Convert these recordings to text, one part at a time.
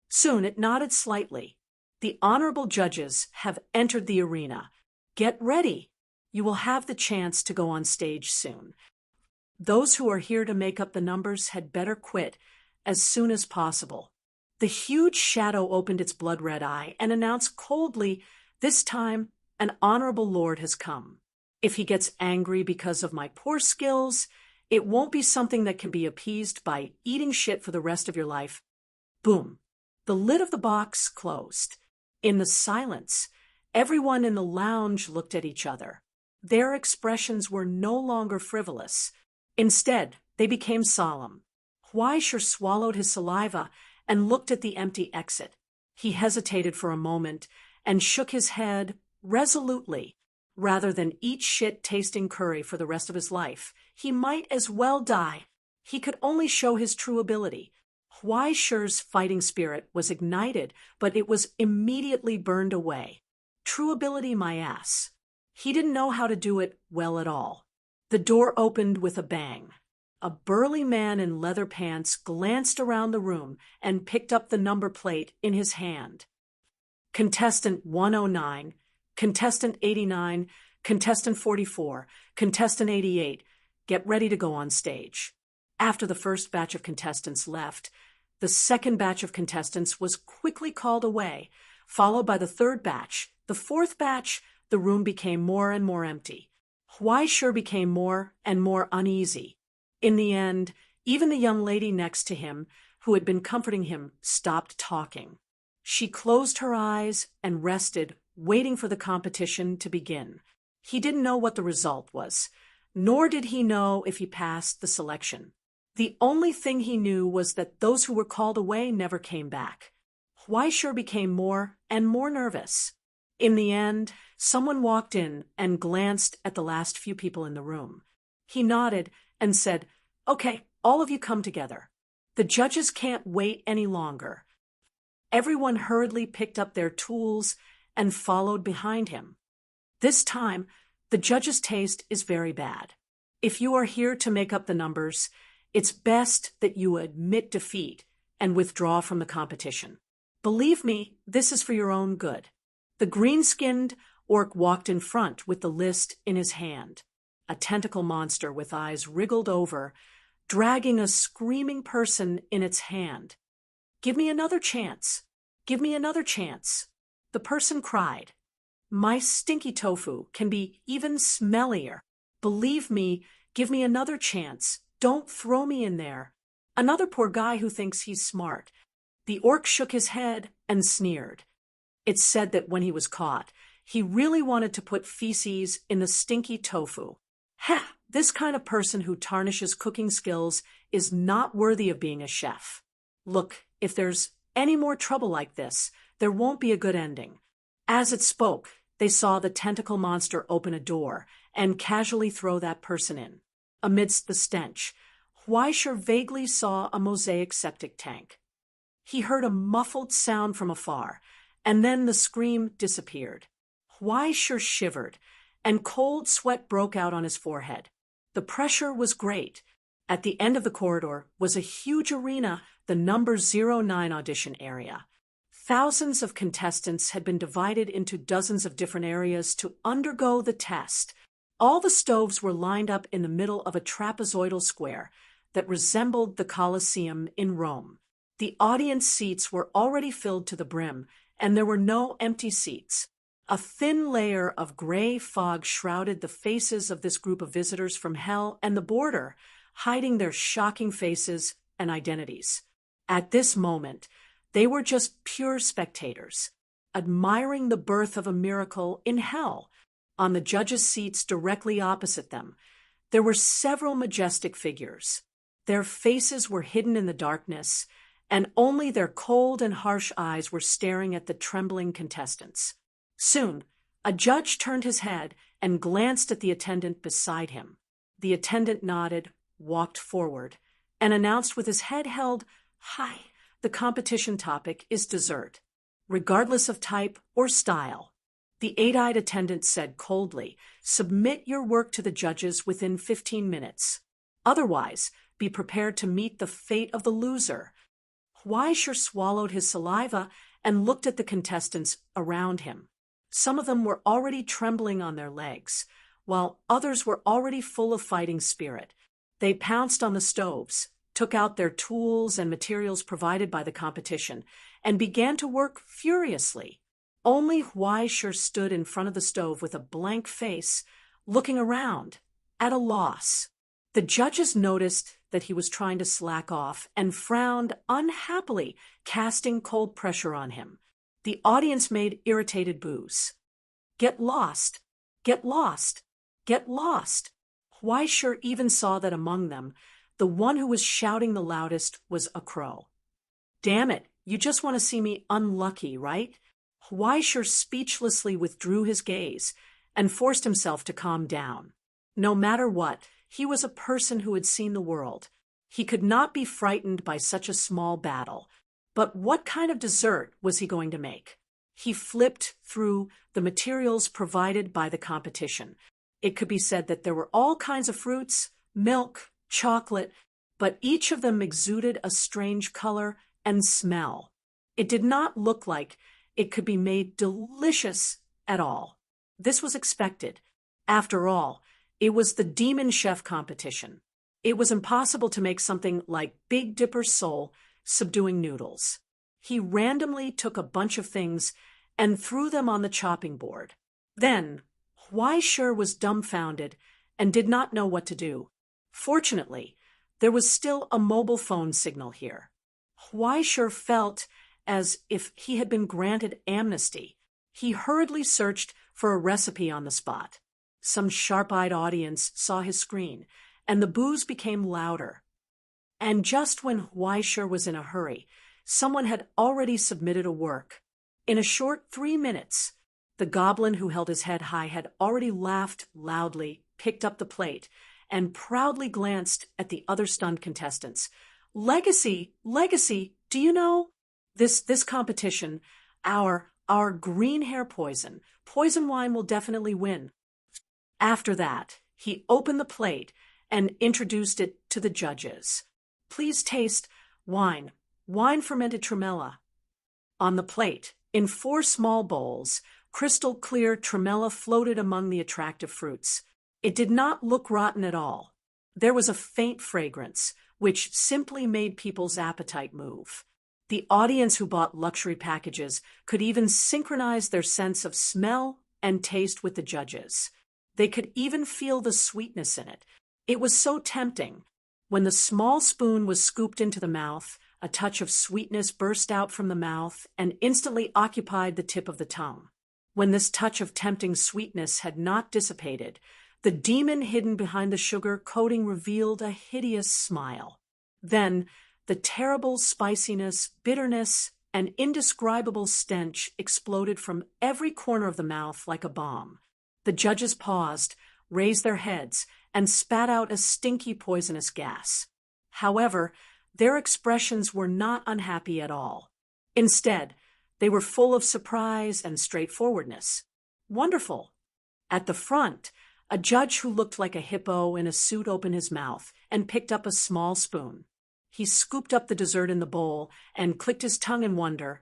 Soon it nodded slightly. The honorable judges have entered the arena. Get ready. You will have the chance to go on stage soon. Those who are here to make up the numbers had better quit as soon as possible. The huge shadow opened its blood-red eye and announced coldly, "This time, an honorable lord has come. If he gets angry because of my poor skills, it won't be something that can be appeased by eating shit for the rest of your life." Boom. The lid of the box closed. In the silence, everyone in the lounge looked at each other. Their expressions were no longer frivolous. Instead, they became solemn. Huaisher swallowed his saliva and looked at the empty exit. He hesitated for a moment and shook his head resolutely. Rather than eat shit-tasting curry for the rest of his life, he might as well die. He could only show his true ability. Huaisher's fighting spirit was ignited, but it was immediately burned away. True ability, my ass. He didn't know how to do it well at all. The door opened with a bang. A burly man in leather pants glanced around the room and picked up the number plate in his hand. Contestant 109, Contestant 89, Contestant 44, Contestant 88, get ready to go on stage. After the first batch of contestants left, the second batch of contestants was quickly called away, followed by the third batch. The fourth batch, the room became more and more empty. Huaisher became more and more uneasy. In the end, even the young lady next to him, who had been comforting him, stopped talking. She closed her eyes and rested, waiting for the competition to begin. He didn't know what the result was, nor did he know if he passed the selection. The only thing he knew was that those who were called away never came back. Huaisher became more and more nervous. In the end, someone walked in and glanced at the last few people in the room. He nodded and said, "Okay, all of you come together. The judges can't wait any longer." Everyone hurriedly picked up their tools and followed behind him. This time, the judges' taste is very bad. If you are here to make up the numbers, it's best that you admit defeat and withdraw from the competition. Believe me, this is for your own good. The green-skinned orc walked in front with the list in his hand. A tentacle monster with eyes wriggled over, dragging a screaming person in its hand. "Give me another chance. Give me another chance." The person cried, "My stinky tofu can be even smellier. Believe me, give me another chance. Don't throw me in there." Another poor guy who thinks he's smart. The orc shook his head and sneered. It's said that when he was caught, he really wanted to put feces in the stinky tofu. Ha! This kind of person who tarnishes cooking skills is not worthy of being a chef. Look, if there's any more trouble like this, there won't be a good ending. As it spoke, they saw the tentacle monster open a door and casually throw that person in. Amidst the stench, Huaisher vaguely saw a mosaic septic tank. He heard a muffled sound from afar, and then the scream disappeared. Huaisher shivered, and cold sweat broke out on his forehead. The pressure was great. At the end of the corridor was a huge arena, the number 09 audition area. Thousands of contestants had been divided into dozens of different areas to undergo the test. All the stoves were lined up in the middle of a trapezoidal square that resembled the Colosseum in Rome. The audience seats were already filled to the brim, and there were no empty seats. A thin layer of gray fog shrouded the faces of this group of visitors from hell and the border, hiding their shocking faces and identities. At this moment, they were just pure spectators, admiring the birth of a miracle in hell. On the judges' seats directly opposite them, there were several majestic figures. Their faces were hidden in the darkness, and only their cold and harsh eyes were staring at the trembling contestants. Soon, a judge turned his head and glanced at the attendant beside him. The attendant nodded, walked forward, and announced with his head held high, "The competition topic is dessert, regardless of type or style." The eight-eyed attendant said coldly, "Submit your work to the judges within 15 minutes. Otherwise, be prepared to meet the fate of the loser." Huaisher swallowed his saliva and looked at the contestants around him. Some of them were already trembling on their legs, while others were already full of fighting spirit. They pounced on the stoves, took out their tools and materials provided by the competition, and began to work furiously. Only Huaisher stood in front of the stove with a blank face, looking around, at a loss. The judges noticed that he was trying to slack off and frowned unhappily, casting cold pressure on him. The audience made irritated boos. "Get lost! Get lost! Get lost!" Huaisher even saw that among them, the one who was shouting the loudest was a crow. "Damn it, you just want to see me unlucky, right?" Huaisher speechlessly withdrew his gaze and forced himself to calm down. No matter what, he was a person who had seen the world. He could not be frightened by such a small battle. But what kind of dessert was he going to make? He flipped through the materials provided by the competition. It could be said that there were all kinds of fruits, milk, chocolate, but each of them exuded a strange color and smell. It did not look like it could be made delicious at all. This was expected. After all, it was the Demon Chef competition. It was impossible to make something like Big Dipper's soul subduing noodles. He randomly took a bunch of things and threw them on the chopping board. Then, Huaisher was dumbfounded and did not know what to do. Fortunately, there was still a mobile phone signal here. Huaisher felt as if he had been granted amnesty. He hurriedly searched for a recipe on the spot. Some sharp-eyed audience saw his screen, and the boos became louder. And just when Huaisher was in a hurry, someone had already submitted a work. In a short 3 minutes, the goblin who held his head high had already laughed loudly, picked up the plate, and proudly glanced at the other stunned contestants. "Legacy, Legacy, do you know? This competition, our green hair poison wine will definitely win." After that, he opened the plate and introduced it to the judges. "Please taste wine fermented tremella." On the plate, in 4 small bowls, crystal clear tremella floated among the attractive fruits. It did not look rotten at all. There was a faint fragrance, which simply made people's appetite move. The audience who bought luxury packages could even synchronize their sense of smell and taste with the judges. They could even feel the sweetness in it. It was so tempting. When the small spoon was scooped into the mouth, a touch of sweetness burst out from the mouth and instantly occupied the tip of the tongue. When this touch of tempting sweetness had not dissipated, the demon hidden behind the sugar coating revealed a hideous smile. Then, the terrible spiciness, bitterness, and indescribable stench exploded from every corner of the mouth like a bomb. The judges paused, raised their heads, and spat out a stinky poisonous gas. However, their expressions were not unhappy at all. Instead, they were full of surprise and straightforwardness. Wonderful! At the front, a judge who looked like a hippo in a suit opened his mouth and picked up a small spoon. He scooped up the dessert in the bowl and clicked his tongue in wonder.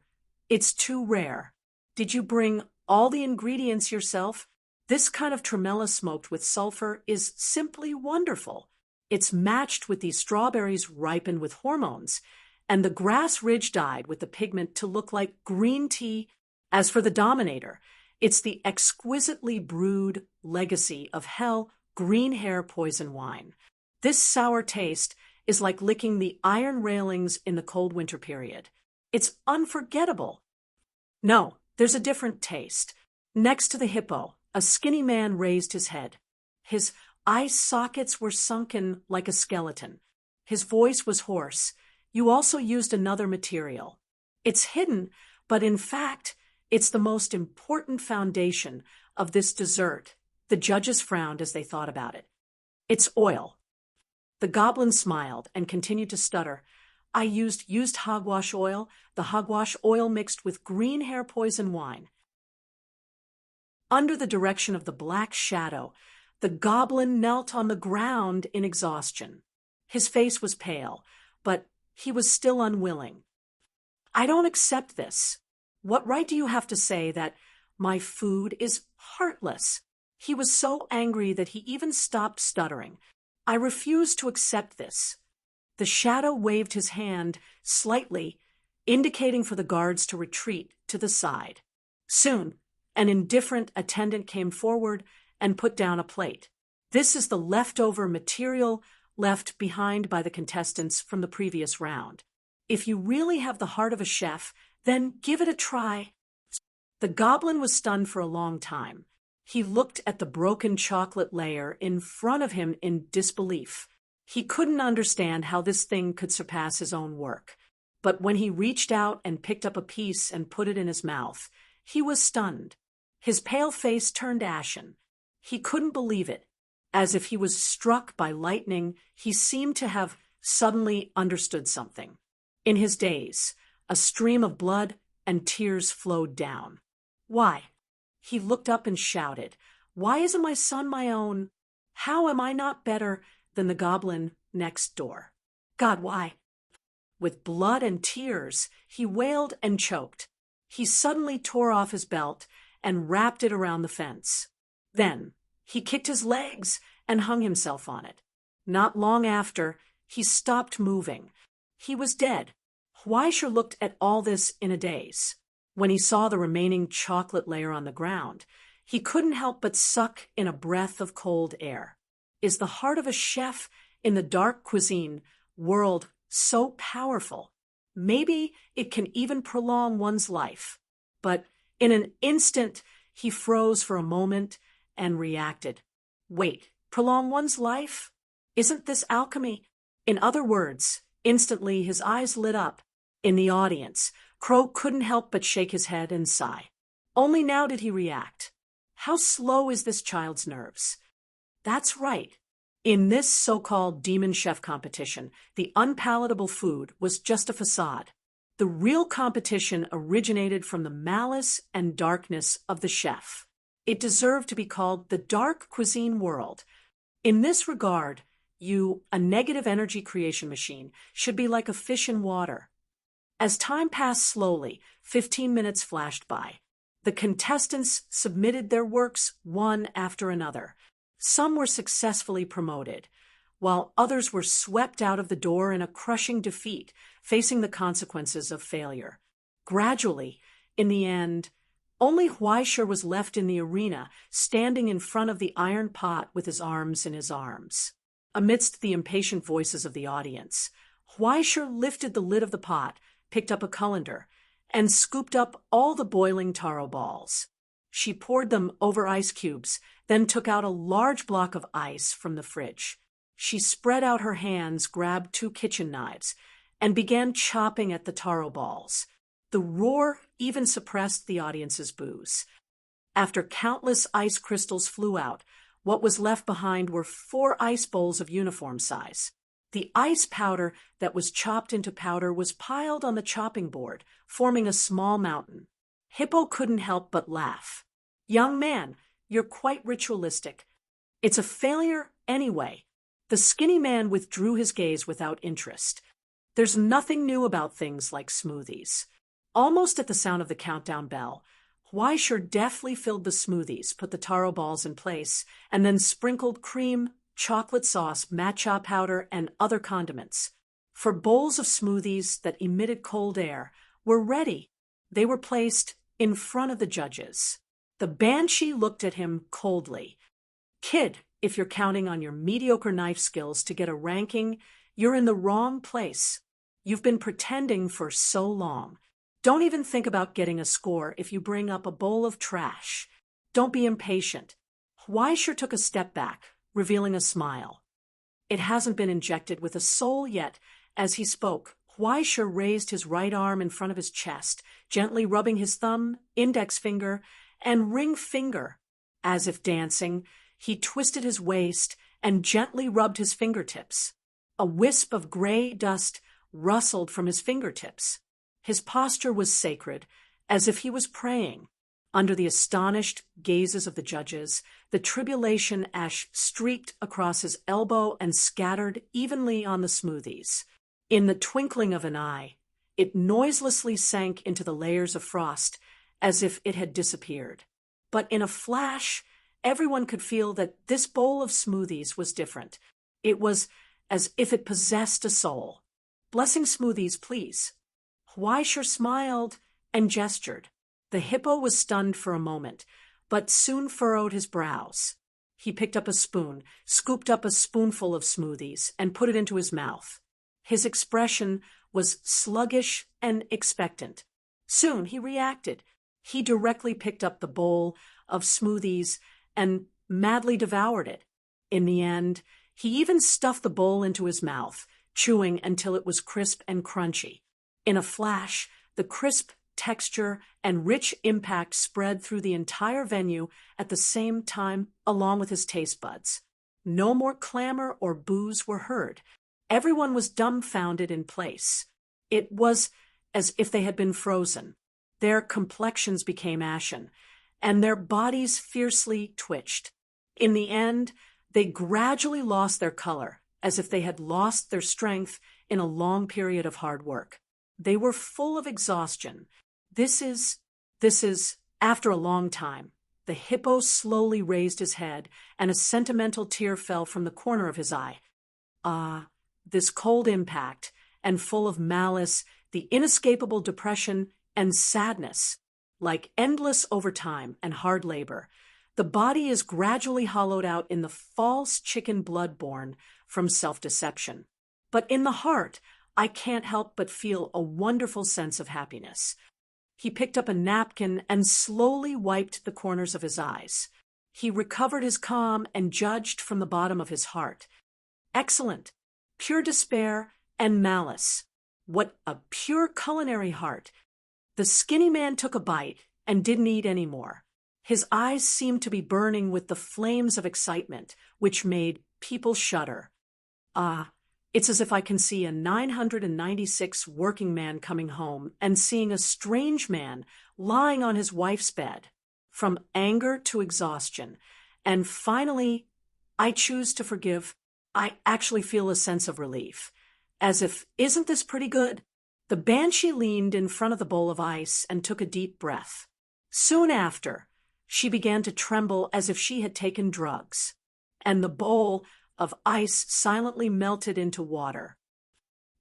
"It's too rare. Did you bring all the ingredients yourself? This kind of tremella smoked with sulfur is simply wonderful. It's matched with these strawberries ripened with hormones, and the grass ridge dyed with the pigment to look like green tea. As for the Dominator, it's the exquisitely brewed legacy of hell green hair poison wine. This sour taste is like licking the iron railings in the cold winter period. It's unforgettable." No, there's a different taste. Next to the hippo, a skinny man raised his head. His eye sockets were sunken like a skeleton. His voice was hoarse. "You also used another material. It's hidden, but in fact, it's the most important foundation of this dessert." The judges frowned as they thought about it. "It's oil." The goblin smiled and continued to stutter. "I used hogwash oil, the hogwash oil mixed with green hair poison wine." Under the direction of the black shadow, the goblin knelt on the ground in exhaustion. His face was pale, but he was still unwilling. I don't accept this. What right do you have to say that my food is heartless? He was so angry that he even stopped stuttering. I refuse to accept this. The shadow waved his hand slightly, indicating for the guards to retreat to the side. Soon, an indifferent attendant came forward and put down a plate. This is the leftover material left behind by the contestants from the previous round. If you really have the heart of a chef, then give it a try. The goblin was stunned for a long time. He looked at the broken chocolate layer in front of him in disbelief. He couldn't understand how this thing could surpass his own work. But when he reached out and picked up a piece and put it in his mouth, he was stunned. His pale face turned ashen. He couldn't believe it. As if he was struck by lightning, he seemed to have suddenly understood something. In his daze, a stream of blood and tears flowed down. Why? He looked up and shouted, "Why isn't my son my own? How am I not better than the goblin next door? God, why?" With blood and tears, he wailed and choked. He suddenly tore off his belt and wrapped it around the fence. Then he kicked his legs and hung himself on it. Not long after, he stopped moving. He was dead. Huaisha looked at all this in a daze. When he saw the remaining chocolate layer on the ground, he couldn't help but suck in a breath of cold air. Is the heart of a chef in the dark cuisine world so powerful? Maybe it can even prolong one's life. But in an instant, he froze for a moment and reacted. Wait, prolong one's life? Isn't this alchemy? In other words, instantly his eyes lit up. In the audience, Crow couldn't help but shake his head and sigh. Only now did he react. How slow is this child's nerves? That's right. In this so-called demon chef competition, the unpalatable food was just a facade. The real competition originated from the malice and darkness of the chef. It deserved to be called the dark cuisine world. In this regard, you, a negative energy creation machine, should be like a fish in water. As time passed slowly, 15 minutes flashed by. The contestants submitted their works one after another. Some were successfully promoted, while others were swept out of the door in a crushing defeat, facing the consequences of failure. Gradually, in the end, only Huaisha was left in the arena, standing in front of the iron pot with his arms in his arms. Amidst the impatient voices of the audience, Huaisha lifted the lid of the pot, picked up a colander, and scooped up all the boiling taro balls. She poured them over ice cubes, then took out a large block of ice from the fridge. She spread out her hands, grabbed 2 kitchen knives, and began chopping at the taro balls. The roar even suppressed the audience's boos. After countless ice crystals flew out, what was left behind were 4 ice bowls of uniform size. The ice powder that was chopped into powder was piled on the chopping board, forming a small mountain. Hippo couldn't help but laugh. "Young man, you're quite ritualistic. It's a failure anyway." The skinny man withdrew his gaze without interest. There's nothing new about things like smoothies. Almost at the sound of the countdown bell, Huaisha deftly filled the smoothies, put the taro balls in place, and then sprinkled cream, chocolate sauce, matcha powder, and other condiments. For bowls of smoothies that emitted cold air were ready. They were placed in front of the judges. The banshee looked at him coldly. "Kid, if you're counting on your mediocre knife skills to get a ranking, you're in the wrong place. You've been pretending for so long. Don't even think about getting a score if you bring up a bowl of trash. Don't be impatient." Huaisha took a step back, revealing a smile. It hasn't been injected with a soul yet. As he spoke, Huaisha raised his right arm in front of his chest, gently rubbing his thumb, index finger, and ring finger. As if dancing, he twisted his waist and gently rubbed his fingertips. A wisp of gray dust rustled from his fingertips. His posture was sacred, as if he was praying. Under the astonished gazes of the judges, the tribulation ash streaked across his elbow and scattered evenly on the smoothies. In the twinkling of an eye, It noiselessly sank into the layers of frost as if it had disappeared. But in a flash, everyone could feel that this bowl of smoothies was different. It was as if it possessed a soul. "Blessing smoothies, please." Huaisher smiled and gestured. The hippo was stunned for a moment, but soon furrowed his brows. He picked up a spoon, scooped up a spoonful of smoothies, and put it into his mouth. His expression was sluggish and expectant. Soon he reacted. He directly picked up the bowl of smoothies and madly devoured it. In the end, he even stuffed the bowl into his mouth, chewing until it was crisp and crunchy. In a flash, the crisp texture and rich impact spread through the entire venue at the same time, along with his taste buds. No more clamor or boos were heard. Everyone was dumbfounded in place. It was as if they had been frozen. Their complexions became ashen, and their bodies fiercely twitched. In the end, they gradually lost their color, as if they had lost their strength in a long period of hard work. They were full of exhaustion. This is, after a long time. The hippo slowly raised his head, and a sentimental tear fell from the corner of his eye. Ah, this cold impact, and full of malice, the inescapable depression and sadness. Like endless overtime and hard labor, the body is gradually hollowed out in the false chicken blood born from self-deception. But in the heart, I can't help but feel a wonderful sense of happiness. He picked up a napkin and slowly wiped the corners of his eyes. He recovered his calm and judged from the bottom of his heart. Excellent. Pure despair and malice. What a pure culinary heart. The skinny man took a bite and didn't eat any more. His eyes seemed to be burning with the flames of excitement, which made people shudder. Ah, it's as if I can see a 996 working man coming home and seeing a strange man lying on his wife's bed, from anger to exhaustion. And finally, I choose to forgive. I actually feel a sense of relief, as if, isn't this pretty good? The banshee leaned in front of the bowl of ice and took a deep breath. Soon after, she began to tremble as if she had taken drugs, and the bowl of ice silently melted into water.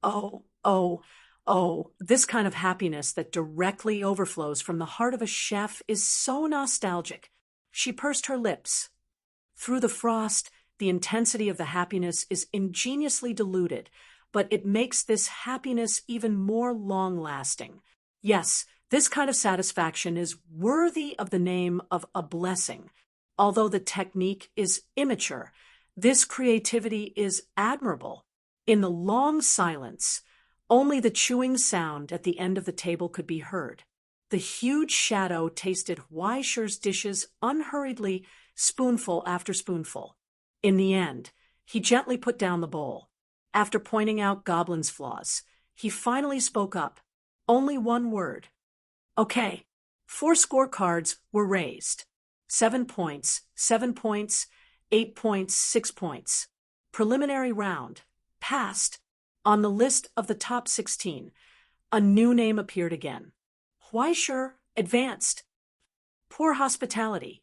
Oh, oh, oh, this kind of happiness that directly overflows from the heart of a chef is so nostalgic. She pursed her lips. Through the frost, the intensity of the happiness is ingeniously diluted, but it makes this happiness even more long-lasting. Yes, this kind of satisfaction is worthy of the name of a blessing. Although the technique is immature, this creativity is admirable. In the long silence, only the chewing sound at the end of the table could be heard. The huge shadow tasted Huaisher's dishes unhurriedly, spoonful after spoonful. In the end, he gently put down the bowl. After pointing out Goblin's flaws, he finally spoke up. Only one word. Okay. 4 scorecards were raised. 7 points, 7 points, 8 points, 6 points. Preliminary round. Passed. On the list of the top 16, a new name appeared again. Huaisher advanced. Poor hospitality.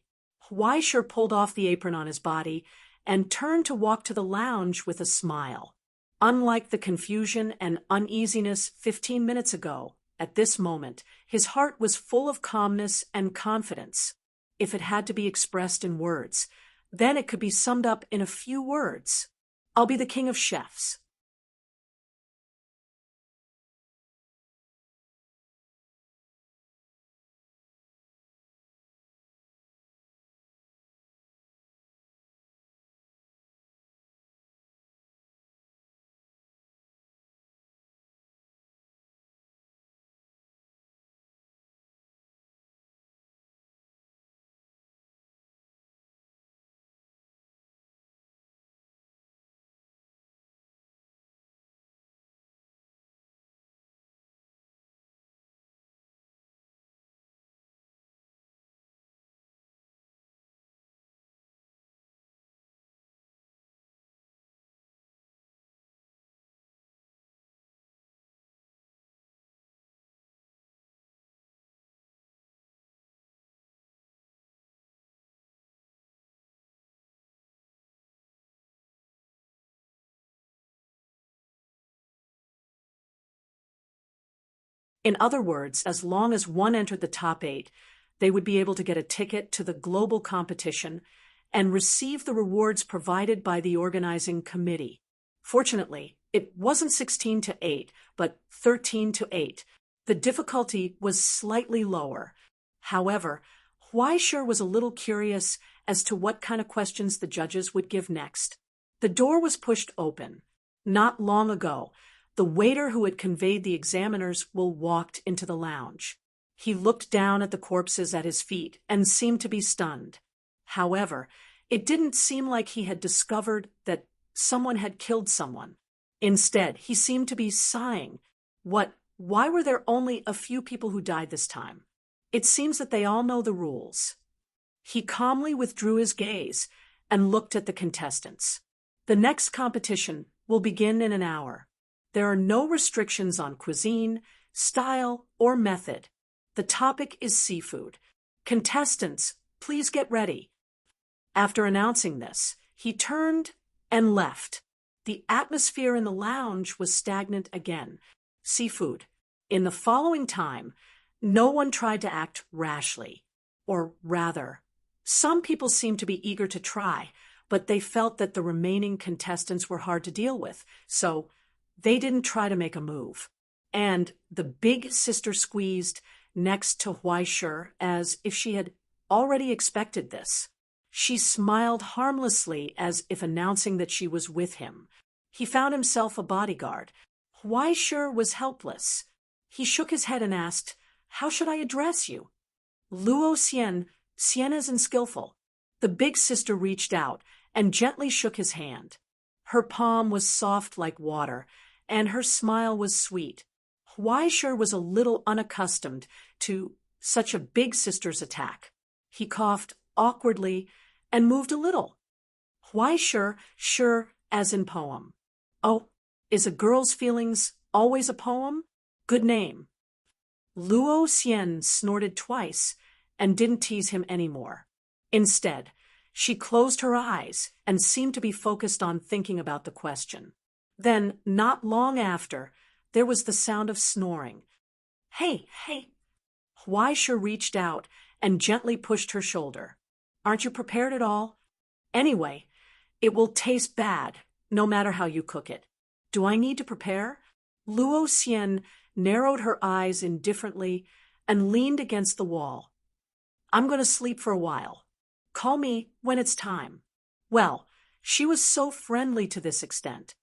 Huaisher pulled off the apron on his body and turned to walk to the lounge with a smile. Unlike the confusion and uneasiness 15 minutes ago, at this moment, his heart was full of calmness and confidence. If it had to be expressed in words, then it could be summed up in a few words. I'll be the king of chefs. In other words, as long as one entered the top 8, they would be able to get a ticket to the global competition and receive the rewards provided by the organizing committee. Fortunately, it wasn't 16-8, but 13-8. The difficulty was slightly lower. However, Huaishir was a little curious as to what kind of questions the judges would give next. The door was pushed open. Not long ago, the waiter who had conveyed the examiners walked into the lounge. He looked down at the corpses at his feet and seemed to be stunned. However, it didn't seem like he had discovered that someone had killed someone. Instead, he seemed to be sighing. Why were there only a few people who died this time? It seems that they all know the rules. He calmly withdrew his gaze and looked at the contestants. The next competition will begin in an hour. There are no restrictions on cuisine, style, or method. The topic is seafood. Contestants, please get ready. After announcing this, he turned and left. The atmosphere in the lounge was stagnant again. Seafood. In the following time, no one tried to act rashly. Or rather, some people seemed to be eager to try, but they felt that the remaining contestants were hard to deal with, so they didn't try to make a move. And the big sister squeezed next to Huaishir as if she had already expected this. She smiled harmlessly as if announcing that she was with him. He found himself a bodyguard. Huaishir was helpless. He shook his head and asked, "How should I address you?" "Luo Xian, Xian as in skillful." The big sister reached out and gently shook his hand. Her palm was soft like water, and her smile was sweet. Huaishir was a little unaccustomed to such a big sister's attack. He coughed awkwardly and moved a little. Huaishir, sure as in poem. Oh, is a girl's feelings always a poem? Good name. Luo Xian snorted twice and didn't tease him anymore. Instead, she closed her eyes and seemed to be focused on thinking about the question. Then, not long after, there was the sound of snoring. Hey. Huaishir reached out and gently pushed her shoulder. Aren't you prepared at all? Anyway, it will taste bad, no matter how you cook it. Do I need to prepare? Luo Xian narrowed her eyes indifferently and leaned against the wall. I'm going to sleep for a while. Call me when it's time. Well, she was so friendly to this extent.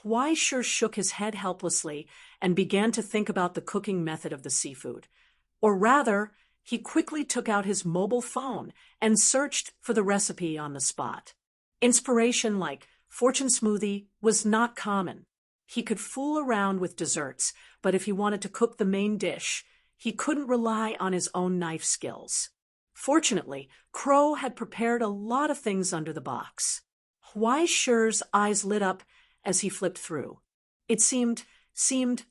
Huaishir shook his head helplessly and began to think about the cooking method of the seafood. Or rather, he quickly took out his mobile phone and searched for the recipe on the spot. Inspiration like fortune smoothie was not common. He could fool around with desserts, but if he wanted to cook the main dish, he couldn't rely on his own knife skills. Fortunately, Crow had prepared a lot of things under the box. Huaishir's eyes lit up as he flipped through. It seemed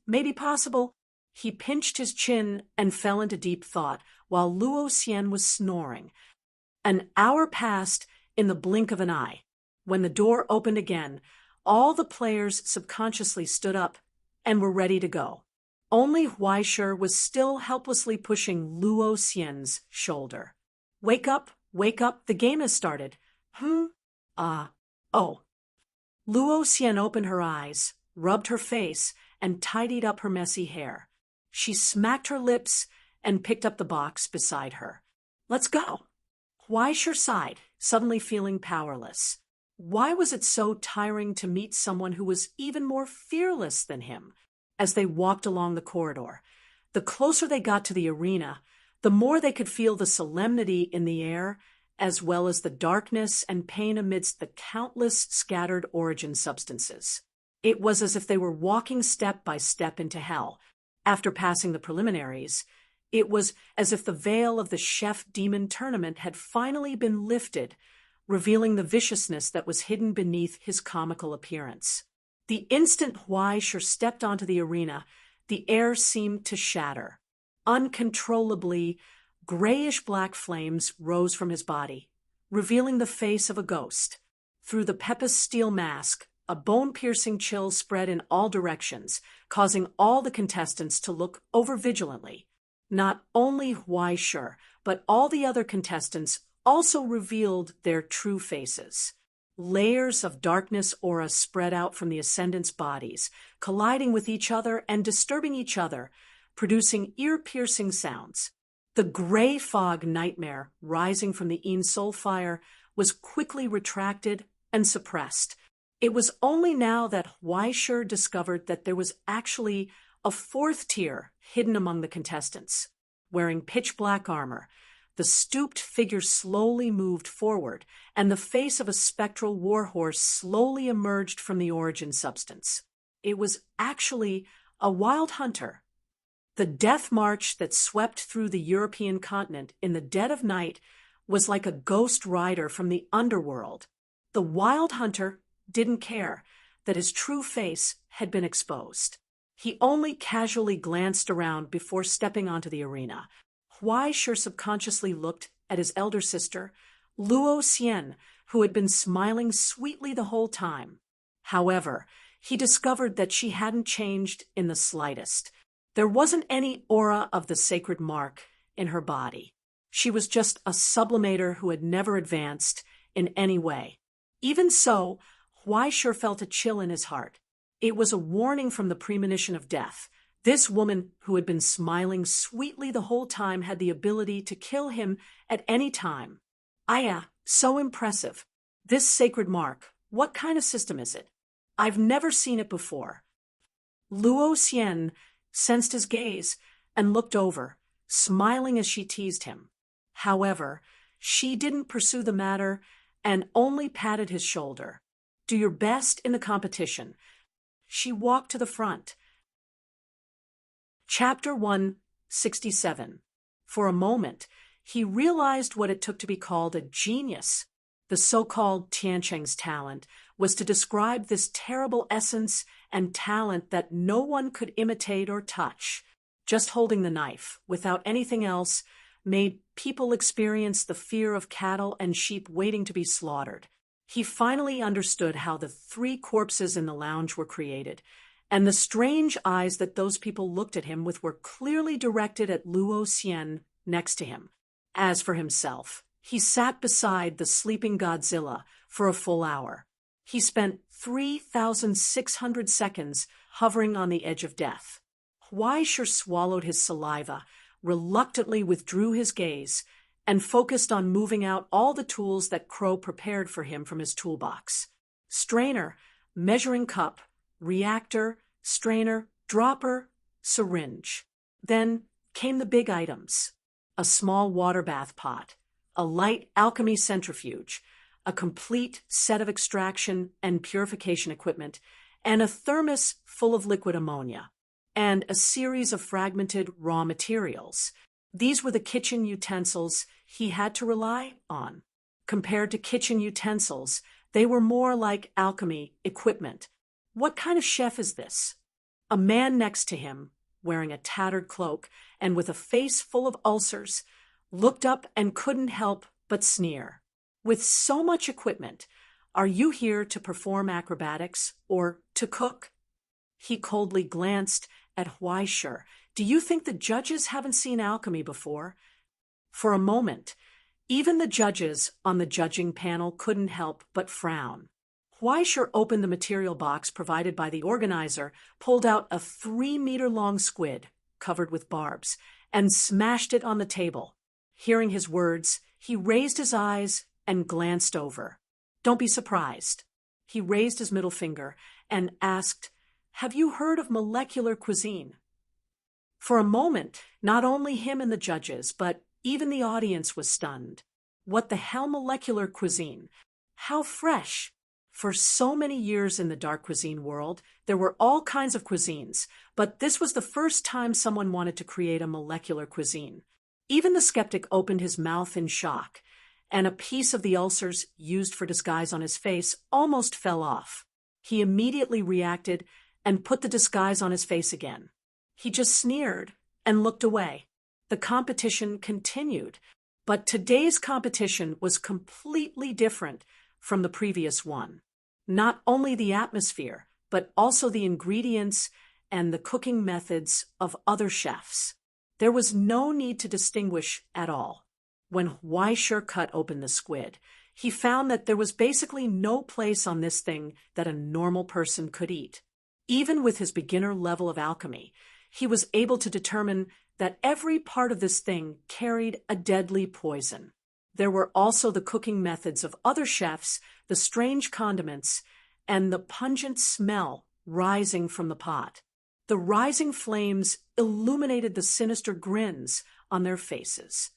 maybe possible. He pinched his chin and fell into deep thought while Luo Xian was snoring. An hour passed in the blink of an eye. When the door opened again, all the players subconsciously stood up and were ready to go. Only Huaishir was still helplessly pushing Luo Xian's shoulder. Wake up, the game has started. Oh. Luo Xian opened her eyes, rubbed her face, and tidied up her messy hair. She smacked her lips and picked up the box beside her. Let's go. Huaishir sighed, suddenly feeling powerless. Why was it so tiring to meet someone who was even more fearless than him? As they walked along the corridor, the closer they got to the arena, the more they could feel the solemnity in the air, as well as the darkness and pain amidst the countless scattered origin substances. It was as if they were walking step by step into hell. After passing the preliminaries, it was as if the veil of the chef demon tournament had finally been lifted, revealing the viciousness that was hidden beneath his comical appearance. The instant Huaishir stepped onto the arena, the air seemed to shatter. Uncontrollably, grayish-black flames rose from his body, revealing the face of a ghost. Through the Pepis steel mask, A bone-piercing chill spread in all directions, causing all the contestants to look over vigilantly. Not only Huaishur, but all the other contestants also revealed their true faces. Layers of darkness aura spread out from the ascendants' bodies, colliding with each other and disturbing each other, producing ear-piercing sounds. The gray fog nightmare rising from the Een Soul fire was quickly retracted and suppressed. It was only now that Huaishur discovered that there was actually a fourth tier hidden among the contestants. Wearing pitch-black armor, the stooped figure slowly moved forward, and the face of a spectral warhorse slowly emerged from the origin substance. It was actually a wild hunter. The death march that swept through the European continent in the dead of night was like a ghost rider from the underworld. The wild hunter didn't care that his true face had been exposed. He only casually glanced around before stepping onto the arena. Huaishur subconsciously looked at his elder sister, Luo Xian, who had been smiling sweetly the whole time. However, he discovered that she hadn't changed in the slightest. There wasn't any aura of the sacred mark in her body. She was just a sublimator who had never advanced in any way. Even so, Huaishur felt a chill in his heart. It was a warning from the premonition of death. This woman, who had been smiling sweetly the whole time, had the ability to kill him at any time. Aya, so impressive. This sacred mark, what kind of system is it? I've never seen it before. Luo Xian sensed his gaze and looked over, smiling as she teased him. However, she didn't pursue the matter and only patted his shoulder. Do your best in the competition. She walked to the front. Chapter 167. For a moment, he realized what it took to be called a genius. The so-called Tiancheng's talent was to describe this terrible essence and talent that no one could imitate or touch. Just holding the knife, without anything else, made people experience the fear of cattle and sheep waiting to be slaughtered. He finally understood how the 3 corpses in the lounge were created, and the strange eyes that those people looked at him with were clearly directed at Luo Xian next to him. As for himself, he sat beside the sleeping Godzilla for a full hour. He spent 3,600 seconds hovering on the edge of death. Huaishur swallowed his saliva, reluctantly withdrew his gaze, and focused on moving out all the tools that Crow prepared for him from his toolbox. Strainer, measuring cup, reactor, strainer, dropper, syringe. Then came the big items. A small water bath pot, a light alchemy centrifuge, a complete set of extraction and purification equipment, and a thermos full of liquid ammonia, and a series of fragmented raw materials. These were the kitchen utensils he had to rely on. Compared to kitchen utensils, they were more like alchemy equipment. What kind of chef is this? A man next to him, wearing a tattered cloak and with a face full of ulcers, looked up and couldn't help but sneer. With so much equipment, are you here to perform acrobatics or to cook? He coldly glanced at Huaishur. Do you think the judges haven't seen alchemy before? For a moment, even the judges on the judging panel couldn't help but frown. Huaishur opened the material box provided by the organizer, pulled out a 3-meter-long squid covered with barbs, and smashed it on the table. Hearing his words, he raised his eyes and glanced over. Don't be surprised. He raised his middle finger and asked, "Have you heard of molecular cuisine?" For a moment, not only him and the judges, but even the audience was stunned. What the hell, molecular cuisine? How fresh! For so many years in the dark cuisine world, there were all kinds of cuisines, but this was the first time someone wanted to create a molecular cuisine. Even the skeptic opened his mouth in shock, and a piece of the ulcers used for disguise on his face almost fell off. He immediately reacted and put the disguise on his face again. He just sneered and looked away. The competition continued, but today's competition was completely different from the previous one. Not only the atmosphere, but also the ingredients and the cooking methods of other chefs. There was no need to distinguish at all. When Weischer cut open the squid, he found that there was basically no place on this thing that a normal person could eat. Even with his beginner level of alchemy, he was able to determine that every part of this thing carried a deadly poison. There were also the cooking methods of other chefs, the strange condiments, and the pungent smell rising from the pot. The rising flames illuminated the sinister grins on their faces.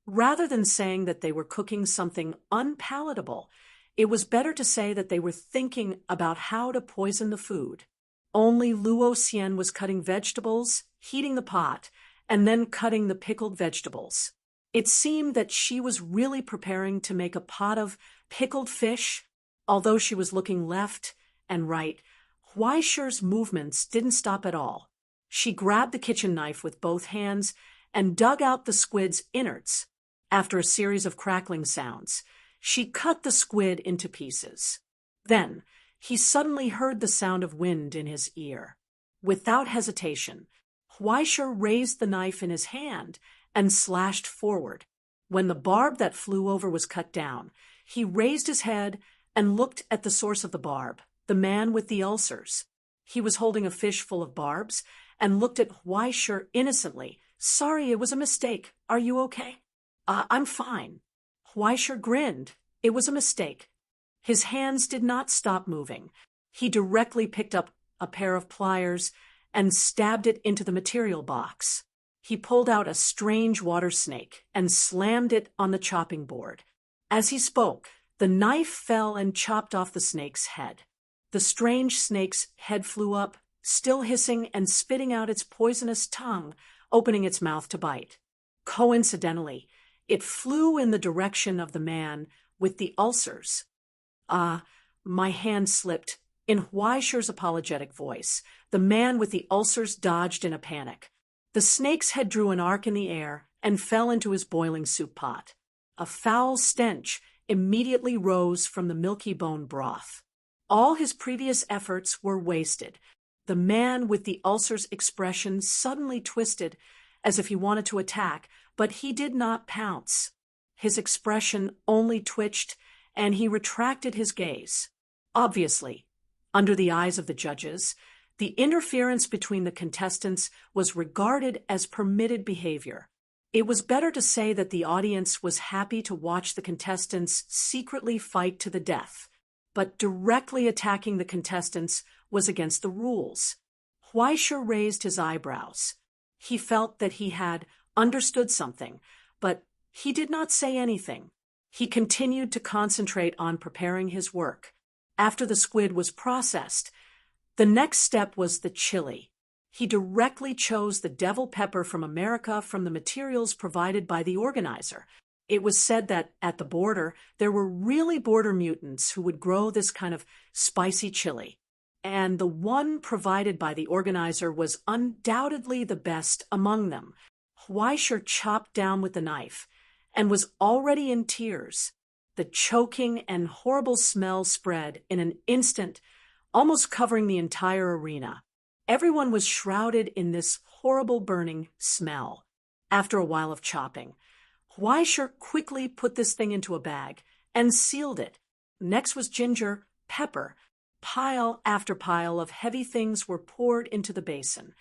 Rather than saying that they were cooking something unpalatable, it was better to say that they were thinking about how to poison the food. Only Luo Xian was cutting vegetables, heating the pot, and then cutting the pickled vegetables. It seemed that she was really preparing to make a pot of pickled fish. Although she was looking left and right, Weischer's movements didn't stop at all. She grabbed the kitchen knife with both hands and dug out the squid's innards. After a series of crackling sounds, she cut the squid into pieces. Then, he suddenly heard the sound of wind in his ear. Without hesitation, Weischer raised the knife in his hand and slashed forward. When the barb that flew over was cut down, he raised his head and looked at the source of the barb, the man with the ulcers. He was holding a fish full of barbs and looked at Weischer innocently. "Sorry, it was a mistake. Are you okay?" I'm fine." Weischer grinned. It was a mistake. His hands did not stop moving. He directly picked up a pair of pliers and stabbed it into the material box. He pulled out a strange water snake and slammed it on the chopping board. As he spoke, the knife fell and chopped off the snake's head. The strange snake's head flew up, still hissing and spitting out its poisonous tongue, opening its mouth to bite. Coincidentally, it flew in the direction of the man with the ulcers. My hand slipped. In Weischer's apologetic voice, the man with the ulcers dodged in a panic. The snake's head drew an arc in the air and fell into his boiling soup pot. A foul stench immediately rose from the milky bone broth. All his previous efforts were wasted. The man with the ulcer's expression suddenly twisted as if he wanted to attack, but he did not pounce. His expression only twitched, and he retracted his gaze. Obviously, under the eyes of the judges, the interference between the contestants was regarded as permitted behavior. It was better to say that the audience was happy to watch the contestants secretly fight to the death, but directly attacking the contestants was against the rules. Weischer raised his eyebrows. He felt that he had understood something, but he did not say anything. He continued to concentrate on preparing his work. After the squid was processed, the next step was the chili. He directly chose the devil pepper from America from the materials provided by the organizer. It was said that at the border, there were really border mutants who would grow this kind of spicy chili. And the one provided by the organizer was undoubtedly the best among them. Weischer chopped down with the knife and was already in tears. The choking and horrible smell spread in an instant, almost covering the entire arena. Everyone was shrouded in this horrible burning smell. After a while of chopping, Weischer quickly put this thing into a bag and sealed it. Next was ginger, pepper. Pile after pile of heavy things were poured into the basin.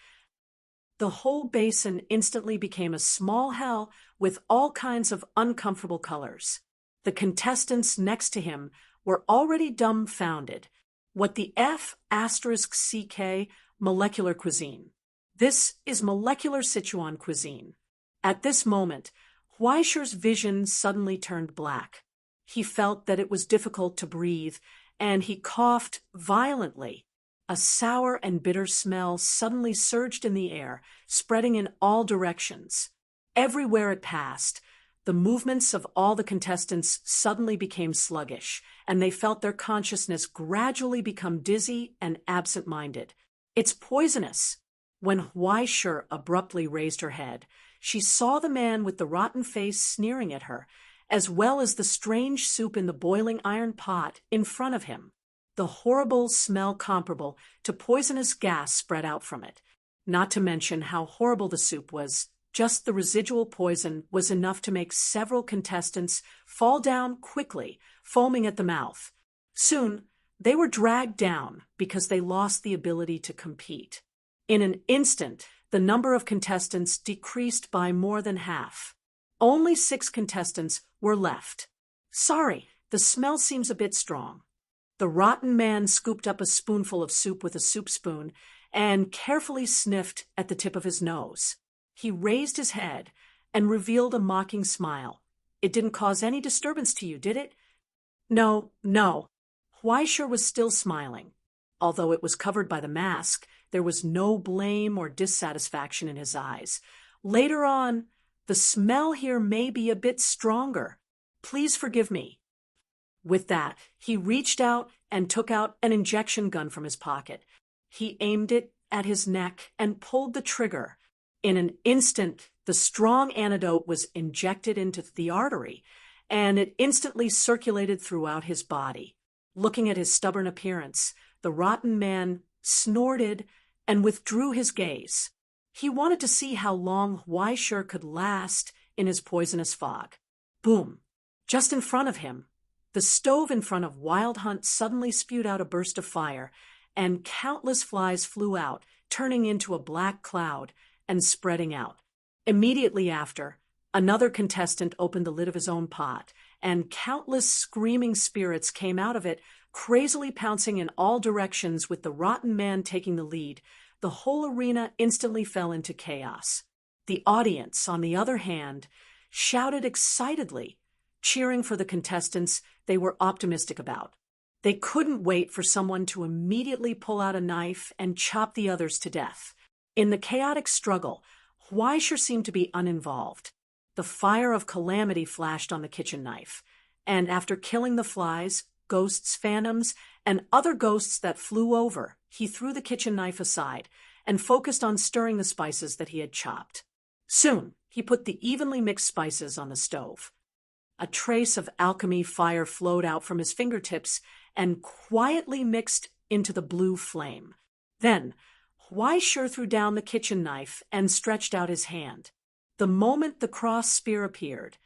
The whole basin instantly became a small hell with all kinds of uncomfortable colors. The contestants next to him were already dumbfounded. What the F*CK molecular cuisine. This is molecular Sichuan cuisine. At this moment, Weischer's vision suddenly turned black. He felt that it was difficult to breathe, and he coughed violently. A sour and bitter smell suddenly surged in the air, spreading in all directions. Everywhere it passed, the movements of all the contestants suddenly became sluggish, and they felt their consciousness gradually become dizzy and absent-minded. "It's poisonous." When Weischer abruptly raised her head, she saw the man with the rotten face sneering at her, as well as the strange soup in the boiling iron pot in front of him. the horrible smell comparable to poisonous gas spread out from it. Not to mention how horrible the soup was. Just the residual poison was enough to make several contestants fall down quickly, foaming at the mouth. Soon, they were dragged down because they lost the ability to compete. In an instant, the number of contestants decreased by more than half. Only 6 contestants were left. Sorry, the smell seems a bit strong. The rotten man scooped up a spoonful of soup with a soup spoon and carefully sniffed at the tip of his nose. He raised his head and revealed a mocking smile. It didn't cause any disturbance to you, did it? No. Huaishur was still smiling. Although it was covered by the mask, there was no blame or dissatisfaction in his eyes. Later on, the smell here may be a bit stronger. Please forgive me. With that, he reached out and took out an injection gun from his pocket. He aimed it at his neck and pulled the trigger. In an instant, the strong antidote was injected into the artery, and it instantly circulated throughout his body. Looking at his stubborn appearance, the rotten man snorted and withdrew his gaze. He wanted to see how long Huaishur could last in his poisonous fog. Boom! Just in front of him, the stove in front of Wild Hunt suddenly spewed out a burst of fire, and countless flies flew out, turning into a black cloud and spreading out. Immediately after, another contestant opened the lid of his own pot, and countless screaming spirits came out of it, crazily pouncing in all directions with the rotten man taking the lead. The whole arena instantly fell into chaos. The audience, on the other hand, shouted excitedly, cheering for the contestants they were optimistic about. They couldn't wait for someone to immediately pull out a knife and chop the others to death. In the chaotic struggle, Huaishur seemed to be uninvolved. The fire of calamity flashed on the kitchen knife, and after killing the flies, ghosts, phantoms, and other ghosts that flew over, he threw the kitchen knife aside and focused on stirring the spices that he had chopped. Soon, he put the evenly mixed spices on the stove. A trace of alchemy fire flowed out from his fingertips and quietly mixed into the blue flame. Then, Huaishur threw down the kitchen knife and stretched out his hand. The moment the cross spear appeared,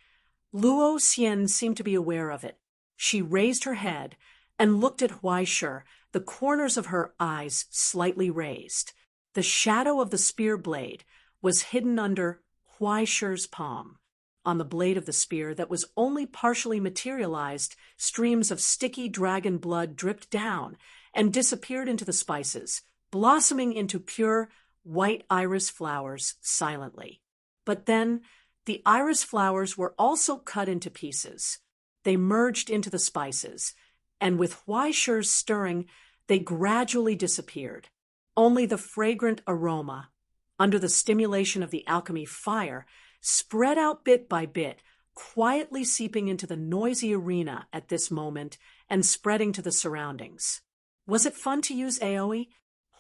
Luo Xian seemed to be aware of it. She raised her head and looked at Huaishur, the corners of her eyes slightly raised. The shadow of the spear blade was hidden under Huaishur's palm. On the blade of the spear that was only partially materialized, streams of sticky dragon blood dripped down and disappeared into the spices, blossoming into pure white iris flowers silently. But then, the iris flowers were also cut into pieces. They merged into the spices, and with Huaishur's stirring, they gradually disappeared. Only the fragrant aroma, under the stimulation of the alchemy fire, spread out bit by bit, quietly seeping into the noisy arena at this moment and spreading to the surroundings. Was it fun to use AoE?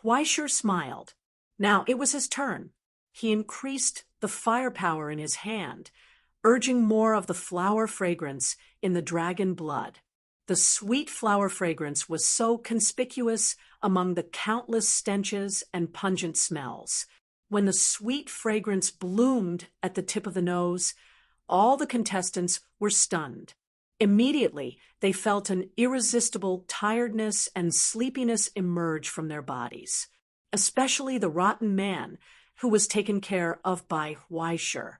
Huaishur smiled. Now it was his turn. He increased the firepower in his hand, urging more of the flower fragrance in the dragon blood. The sweet flower fragrance was so conspicuous among the countless stenches and pungent smells. When the sweet fragrance bloomed at the tip of the nose, all the contestants were stunned. Immediately, they felt an irresistible tiredness and sleepiness emerge from their bodies, especially the rotten man, who was taken care of by Huaishur.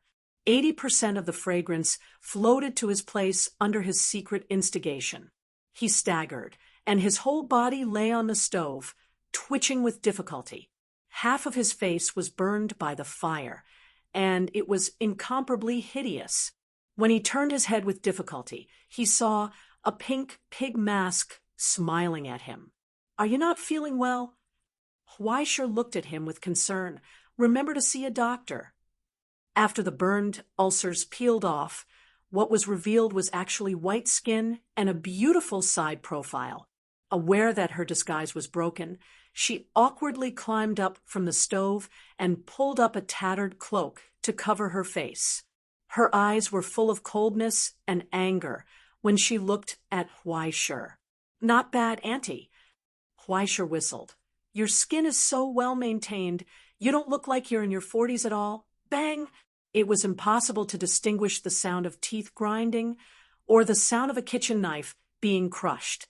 80% of the fragrance floated to his place under his secret instigation. He staggered, and his whole body lay on the stove, twitching with difficulty. Half of his face was burned by the fire, and it was incomparably hideous. When he turned his head with difficulty, he saw a pink pig mask smiling at him. "Are you not feeling well?" Huaishur looked at him with concern. "Remember to see a doctor." After the burned ulcers peeled off, what was revealed was actually white skin and a beautiful side profile. Aware that her disguise was broken, she awkwardly climbed up from the stove and pulled up a tattered cloak to cover her face. Her eyes were full of coldness and anger when she looked at Huaishur. "Not bad, Auntie. Huaisher whistled. Your skin is so well maintained, you don't look like you're in your 40s at all. Bang! It was impossible to distinguish the sound of teeth grinding or the sound of a kitchen knife being crushed.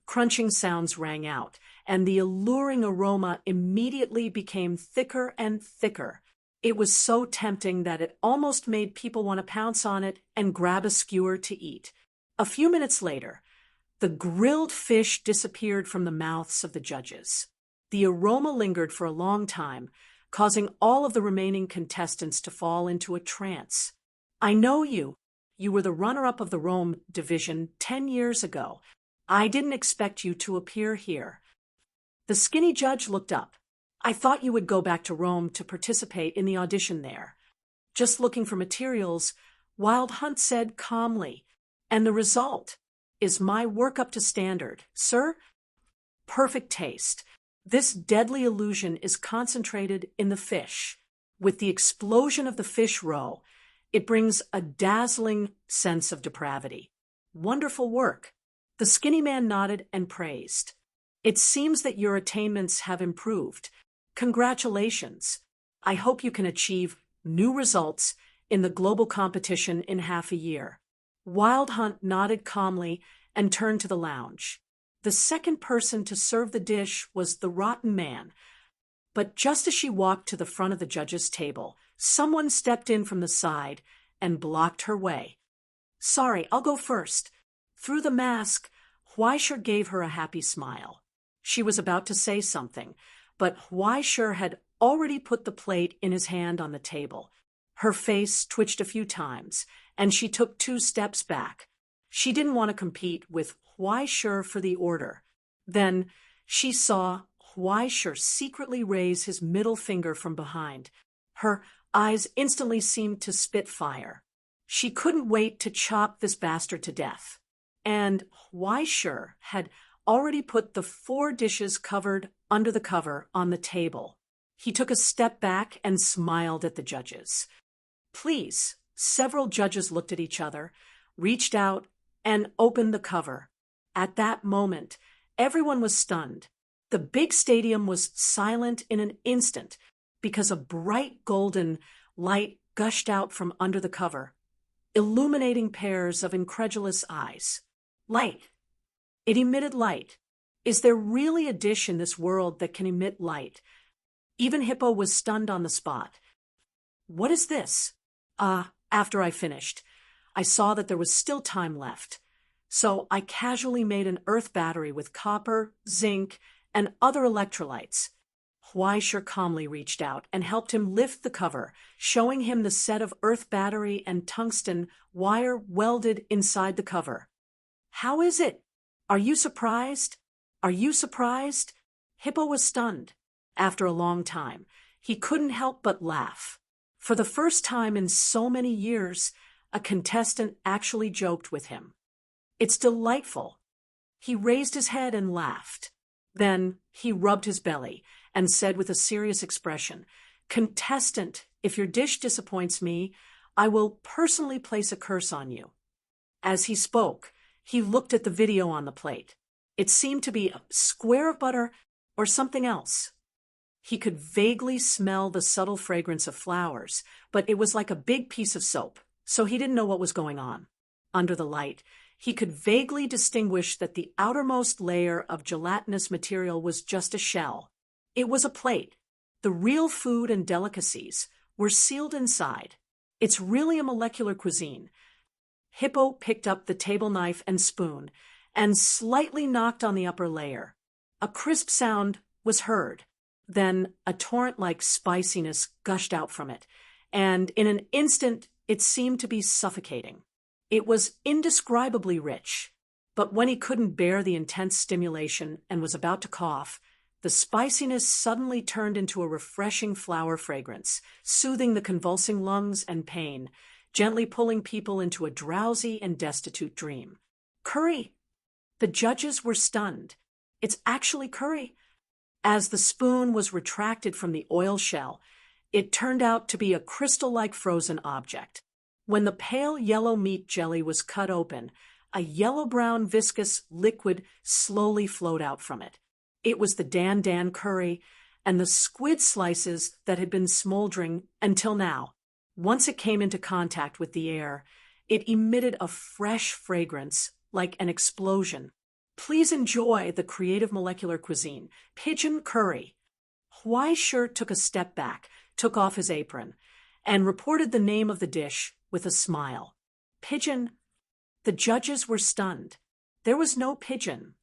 Crunching sounds rang out, and the alluring aroma immediately became thicker and thicker. It was so tempting that it almost made people want to pounce on it and grab a skewer to eat. A few minutes later, the grilled fish disappeared from the mouths of the judges. The aroma lingered for a long time, causing all of the remaining contestants to fall into a trance. I know you. You were the runner-up of the Rome division 10 years ago. I didn't expect you to appear here. The skinny judge looked up. I thought you would go back to Rome to participate in the audition there. Just looking for materials, Wild Hunt said calmly. And the result? Is my work up to standard, sir? Perfect taste. This deadly illusion is concentrated in the fish. With the explosion of the fish roe, it brings a dazzling sense of depravity. Wonderful work. The skinny man nodded and praised. It seems that your attainments have improved. Congratulations. I hope you can achieve new results in the global competition in half a year. Wild Hunt nodded calmly and turned to the lounge. The second person to serve the dish was the Rotten Man. But just as she walked to the front of the judges' table, someone stepped in from the side and blocked her way. Sorry, I'll go first. Through the mask, Huaisher gave her a happy smile. She was about to say something, but Huaisher had already put the plate in his hand on the table. Her face twitched a few times, and she took 2 steps back. She didn't want to compete with Huaisher for the order. Then she saw Huaisher secretly raise his middle finger from behind. Her eyes instantly seemed to spit fire. She couldn't wait to chop this bastard to death. And Huaisher had already put the 4 dishes covered under the cover on the table. He took a step back and smiled at the judges. Please. Several judges looked at each other, reached out, and opened the cover. At that moment, everyone was stunned. The big stadium was silent in an instant because a bright golden light gushed out from under the cover, illuminating pairs of incredulous eyes. Light. It emitted light. Is there really a dish in this world that can emit light? Even Hippo was stunned on the spot. What is this? After I finished, I saw that there was still time left. So I casually made an earth battery with copper, zinc, and other electrolytes. Huaisher calmly reached out and helped him lift the cover, showing him the set of earth battery and tungsten wire welded inside the cover. How is it? Are you surprised? Are you surprised? Hippo was stunned. After a long time, he couldn't help but laugh. For the first time in so many years, a contestant actually joked with him. It's delightful. He raised his head and laughed. Then he rubbed his belly and said with a serious expression, Contestant, if your dish disappoints me, I will personally place a curse on you. As he spoke, he looked at the video on the plate. It seemed to be a square of butter or something else. He could vaguely smell the subtle fragrance of flowers, but it was like a big piece of soap, so he didn't know what was going on. Under the light, he could vaguely distinguish that the outermost layer of gelatinous material was just a shell. It was a plate. The real food and delicacies were sealed inside. It's really a molecular cuisine. Hippo picked up the table knife and spoon and slightly knocked on the upper layer. A crisp sound was heard. Then a torrent-like spiciness gushed out from it, and in an instant it seemed to be suffocating. It was indescribably rich, but when he couldn't bear the intense stimulation and was about to cough, the spiciness suddenly turned into a refreshing flower fragrance, soothing the convulsing lungs and pain, gently pulling people into a drowsy and destitute dream. Curry! The judges were stunned. It's actually curry. As the spoon was retracted from the oil shell, it turned out to be a crystal-like frozen object. When the pale yellow meat jelly was cut open, A yellow-brown viscous liquid slowly flowed out from it. It was the Dan curry and the squid slices that had been smoldering until now. Once it came into contact with the air, it emitted a fresh fragrance like an explosion. Please enjoy the creative molecular cuisine, pigeon curry. Huaishir took a step back, took off his apron, and reported the name of the dish with a smile. Pigeon. The judges were stunned. There was no pigeon.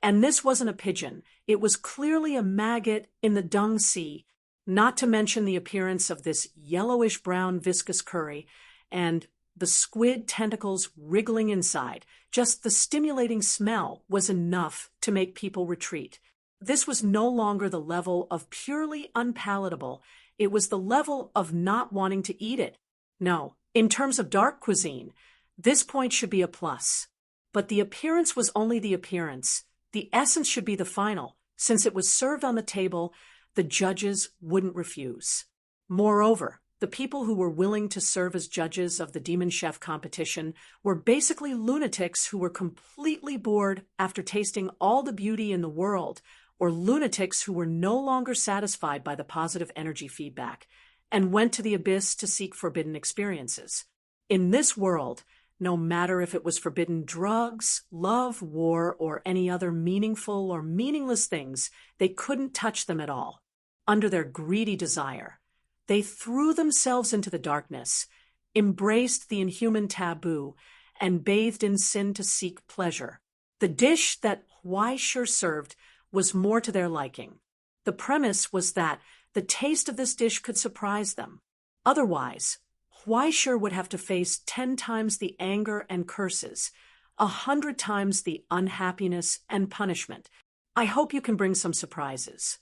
And this wasn't a pigeon. It was clearly a maggot in the dung sea, not to mention the appearance of this yellowish-brown viscous curry and the squid tentacles wriggling inside. Just the stimulating smell was enough to make people retreat. This was no longer the level of purely unpalatable. It was the level of not wanting to eat it. No, in terms of dark cuisine, this point should be a plus. But the appearance was only the appearance. The essence should be the final. Since it was served on the table, the judges wouldn't refuse. Moreover, the people who were willing to serve as judges of the Demon Chef competition were basically lunatics who were completely bored after tasting all the beauty in the world, or lunatics who were no longer satisfied by the positive energy feedback and went to the abyss to seek forbidden experiences. In this world, no matter if it was forbidden drugs, love, war, or any other meaningful or meaningless things, they couldn't touch them at all. Under their greedy desire, they threw themselves into the darkness, embraced the inhuman taboo, and bathed in sin to seek pleasure. The dish that Huaishir served was more to their liking. The premise was that the taste of this dish could surprise them. Otherwise, Huaishir would have to face 10 times the anger and curses, 100 times the unhappiness and punishment. I hope you can bring some surprises.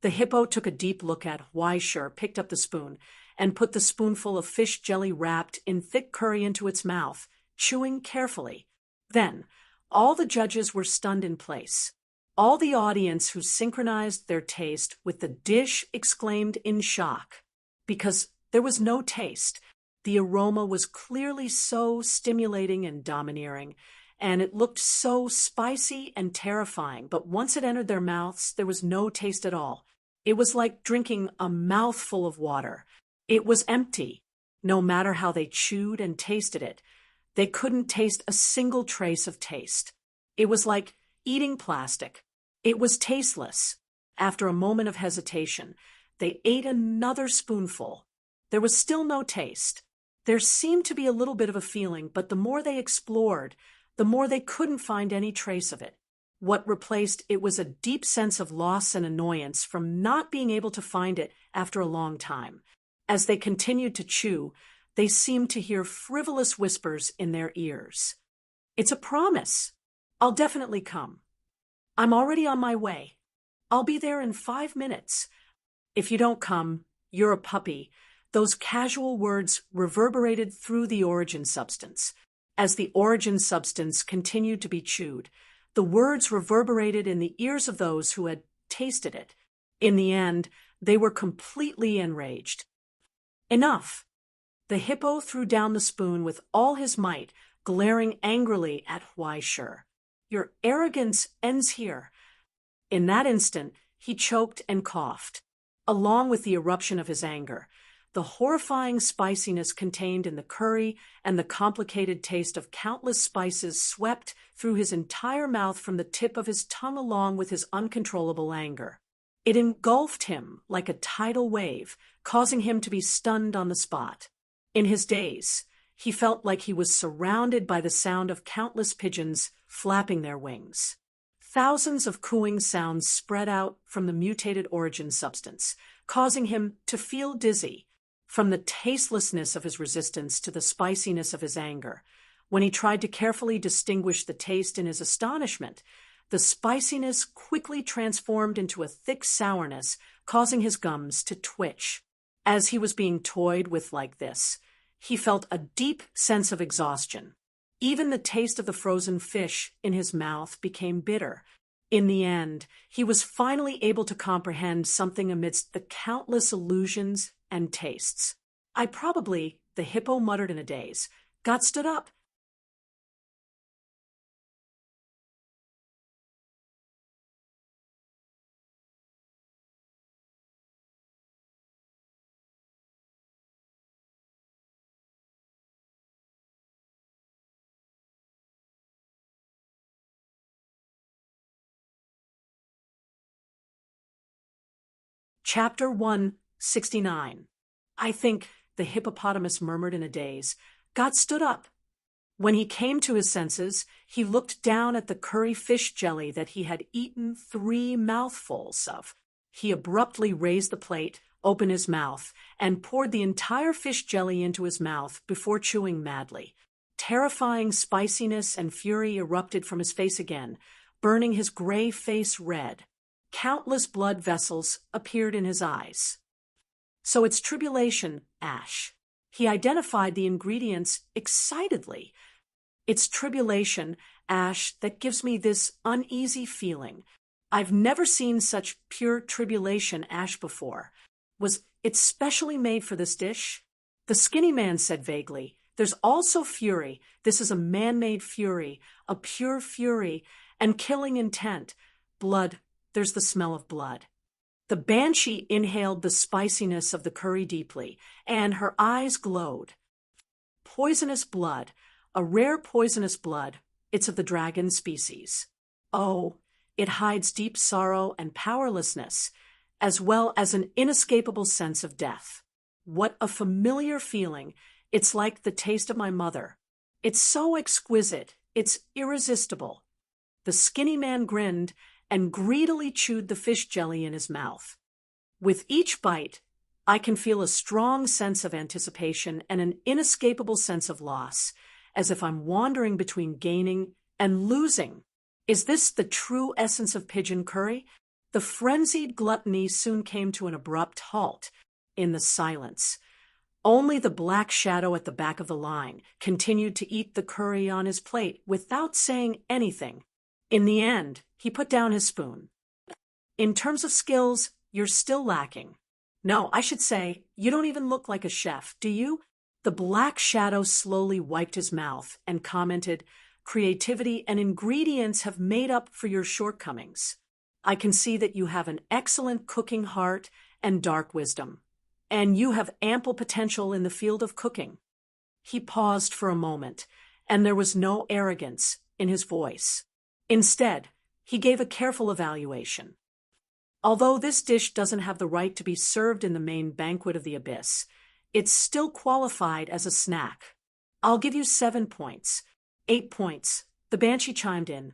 The hippo took a deep look at Huaishir, picked up the spoon, and put the spoonful of fish jelly wrapped in thick curry into its mouth, chewing carefully. Then, all the judges were stunned in place. All the audience who synchronized their taste with the dish exclaimed in shock, because there was no taste. The aroma was clearly so stimulating and domineering, and it looked so spicy and terrifying, but once it entered their mouths, there was no taste at all. It was like drinking a mouthful of water. It was empty. No matter how they chewed and tasted it, they couldn't taste a single trace of taste. It was like eating plastic. It was tasteless. After a moment of hesitation, they ate another spoonful. There was still no taste. There seemed to be a little bit of a feeling, but the more they explored, the more they couldn't find any trace of it. What replaced it was a deep sense of loss and annoyance from not being able to find it after a long time. As they continued to chew, they seemed to hear frivolous whispers in their ears. "It's a promise. I'll definitely come. I'm already on my way. I'll be there in 5 minutes. If you don't come, you're a puppy." Those casual words reverberated through the origin substance. As the origin substance continued to be chewed, the words reverberated in the ears of those who had tasted it. In the end, they were completely enraged. "Enough!" The hippo threw down the spoon with all his might, glaring angrily at Huaishir. "Your arrogance ends here." In that instant, he choked and coughed. Along with the eruption of his anger, the horrifying spiciness contained in the curry and the complicated taste of countless spices swept through his entire mouth from the tip of his tongue along with his uncontrollable anger. It engulfed him like a tidal wave, causing him to be stunned on the spot. In his daze, he felt like he was surrounded by the sound of countless pigeons flapping their wings. Thousands of cooing sounds spread out from the mutated origin substance, causing him to feel dizzy. From the tastelessness of his resistance to the spiciness of his anger, when he tried to carefully distinguish the taste in his astonishment, the spiciness quickly transformed into a thick sourness, causing his gums to twitch. As he was being toyed with like this, he felt a deep sense of exhaustion. Even the taste of the frozen fish in his mouth became bitter. In the end, he was finally able to comprehend something amidst the countless illusions and tastes. The hippo muttered in a daze, got stood up Chapter 169. I think, the hippopotamus murmured in a daze. God stood up. When he came to his senses, he looked down at the curry fish jelly that he had eaten 3 mouthfuls of. He abruptly raised the plate, opened his mouth, and poured the entire fish jelly into his mouth before chewing madly. Terrifying spiciness and fury erupted from his face again, burning his gray face red. Countless blood vessels appeared in his eyes. So it's tribulation, Ash. He identified the ingredients excitedly. It's tribulation, Ash, that gives me this uneasy feeling. I've never seen such pure tribulation ash before. Was it specially made for this dish? The skinny man said vaguely. There's also fury. This is a man-made fury, a pure fury, and killing intent. Blood. There's the smell of blood. The banshee inhaled the spiciness of the curry deeply, and her eyes glowed. Poisonous blood. A rare poisonous blood. It's of the dragon species. Oh, it hides deep sorrow and powerlessness, as well as an inescapable sense of death. What a familiar feeling. It's like the taste of my mother. It's so exquisite. It's irresistible. The skinny man grinned and greedily chewed the fish jelly in his mouth. With each bite, I can feel a strong sense of anticipation and an inescapable sense of loss, as if I'm wandering between gaining and losing. Is this the true essence of pigeon curry? The frenzied gluttony soon came to an abrupt halt in the silence. Only the black shadow at the back of the line continued to eat the curry on his plate without saying anything. In the end, he put down his spoon. In terms of skills, you're still lacking. No, I should say, you don't even look like a chef, do you? The black shadow slowly wiped his mouth and commented, creativity and ingredients have made up for your shortcomings. I can see that you have an excellent cooking heart and dark wisdom, and you have ample potential in the field of cooking. He paused for a moment, and there was no arrogance in his voice. Instead, he gave a careful evaluation. Although this dish doesn't have the right to be served in the main banquet of the abyss, it's still qualified as a snack. I'll give you 7 points. 8 points, the banshee chimed in.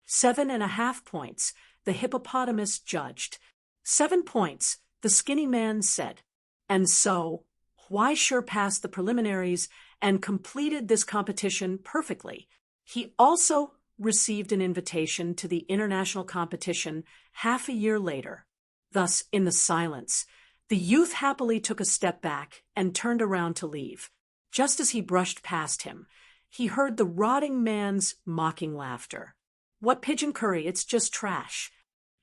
7.5 points, the hippopotamus judged. 7 points, the skinny man said. And so, Huaishur passed the preliminaries and completed this competition perfectly. He also received an invitation to the international competition half a year later. Thus, in the silence, the youth happily took a step back and turned around to leave. Just as he brushed past him, he heard the rotting man's mocking laughter. What pigeon curry? It's just trash.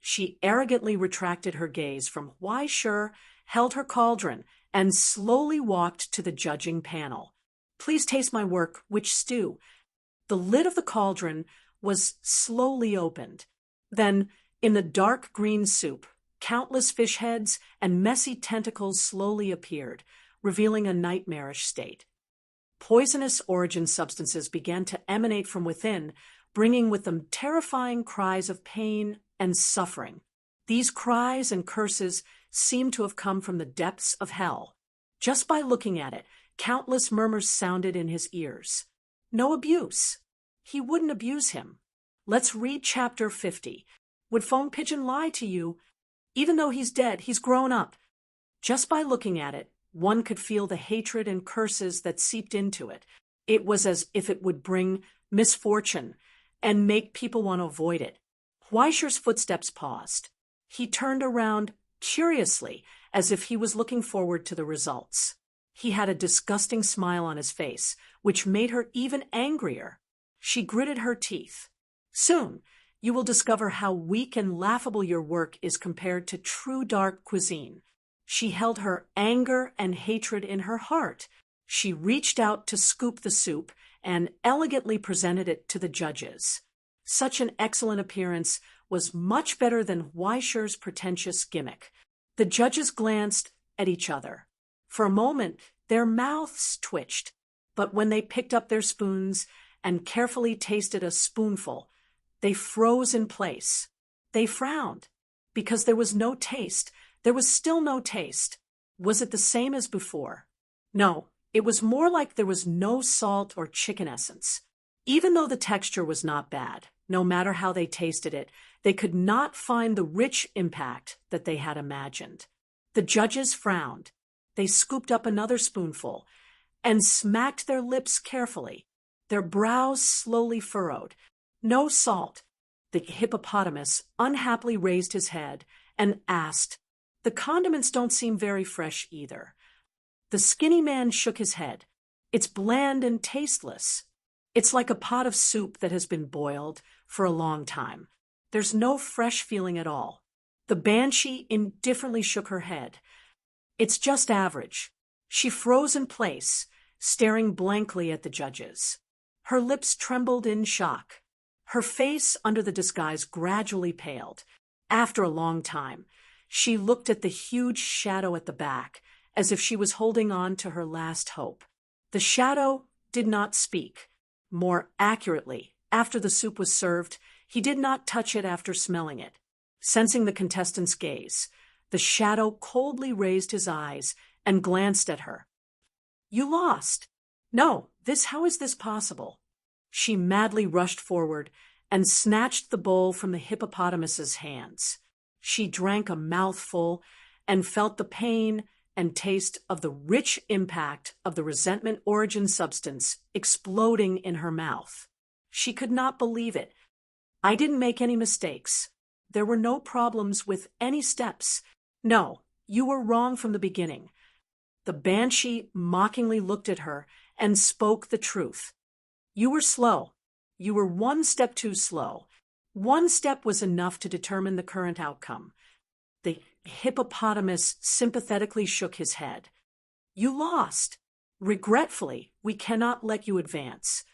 She arrogantly retracted her gaze from Huaishur, held her cauldron, and slowly walked to the judging panel. Please taste my work. Which stew? The lid of the cauldron was slowly opened. Then, in the dark green soup, countless fish heads and messy tentacles slowly appeared, revealing a nightmarish state. Poisonous origin substances began to emanate from within, bringing with them terrifying cries of pain and suffering. These cries and curses seemed to have come from the depths of hell. Just by looking at it, countless murmurs sounded in his ears. No abuse. He wouldn't abuse him. Let's read chapter 50. Would Foam Pigeon lie to you? Even though he's dead, he's grown up. Just by looking at it, one could feel the hatred and curses that seeped into it. It was as if it would bring misfortune and make people want to avoid it. Huaishur's footsteps paused. He turned around curiously, as if he was looking forward to the results. He had a disgusting smile on his face, which made her even angrier. She gritted her teeth. Soon, you will discover how weak and laughable your work is compared to true dark cuisine. She held her anger and hatred in her heart. She reached out to scoop the soup and elegantly presented it to the judges. Such an excellent appearance was much better than Huaishur's pretentious gimmick. The judges glanced at each other. For a moment, their mouths twitched, but when they picked up their spoons and carefully tasted a spoonful, they froze in place. They frowned, because there was no taste, There was still no taste. Was it the same as before? No, it was more like there was no salt or chicken essence. Even though the texture was not bad, no matter how they tasted it, they could not find the rich impact that they had imagined. The judges frowned. They scooped up another spoonful and smacked their lips carefully. Their brows slowly furrowed. No salt. The hippopotamus unhappily raised his head and asked, "The condiments don't seem very fresh either." The skinny man shook his head. "It's bland and tasteless. It's like a pot of soup that has been boiled for a long time. There's no fresh feeling at all." The banshee indifferently shook her head. "It's just average." She froze in place, staring blankly at the judges. Her lips trembled in shock. Her face under the disguise gradually paled. After a long time, she looked at the huge shadow at the back, as if she was holding on to her last hope. The shadow did not speak. More accurately, after the soup was served, he did not touch it after smelling it. Sensing the contestant's gaze, the shadow coldly raised his eyes and glanced at her. "You lost." "No, how is this possible?" She madly rushed forward and snatched the bowl from the hippopotamus's hands. She drank a mouthful and felt the pain and taste of the rich impact of the resentment origin substance exploding in her mouth. She could not believe it. "I didn't make any mistakes. There were no problems with any steps. No, you were wrong from the beginning." The banshee mockingly looked at her and spoke the truth. "You were slow. You were one step too slow. One step was enough to determine the current outcome." The hippopotamus sympathetically shook his head. "You lost. Regretfully, we cannot let you advance.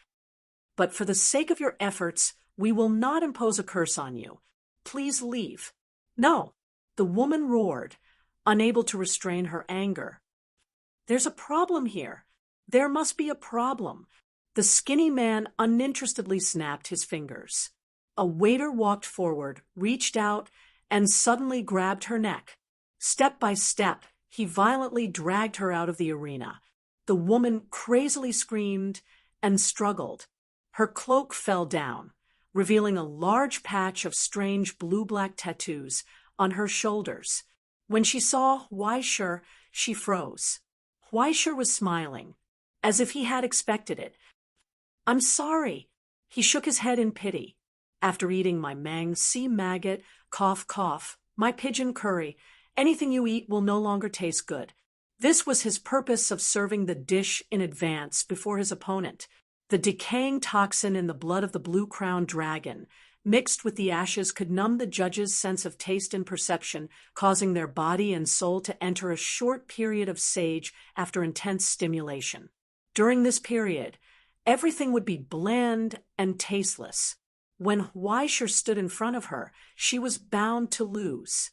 But for the sake of your efforts, we will not impose a curse on you. Please leave." "No," the woman roared, unable to restrain her anger. "There's a problem here. There must be a problem." The skinny man uninterestedly snapped his fingers. A waiter walked forward, reached out, and suddenly grabbed her neck. Step by step, he violently dragged her out of the arena. The woman crazily screamed and struggled. Her cloak fell down, revealing a large patch of strange blue-black tattoos on her shoulders. When she saw Weisher, she froze. Weisher was smiling, as if he had expected it. "I'm sorry." He shook his head in pity. "After eating my mang, sea maggot, cough, cough, my pigeon curry, anything you eat will no longer taste good." This was his purpose of serving the dish in advance before his opponent. The decaying toxin in the blood of the blue-crowned dragon, mixed with the ashes, could numb the judges' sense of taste and perception, causing their body and soul to enter a short period of sage after intense stimulation. During this period, everything would be bland and tasteless. When Weisher stood in front of her, she was bound to lose.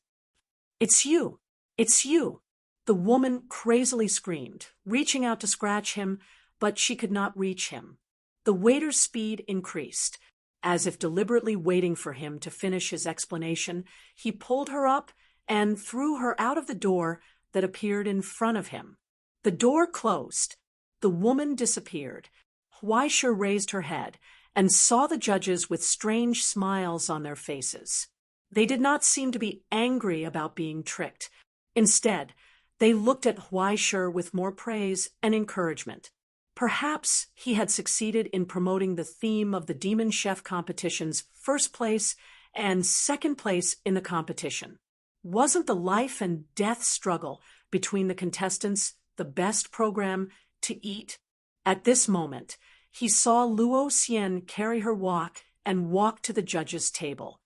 "It's you! It's you!" The woman crazily screamed, reaching out to scratch him, but she could not reach him. The waiter's speed increased. As if deliberately waiting for him to finish his explanation, he pulled her up and threw her out of the door that appeared in front of him. The door closed. The woman disappeared. Weisher raised her head and saw the judges with strange smiles on their faces. They did not seem to be angry about being tricked. Instead, they looked at Weisher with more praise and encouragement. Perhaps he had succeeded in promoting the theme of the Demon Chef competition's first place and second place in the competition. Wasn't the life and death struggle between the contestants the best program to eat? At this moment, he saw Luo Xian carry her and walk to the judges' table.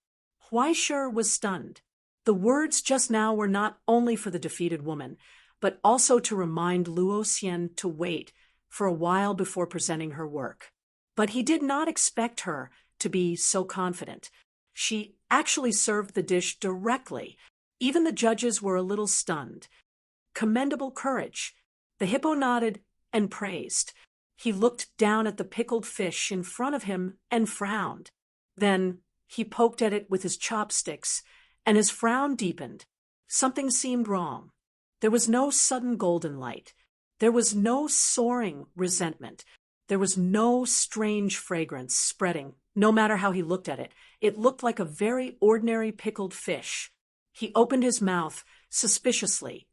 Weisher was stunned. The words just now were not only for the defeated woman, but also to remind Luo Xian to wait for a while before presenting her work. But he did not expect her to be so confident. She actually served the dish directly. Even the judges were a little stunned. Commendable courage. The hippo nodded and praised. He looked down at the pickled fish in front of him and frowned. Then he poked at it with his chopsticks, and his frown deepened. Something seemed wrong. There was no sudden golden light. There was no soaring resentment. There was no strange fragrance spreading, no matter how he looked at it. It looked like a very ordinary pickled fish. He opened his mouth suspiciously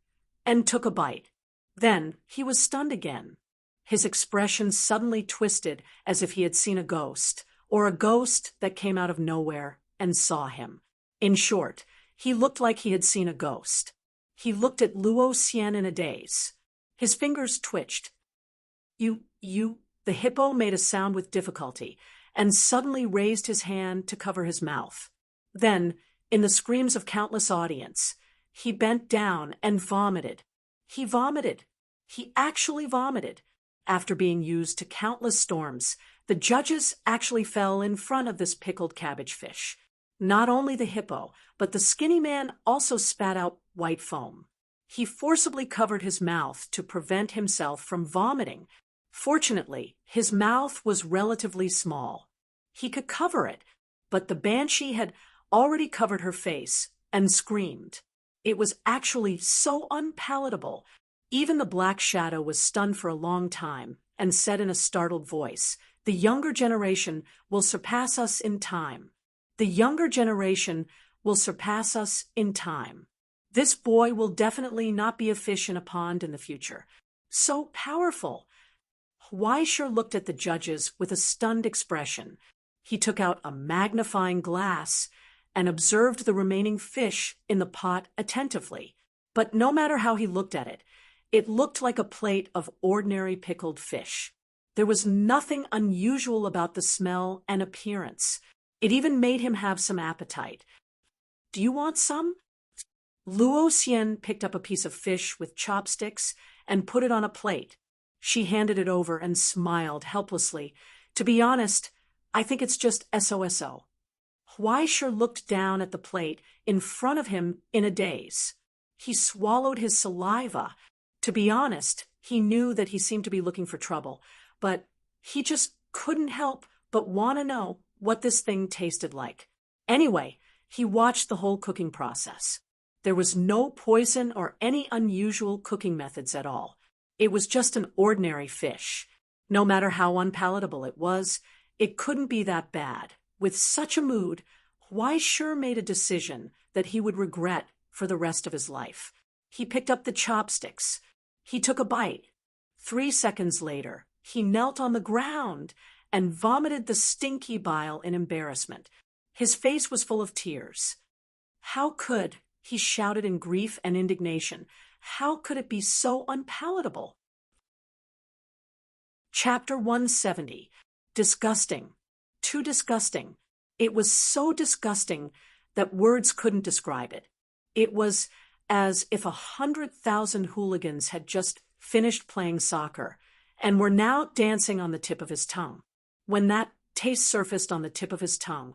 and took a bite. Then he was stunned again. His expression suddenly twisted as if he had seen a ghost, or a ghost that came out of nowhere and saw him. In short, he looked like he had seen a ghost. He looked at Luo Xian in a daze. His fingers twitched. The hippo made a sound with difficulty and suddenly raised his hand to cover his mouth. Then, in the screams of countless audience, he bent down and vomited. He vomited. He actually vomited. After being used to countless storms, the judges actually fell in front of this pickled cabbage fish. Not only the hippo, but the skinny man also spat out white foam. He forcibly covered his mouth to prevent himself from vomiting. Fortunately, his mouth was relatively small. He could cover it, but the banshee had already covered her face and screamed. It was actually so unpalatable. Even the black shadow was stunned for a long time and said in a startled voice, "The younger generation will surpass us in time. The younger generation will surpass us in time. This boy will definitely not be a fish in a pond in the future." So powerful. Huaisher looked at the judges with a stunned expression. He took out a magnifying glass and observed the remaining fish in the pot attentively. But no matter how he looked at it, it looked like a plate of ordinary pickled fish. There was nothing unusual about the smell and appearance. It even made him have some appetite. "Do you want some?" Luo Xian picked up a piece of fish with chopsticks and put it on a plate. She handed it over and smiled helplessly. "To be honest, I think it's just SOSO." Huaisher looked down at the plate in front of him in a daze. He swallowed his saliva. To be honest, he knew that he seemed to be looking for trouble, but he just couldn't help but want to know what this thing tasted like. Anyway, he watched the whole cooking process. There was no poison or any unusual cooking methods at all. It was just an ordinary fish. No matter how unpalatable it was, it couldn't be that bad. With such a mood, Huaisher made a decision that he would regret for the rest of his life. He picked up the chopsticks. He took a bite. 3 seconds later, he knelt on the ground and vomited the stinky bile in embarrassment. His face was full of tears. How could, he shouted in grief and indignation, how could it be so unpalatable? Chapter 170. Disgusting. Too disgusting. It was so disgusting that words couldn't describe it. It was as if 100,000 hooligans had just finished playing soccer and were now dancing on the tip of his tongue. When that taste surfaced on the tip of his tongue,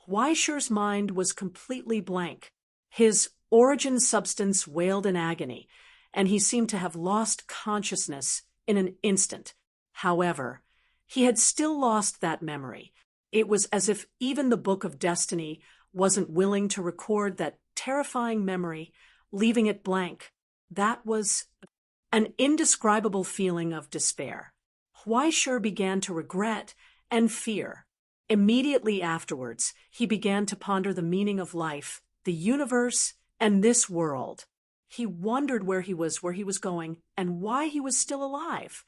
Huaisher's mind was completely blank. His origin substance wailed in agony, and he seemed to have lost consciousness in an instant. However, he had still lost that memory. It was as if even the Book of Destiny wasn't willing to record that terrifying memory, leaving it blank. That was an indescribable feeling of despair. Huaisher began to regret and fear. Immediately afterwards, he began to ponder the meaning of life, the universe, and this world. He wondered where he was going, and why he was still alive.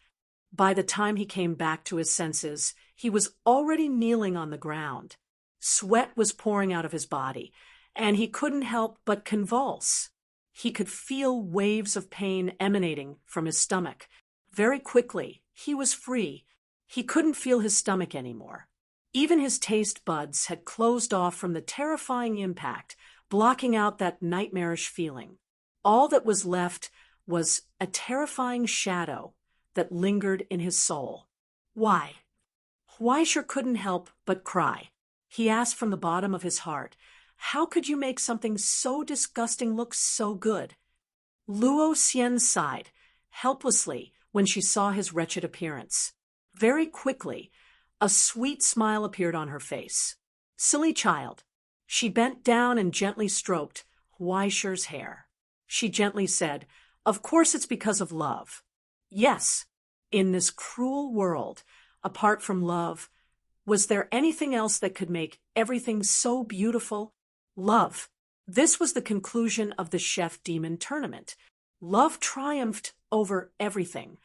By the time he came back to his senses, he was already kneeling on the ground. Sweat was pouring out of his body, and he couldn't help but convulse. He could feel waves of pain emanating from his stomach. Very quickly, he was free. He couldn't feel his stomach anymore. Even his taste buds had closed off from the terrifying impact, blocking out that nightmarish feeling. All that was left was a terrifying shadow that lingered in his soul. Why? Huaisher couldn't help but cry. He asked from the bottom of his heart, "How could you make something so disgusting look so good?" Luo Xian sighed helplessly when she saw his wretched appearance. Very quickly, a sweet smile appeared on her face. "Silly child." She bent down and gently stroked Huaisher's hair. She gently said, "Of course it's because of love." Yes, in this cruel world, apart from love, was there anything else that could make everything so beautiful? Love. This was the conclusion of the Chef Demon tournament. Love triumphed over everything.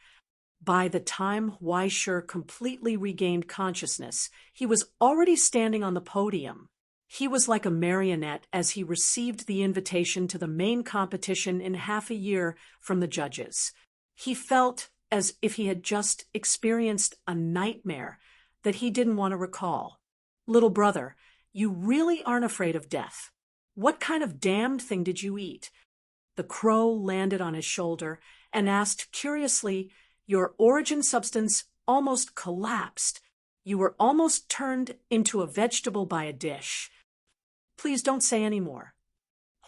By the time Weisher completely regained consciousness, he was already standing on the podium. He was like a marionette as he received the invitation to the main competition in half a year from the judges. He felt as if he had just experienced a nightmare that he didn't want to recall. "Little brother, you really aren't afraid of death. What kind of damned thing did you eat?" The crow landed on his shoulder and asked curiously, "Your origin substance almost collapsed. You were almost turned into a vegetable by a dish." "Please don't say any more."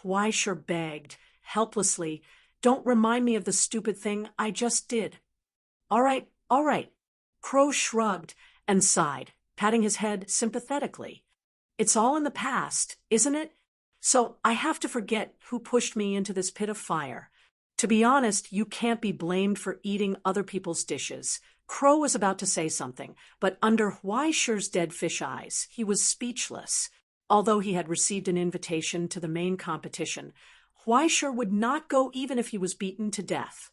Weisher begged, helplessly, "Don't remind me of the stupid thing I just did." All right, all right." Crow shrugged and sighed, patting his head sympathetically. "It's all in the past, isn't it? So I have to forget who pushed me into this pit of fire. To be honest, you can't be blamed for eating other people's dishes." Crow was about to say something, but under Weisher's dead fish eyes, he was speechless. Although he had received an invitation to the main competition, Weisher would not go even if he was beaten to death.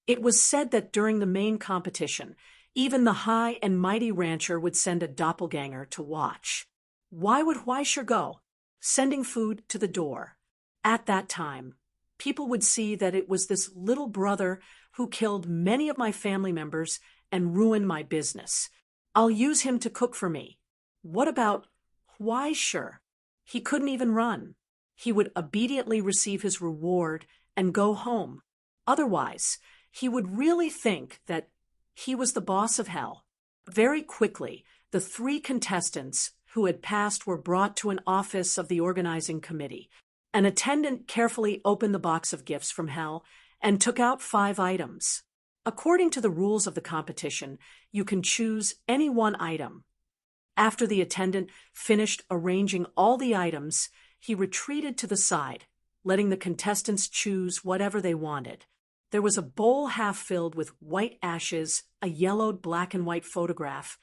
It was said that during the main competition, even the high and mighty rancher would send a doppelganger to watch. Why would Weisher go? Sending food to the door. At that time, people would see that it was this little brother who killed many of my family members and ruined my business. I'll use him to cook for me. What about Weisher? He couldn't even run. He would obediently receive his reward and go home. Otherwise, he would really think that he was the boss of hell. Very quickly, the 3 contestants who had passed were brought to an office of the organizing committee. An attendant carefully opened the box of gifts from hell and took out 5 items. According to the rules of the competition, you can choose any one item. After the attendant finished arranging all the items, he retreated to the side, letting the contestants choose whatever they wanted. There was a bowl half filled with white ashes, a yellowed black and white photograph,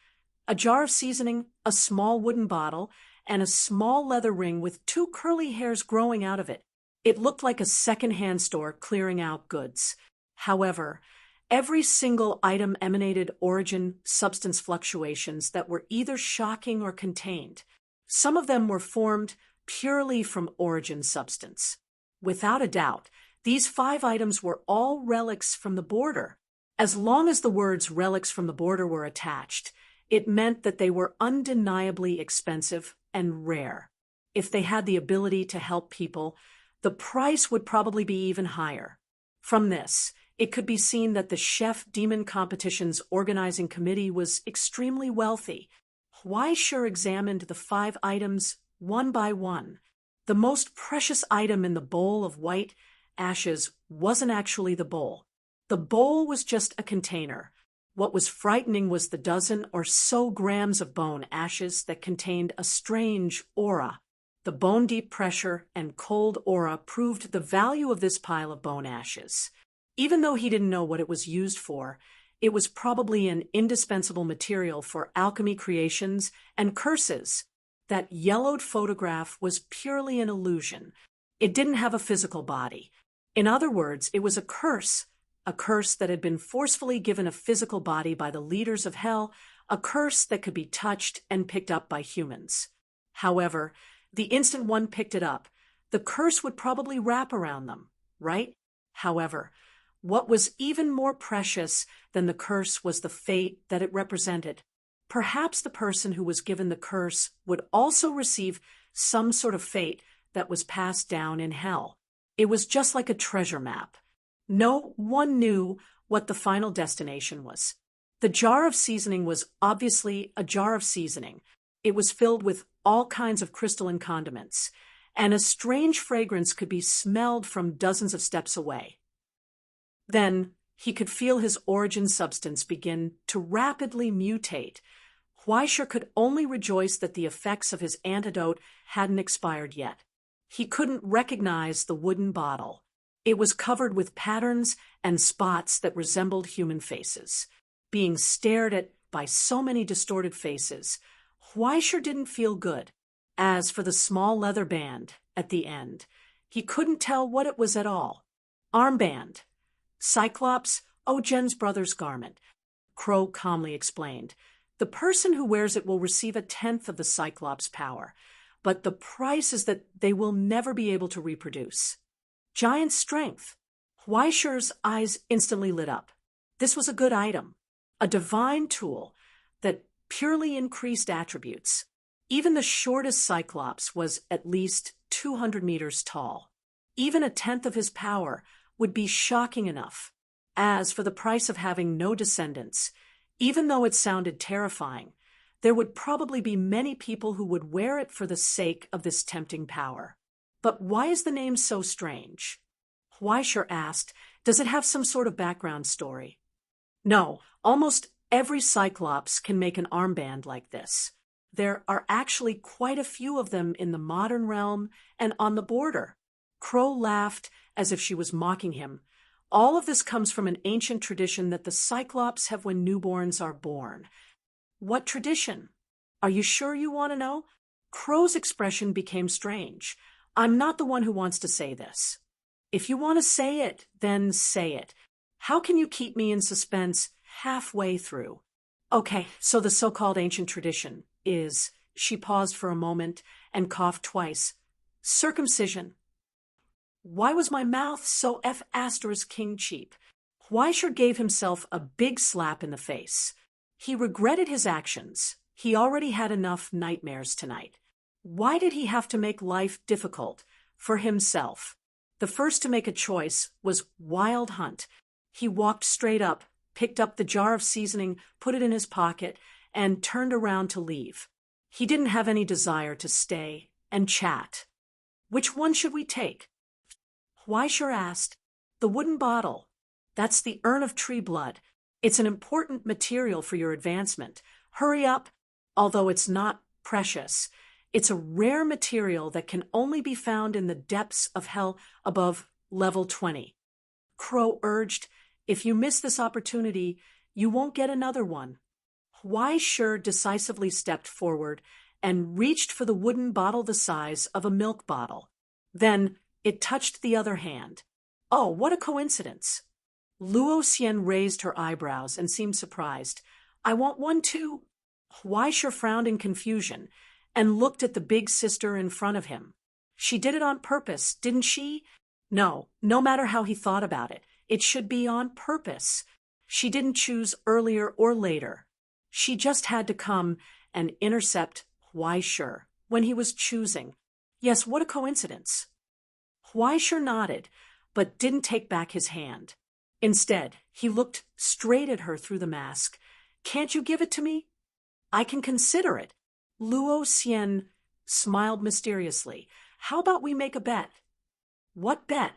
a jar of seasoning, a small wooden bottle, and a small leather ring with 2 curly hairs growing out of it. It looked like a second-hand store clearing out goods. However, every single item emanated origin substance fluctuations that were either shocking or contained. Some of them were formed purely from origin substance. Without a doubt, these 5 items were all relics from the border. As long as the words "relics from the border" were attached, it meant that they were undeniably expensive and rare. If they had the ability to help people, the price would probably be even higher. From this, it could be seen that the Chef Demon competition's organizing committee was extremely wealthy. Weisher examined the 5 items one by one. The most precious item in the bowl of white ashes wasn't actually the bowl. The bowl was just a container. What was frightening was the dozen or so grams of bone ashes that contained a strange aura. The bone-deep pressure and cold aura proved the value of this pile of bone ashes. Even though he didn't know what it was used for, it was probably an indispensable material for alchemy creations and curses. That yellowed photograph was purely an illusion. It didn't have a physical body. In other words, it was a curse that had been forcefully given a physical body by the leaders of hell, a curse that could be touched and picked up by humans. However, the instant one picked it up, the curse would probably wrap around them, right? However, what was even more precious than the curse was the fate that it represented. Perhaps the person who was given the curse would also receive some sort of fate that was passed down in hell. It was just like a treasure map. No one knew what the final destination was. The jar of seasoning was obviously a jar of seasoning. It was filled with all kinds of crystalline condiments, and a strange fragrance could be smelled from dozens of steps away. Then he could feel his origin substance begin to rapidly mutate. Weisher could only rejoice that the effects of his antidote hadn't expired yet. He couldn't recognize the wooden bottle. It was covered with patterns and spots that resembled human faces. Being stared at by so many distorted faces, Huaisher didn't feel good. As for the small leather band at the end, he couldn't tell what it was at all. Armband. Cyclops, Ojen's brother's garment. Crow calmly explained. The person who wears it will receive 1/10 of the Cyclops' power, but the price is that they will never be able to reproduce. Giant strength. Huaisher's eyes instantly lit up. This was a good item, a divine tool that purely increased attributes. Even the shortest Cyclops was at least 200 meters tall. Even 1/10 of his power would be shocking enough. As for the price of having no descendants, even though it sounded terrifying, there would probably be many people who would wear it for the sake of this tempting power. But why is the name so strange? Huaisher asked, does it have some sort of background story? No, almost every Cyclops can make an armband like this. There are actually quite a few of them in the modern realm and on the border. Crow laughed as if she was mocking him. All of this comes from an ancient tradition that the Cyclops have when newborns are born. What tradition? Are you sure you want to know? Crow's expression became strange. I'm not the one who wants to say this. If you want to say it, then say it. How can you keep me in suspense halfway through? Okay, so the so-called ancient tradition is, she paused for a moment and coughed twice, circumcision. Why was my mouth so King cheap? Huaisher gave himself a big slap in the face. He regretted his actions. He already had enough nightmares tonight. Why did he have to make life difficult for himself? The first to make a choice was Wild Hunt. He walked straight up, picked up the jar of seasoning, put it in his pocket, and turned around to leave. He didn't have any desire to stay and chat. Which one should we take? Huaisher asked. The wooden bottle. That's the urn of tree blood. It's an important material for your advancement. Hurry up, although it's not precious. It's a rare material that can only be found in the depths of hell above level 20. Crow urged, if you miss this opportunity, you won't get another one. Huaisher decisively stepped forward and reached for the wooden bottle the size of a milk bottle. Then it touched the other hand. Oh, what a coincidence. Luo Xian raised her eyebrows and seemed surprised. I want one too. Huaisher frowned in confusion and looked at the big sister in front of him. She did it on purpose, didn't she? No matter how he thought about it, it should be on purpose. She didn't choose earlier or later. She just had to come and intercept Huaisher when he was choosing. Yes, what a coincidence. Huaisher nodded, but didn't take back his hand. Instead, he looked straight at her through the mask. Can't you give it to me? I can consider it. Luo Xian smiled mysteriously. How about we make a bet? What bet?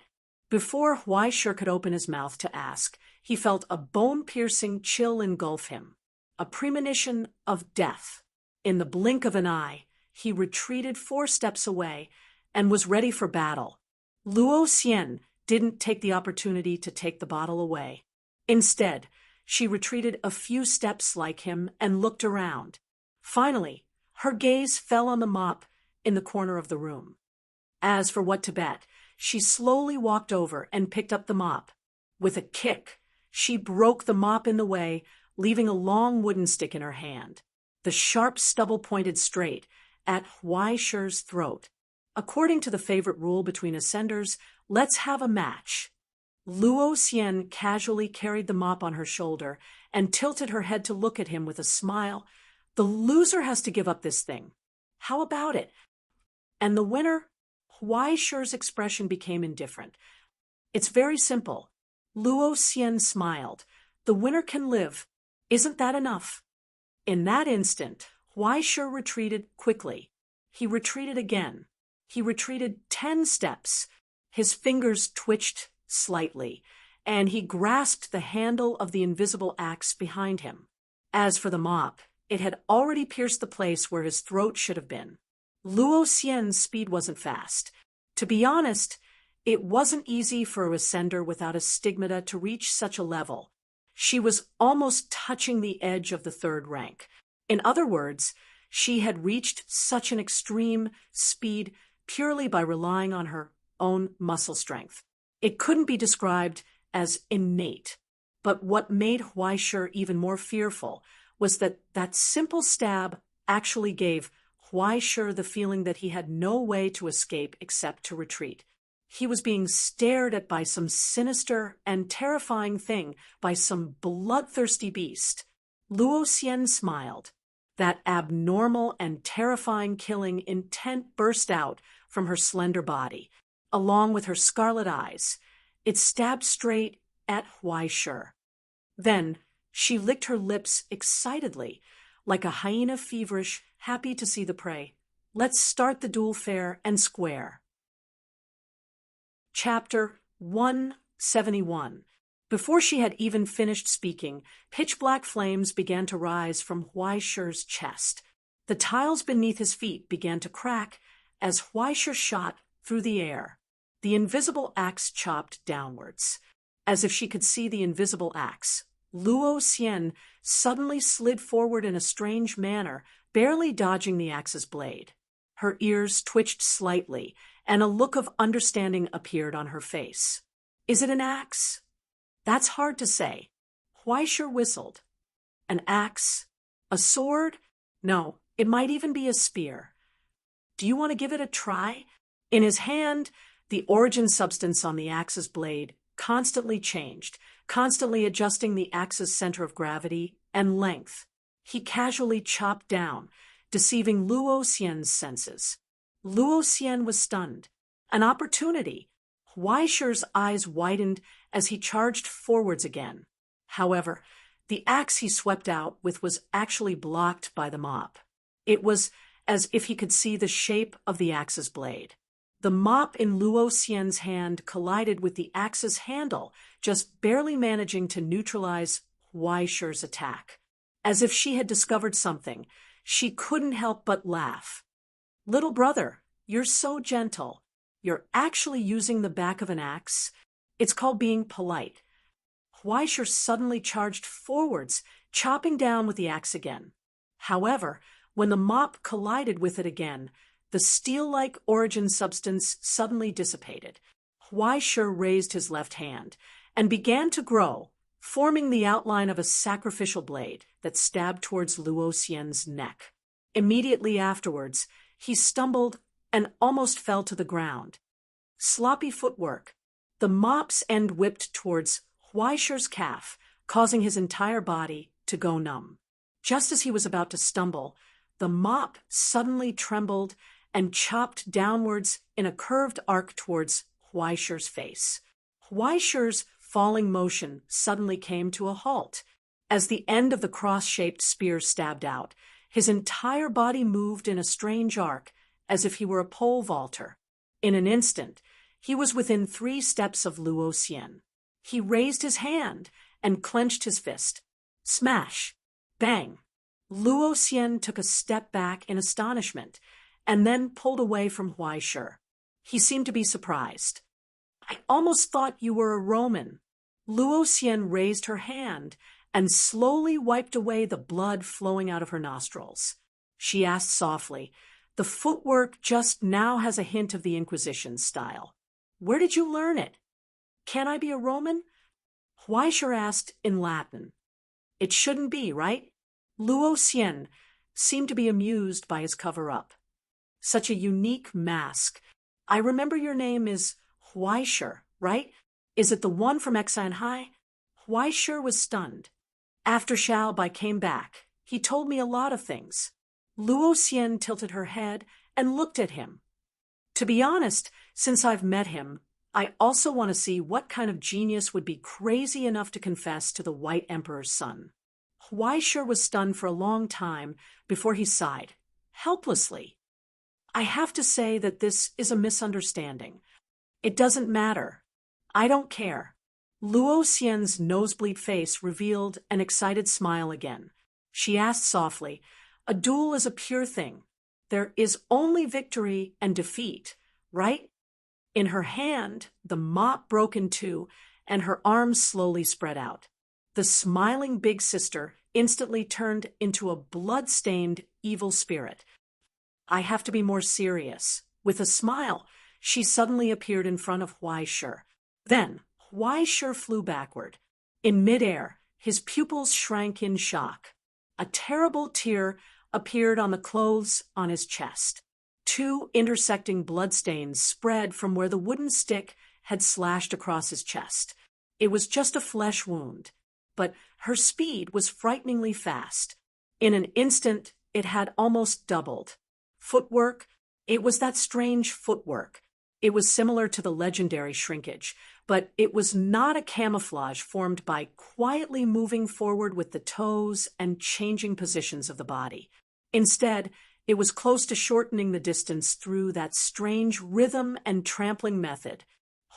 Before Huaisher could open his mouth to ask, he felt a bone-piercing chill engulf him, a premonition of death. In the blink of an eye, he retreated 4 steps away and was ready for battle. Luo Xian didn't take the opportunity to take the bottle away. Instead, she retreated a few steps like him and looked around. Finally, her gaze fell on the mop in the corner of the room. As for what to bet, she slowly walked over and picked up the mop. With a kick, she broke the mop in the way, leaving a long wooden stick in her hand. The sharp stubble pointed straight at Huaisher's throat. According to the favorite rule between ascenders, let's have a match. Luo Xian casually carried the mop on her shoulder and tilted her head to look at him with a smile. The loser has to give up this thing. How about it? And the winner? Huaisher's expression became indifferent. It's very simple. Luo Xian smiled. The winner can live. Isn't that enough? In that instant, Huaisher retreated quickly. He retreated again. He retreated 10 steps. His fingers twitched slightly, and he grasped the handle of the invisible axe behind him. As for the mop, it had already pierced the place where his throat should have been. Luo Xian's speed wasn't fast. To be honest, It wasn't easy for a ascender without a stigmata to reach such a level. She was almost touching the edge of the third rank. In other words, she had reached such an extreme speed purely by relying on her own muscle strength. It couldn't be described as innate, but what made Huaishir even more fearful was that that simple stab actually gave Huaishir the feeling that he had no way to escape except to retreat. He was being stared at by some sinister and terrifying thing, by some bloodthirsty beast. Luo Xian smiled. That abnormal and terrifying killing intent burst out from her slender body, along with her scarlet eyes. It stabbed straight at Huaishir. Then she licked her lips excitedly, like a hyena feverish, happy to see the prey. Let's start the duel fair and square. Chapter 171. Before she had even finished speaking, pitch-black flames began to rise from Huaishir's chest. The tiles beneath his feet began to crack as Huaishir shot through the air. The invisible axe chopped downwards. As if she could see the invisible axe, Luo Xian suddenly slid forward in a strange manner, barely dodging the axe's blade. Her ears twitched slightly, and a look of understanding appeared on her face. Is it an axe? That's hard to say. Huaishir whistled. An axe? A sword? No, it might even be a spear. Do you want to give it a try? In his hand, the origin substance on the axe's blade constantly changed, constantly adjusting the axe's center of gravity and length. He casually chopped down, deceiving Luo Xian's senses. Luo Xian was stunned. An opportunity. Huaishir's eyes widened as he charged forwards again. However, the axe he swept out with was actually blocked by the mop. It was as if he could see the shape of the axe's blade. The mop in Luo Xian's hand collided with the axe's handle, just barely managing to neutralize Huaishir's attack. As if she had discovered something, she couldn't help but laugh. Little brother, you're so gentle. You're actually using the back of an axe? It's called being polite. Huaishir suddenly charged forwards, chopping down with the axe again. However, when the mop collided with it again, the steel-like origin substance suddenly dissipated. Huaishir raised his left hand and began to grow, forming the outline of a sacrificial blade that stabbed towards Luo Xian's neck. Immediately afterwards, he stumbled and almost fell to the ground. Sloppy footwork. The mop's end whipped towards Huaishir's calf, causing his entire body to go numb. Just as he was about to stumble, the mop suddenly trembled and chopped downwards in a curved arc towards Huaishir's face. Huaishir's falling motion suddenly came to a halt. As the end of the cross-shaped spear stabbed out, his entire body moved in a strange arc, as if he were a pole vaulter. In an instant, he was within 3 steps of Luo Xian. He raised his hand and clenched his fist. Smash! Bang! Luo Xian took a step back in astonishment, and then pulled away from Huaishir. He seemed to be surprised. I almost thought you were a Roman. Luo Xian raised her hand and slowly wiped away the blood flowing out of her nostrils. She asked softly, the footwork just now has a hint of the Inquisition style. Where did you learn it? Can I be a Roman? Huaishir asked in Latin. It shouldn't be, right? Luo Xian seemed to be amused by his cover-up. Such a unique mask. I remember your name is Huaishir, right? Is it the one from Exine High? Huaishir was stunned. After Xiaobai came back, he told me a lot of things. Luo Xian tilted her head and looked at him. To be honest, since I've met him, I also want to see what kind of genius would be crazy enough to confess to the White Emperor's son. Huaishir was stunned for a long time before he sighed, helplessly. I have to say that this is a misunderstanding. It doesn't matter. I don't care. Luo Xian's nosebleed face revealed an excited smile again. She asked softly, a duel is a pure thing. There is only victory and defeat, right? In her hand, the mop broke in two, and her arms slowly spread out. The smiling big sister instantly turned into a blood-stained, evil spirit. I have to be more serious. With a smile, she suddenly appeared in front of Huaishir. Then, Huaishir flew backward. In midair, his pupils shrank in shock. A terrible tear appeared on the clothes on his chest. Two intersecting bloodstains spread from where the wooden stick had slashed across his chest. It was just a flesh wound, but her speed was frighteningly fast. In an instant, it had almost doubled. Footwork, it was that strange footwork. It was similar to the legendary shrinkage, but it was not a camouflage formed by quietly moving forward with the toes and changing positions of the body. Instead, it was close to shortening the distance through that strange rhythm and trampling method.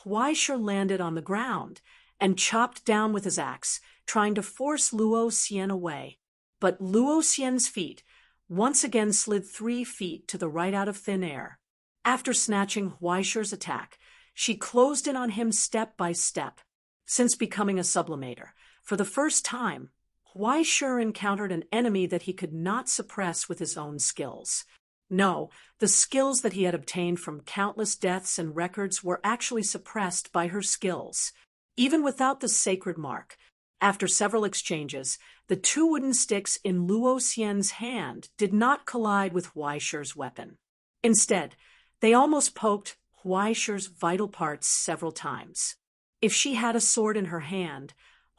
Huaishir landed on the ground and chopped down with his axe, trying to force Luo Xian away. But Luo Xian's feet once again slid 3 feet to the right out of thin air. After snatching Huaishir's attack, she closed in on him step by step. Since becoming a sublimator, for the first time, Huaishir encountered an enemy that he could not suppress with his own skills. No, the skills that he had obtained from countless deaths and records were actually suppressed by her skills. Even without the sacred mark, after several exchanges, the 2 wooden sticks in Luo Xian's hand did not collide with Huaishir's weapon. Instead, they almost poked Huaishir's vital parts several times. If she had a sword in her hand,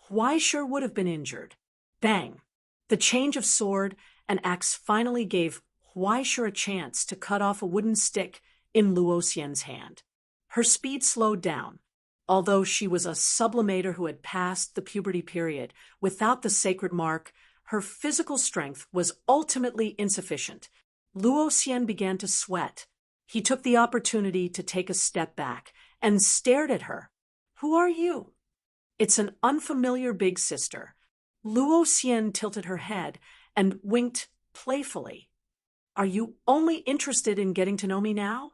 Huaishir would have been injured. Bang! The change of sword and axe finally gave Huaishir a chance to cut off a wooden stick in Luo Xian's hand. Her speed slowed down. Although she was a sublimator who had passed the puberty period without the sacred mark, her physical strength was ultimately insufficient. Luo Xian began to sweat. He took the opportunity to take a step back and stared at her. "Who are you?" "It's an unfamiliar big sister." Luo Xian tilted her head and winked playfully. "Are you only interested in getting to know me now?"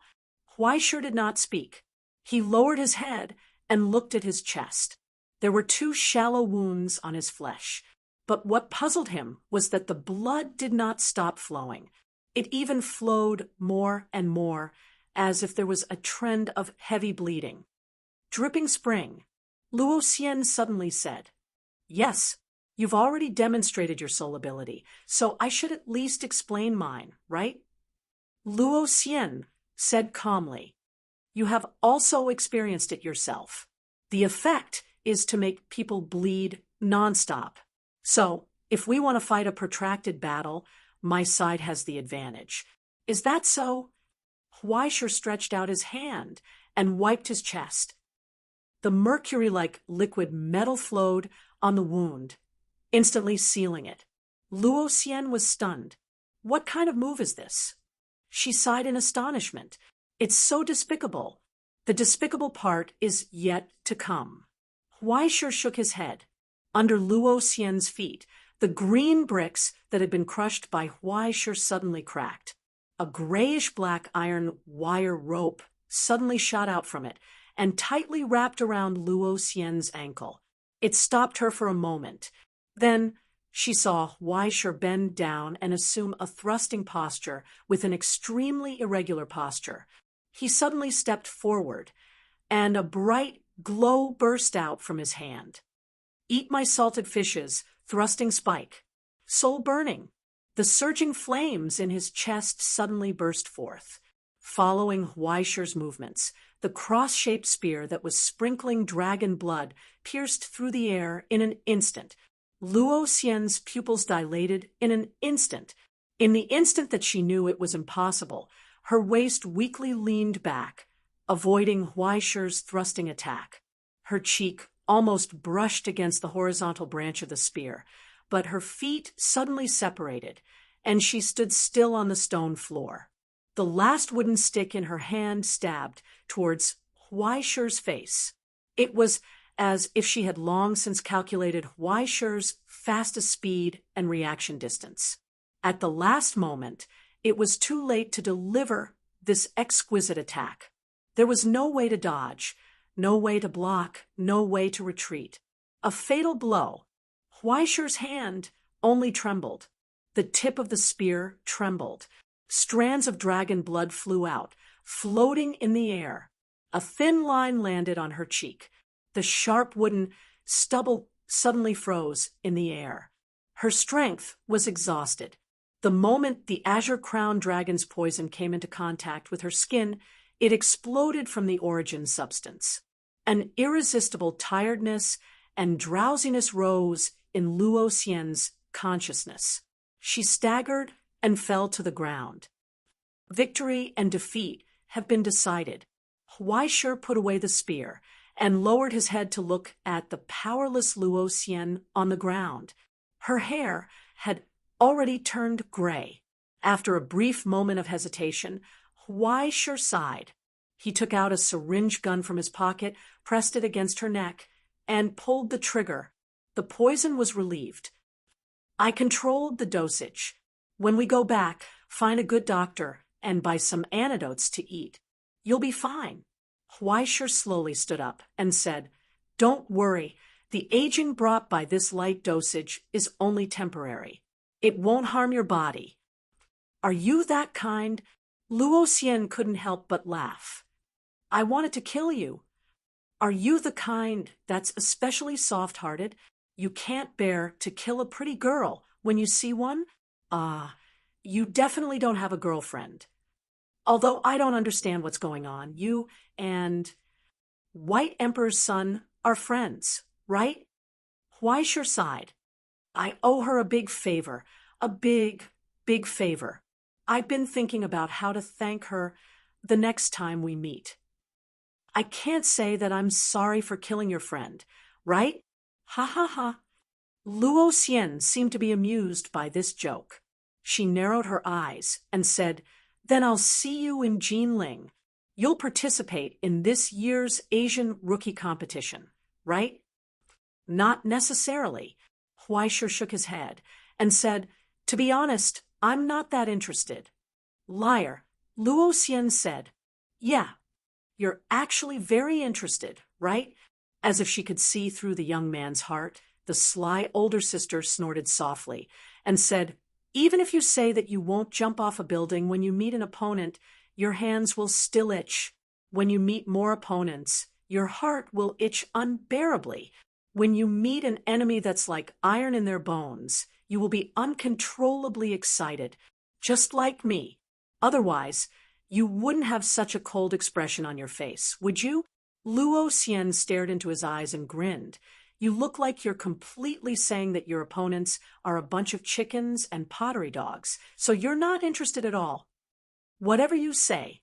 Huaishir did not speak. He lowered his head and looked at his chest. There were 2 shallow wounds on his flesh, but what puzzled him was that the blood did not stop flowing. It even flowed more and more, as if there was a trend of heavy bleeding. "Dripping spring," Luo Xian suddenly said. "Yes, you've already demonstrated your soul ability, so I should at least explain mine, right?" Luo Xian said calmly, "You have also experienced it yourself. The effect is to make people bleed nonstop. So, if we want to fight a protracted battle, my side has the advantage. Is that so?" Huaishir stretched out his hand and wiped his chest. The mercury-like liquid metal flowed on the wound, instantly sealing it. Luo Xian was stunned. "What kind of move is this?" She sighed in astonishment. "It's so despicable. The despicable part is yet to come." Huaishir shook his head. Under Luo Xian's feet, the green bricks that had been crushed by Huaishir suddenly cracked. A grayish-black iron wire rope suddenly shot out from it and tightly wrapped around Luo Xian's ankle. It stopped her for a moment. Then she saw Huaishir bend down and assume a thrusting posture with an extremely irregular posture. He suddenly stepped forward, and a bright glow burst out from his hand. "Eat my salted fishes, thrusting spike." Soul burning. The surging flames in his chest suddenly burst forth. Following Huaishir's movements, the cross-shaped spear that was sprinkling dragon blood pierced through the air in an instant. Luo Xian's pupils dilated in an instant. In the instant that she knew it was impossible, her waist weakly leaned back, avoiding Huaishir's thrusting attack. Her cheek almost brushed against the horizontal branch of the spear, but her feet suddenly separated, and she stood still on the stone floor. The last wooden stick in her hand stabbed towards Huaishir's face. It was as if she had long since calculated Huaishir's fastest speed and reaction distance. At the last moment, it was too late to deliver this exquisite attack. There was no way to dodge, no way to block, no way to retreat. A fatal blow. Huaisher's hand only trembled. The tip of the spear trembled. Strands of dragon blood flew out, floating in the air. A thin line landed on her cheek. The sharp wooden stubble suddenly froze in the air. Her strength was exhausted. The moment the azure-crowned dragon's poison came into contact with her skin, it exploded from the origin substance. An irresistible tiredness and drowsiness rose in Luo Xian's consciousness. She staggered and fell to the ground. Victory and defeat have been decided. Huaisher put away the spear and lowered his head to look at the powerless Luo Xian on the ground. Her hair had already turned gray. After a brief moment of hesitation, Huaisher sighed. He took out a syringe gun from his pocket, pressed it against her neck, and pulled the trigger. The poison was relieved. I controlled the dosage. When we go back, find a good doctor and buy some antidotes to eat. You'll be fine. Huaisher slowly stood up and said, Don't worry. The aging brought by this light dosage is only temporary. It won't harm your body. Are you that kind? Luo Xian couldn't help but laugh. I wanted to kill you. Are you the kind that's especially soft-hearted? You can't bear to kill a pretty girl when you see one? You definitely don't have a girlfriend. Although I don't understand what's going on, you and White Emperor's son are friends, right? Huaisher sighed. I owe her a big favor, a big, big favor. I've been thinking about how to thank her the next time we meet. I can't say that I'm sorry for killing your friend, right? Ha ha ha. Luo Xian seemed to be amused by this joke. She narrowed her eyes and said, Then I'll see you in Jinling. You'll participate in this year's Asian rookie competition, right? Not necessarily. Huaisher shook his head and said, To be honest, I'm not that interested. Liar. Luo Xian said, Yeah, you're actually very interested, right? As if she could see through the young man's heart, the sly older sister snorted softly and said, Even if you say that you won't jump off a building when you meet an opponent, your hands will still itch. When you meet more opponents, your heart will itch unbearably. When you meet an enemy that's like iron in their bones, you will be uncontrollably excited, just like me. Otherwise, you wouldn't have such a cold expression on your face, would you? Luo Xian stared into his eyes and grinned. You look like you're completely saying that your opponents are a bunch of chickens and pottery dogs, so you're not interested at all. Whatever you say.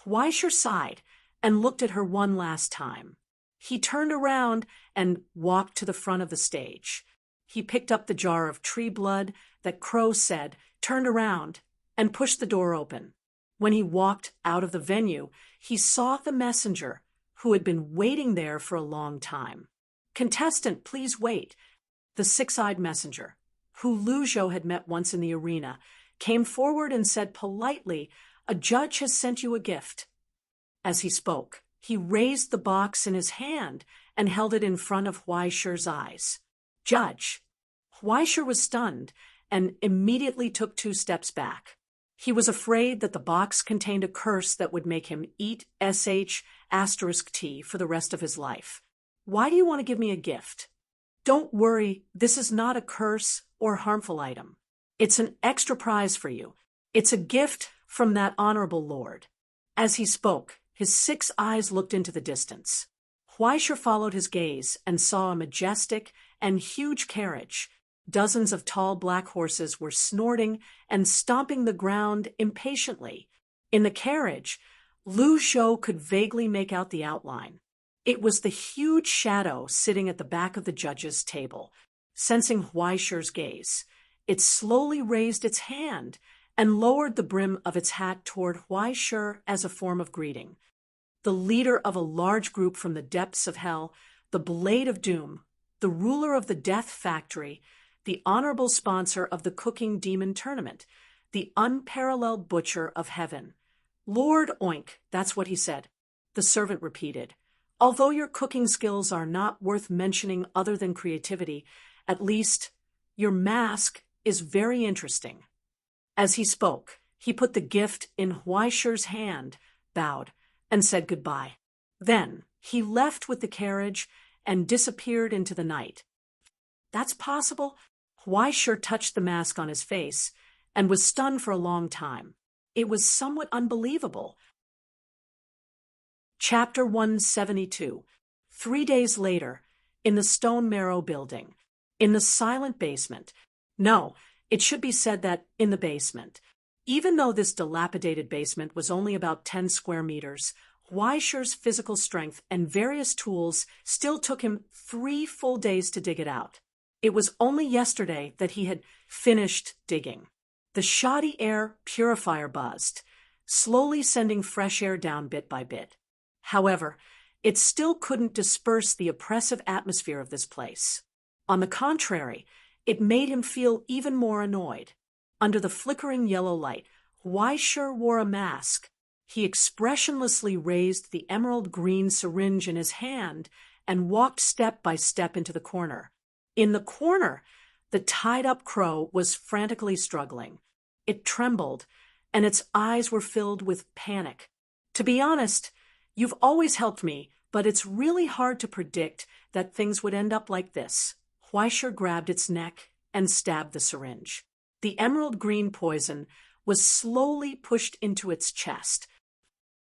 Huaisher sighed and looked at her one last time. He turned around and walked to the front of the stage. He picked up the jar of tree blood that Crow said, turned around, and pushed the door open. When he walked out of the venue, he saw the messenger, who had been waiting there for a long time. Contestant, please wait. The six-eyed messenger, who Lu Zhou had met once in the arena, came forward and said politely, A judge has sent you a gift. As he spoke, he raised the box in his hand and held it in front of Huaisher's eyes. Judge. Huaisher was stunned and immediately took 2 steps back. He was afraid that the box contained a curse that would make him eat **T for the rest of his life. Why do you want to give me a gift? Don't worry, this is not a curse or harmful item. It's an extra prize for you. It's a gift from that honorable lord. As he spoke, his 6 eyes looked into the distance. Huaisher followed his gaze and saw a majestic and huge carriage. Dozens of tall black horses were snorting and stomping the ground impatiently. In the carriage, Lu Zhou could vaguely make out the outline. It was the huge shadow sitting at the back of the judge's table. Sensing Huaisher's gaze, it slowly raised its hand and lowered the brim of its hat toward Huaisher as a form of greeting. The leader of a large group from the depths of hell, the Blade of Doom, the ruler of the Death Factory, the honorable sponsor of the Cooking Demon Tournament, the unparalleled butcher of heaven. Lord Oink, that's what he said. the servant repeated. Although your cooking skills are not worth mentioning other than creativity, at least your mask is very interesting. As he spoke, he put the gift in Huaisher's hand, bowed, and said goodbye. Then he left with the carriage and disappeared into the night. That's possible? Huaisher touched the mask on his face and was stunned for a long time. It was somewhat unbelievable. Chapter 172. 3 days later, in the Stone Marrow building, in the silent basement. No, it should be said that in the basement. Even though this dilapidated basement was only about 10 square meters, Huaisher's physical strength and various tools still took him 3 full days to dig it out. It was only yesterday that he had finished digging. The shoddy air purifier buzzed, slowly sending fresh air down bit by bit. However, it still couldn't disperse the oppressive atmosphere of this place. On the contrary, it made him feel even more annoyed. Under the flickering yellow light, Huaisher wore a mask. He expressionlessly raised the emerald green syringe in his hand and walked step by step into the corner. In the corner, the tied-up crow was frantically struggling. It trembled, and its eyes were filled with panic. To be honest, you've always helped me, but it's really hard to predict that things would end up like this. Huaisher grabbed its neck and stabbed the syringe. The emerald green poison was slowly pushed into its chest.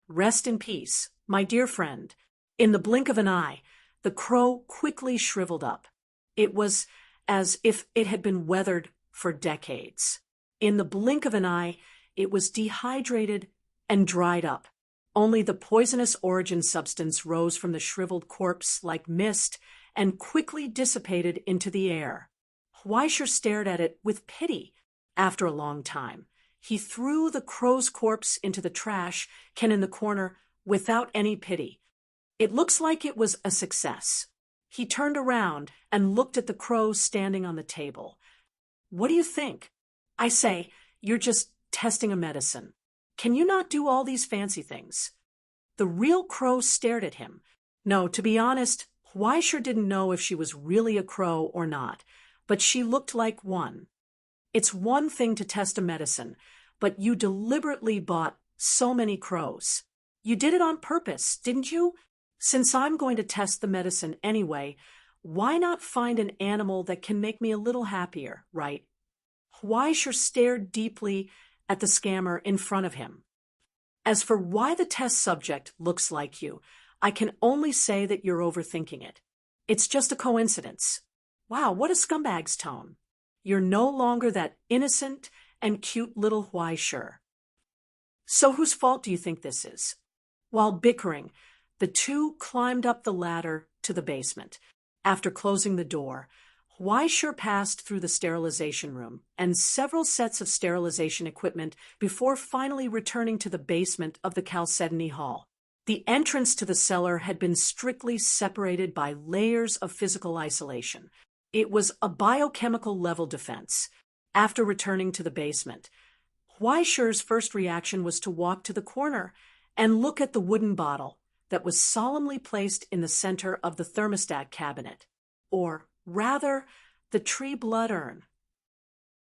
Rest in peace, my dear friend. In the blink of an eye, the crow quickly shriveled up. It was as if it had been weathered for decades. In the blink of an eye, it was dehydrated and dried up. Only the poisonous origin substance rose from the shriveled corpse like mist and quickly dissipated into the air. Huaisher stared at it with pity. After a long time, he threw the crow's corpse into the trash can in the corner without any pity. It looks like it was a success. He turned around and looked at the crow standing on the table. What do you think? I say, you're just testing a medicine. Can you not do all these fancy things? The real crow stared at him. No, to be honest, Huaisher didn't know if she was really a crow or not, but she looked like one. It's one thing to test a medicine, but you deliberately bought so many crows. You did it on purpose, didn't you? Since I'm going to test the medicine anyway, why not find an animal that can make me a little happier, right? Huaisher stared deeply at the scammer in front of him. As for why the test subject looks like you, I can only say that you're overthinking it. It's just a coincidence. Wow, what a scumbag's tone. You're no longer that innocent and cute little Huaisher. So whose fault do you think this is? While bickering, the two climbed up the ladder to the basement. After closing the door, Huaisher passed through the sterilization room and several sets of sterilization equipment before finally returning to the basement of the Chalcedony Hall. The entrance to the cellar had been strictly separated by layers of physical isolation. It was a biochemical level defense. After returning to the basement, Huaisher's first reaction was to walk to the corner and look at the wooden bottle that was solemnly placed in the center of the thermostat cabinet, or rather, the tree blood urn.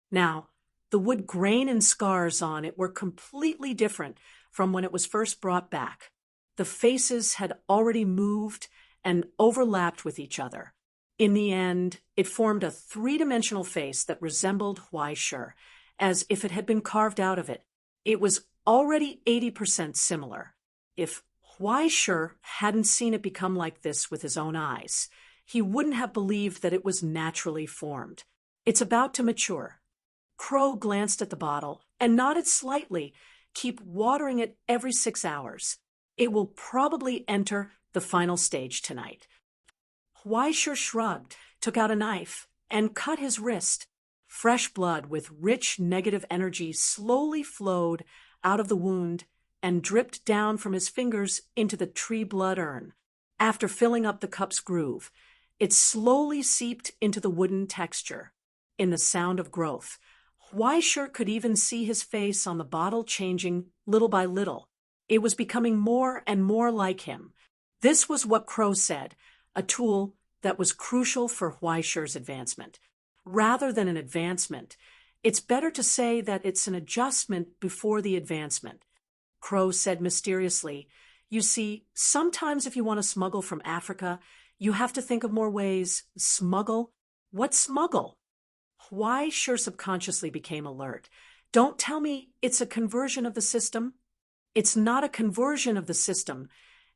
Now, the wood grain and scars on it were completely different from when it was first brought back. The faces had already moved and overlapped with each other. In the end, it formed a 3-dimensional face that resembled Huaisher, as if it had been carved out of it. It was already 80% similar. If Huaisher hadn't seen it become like this with his own eyes, he wouldn't have believed that it was naturally formed. It's about to mature. Crow glanced at the bottle and nodded slightly. Keep watering it every 6 hours. It will probably enter the final stage tonight. Huaisher shrugged, took out a knife, and cut his wrist. Fresh blood with rich negative energy slowly flowed out of the wound and dripped down from his fingers into the tree blood urn. After filling up the cup's groove, it slowly seeped into the wooden texture. In the sound of growth, Huaisher could even see his face on the bottle changing little by little. It was becoming more and more like him. This was what Crow said, a tool that was crucial for Huaishir's advancement. Rather than an advancement, it's better to say that it's an adjustment before the advancement. Crow said mysteriously, "You see, sometimes if you want to smuggle from Africa, you have to think of more ways. Smuggle? What smuggle?" Huaishir subconsciously became alert. "Don't tell me it's a conversion of the system." "It's not a conversion of the system.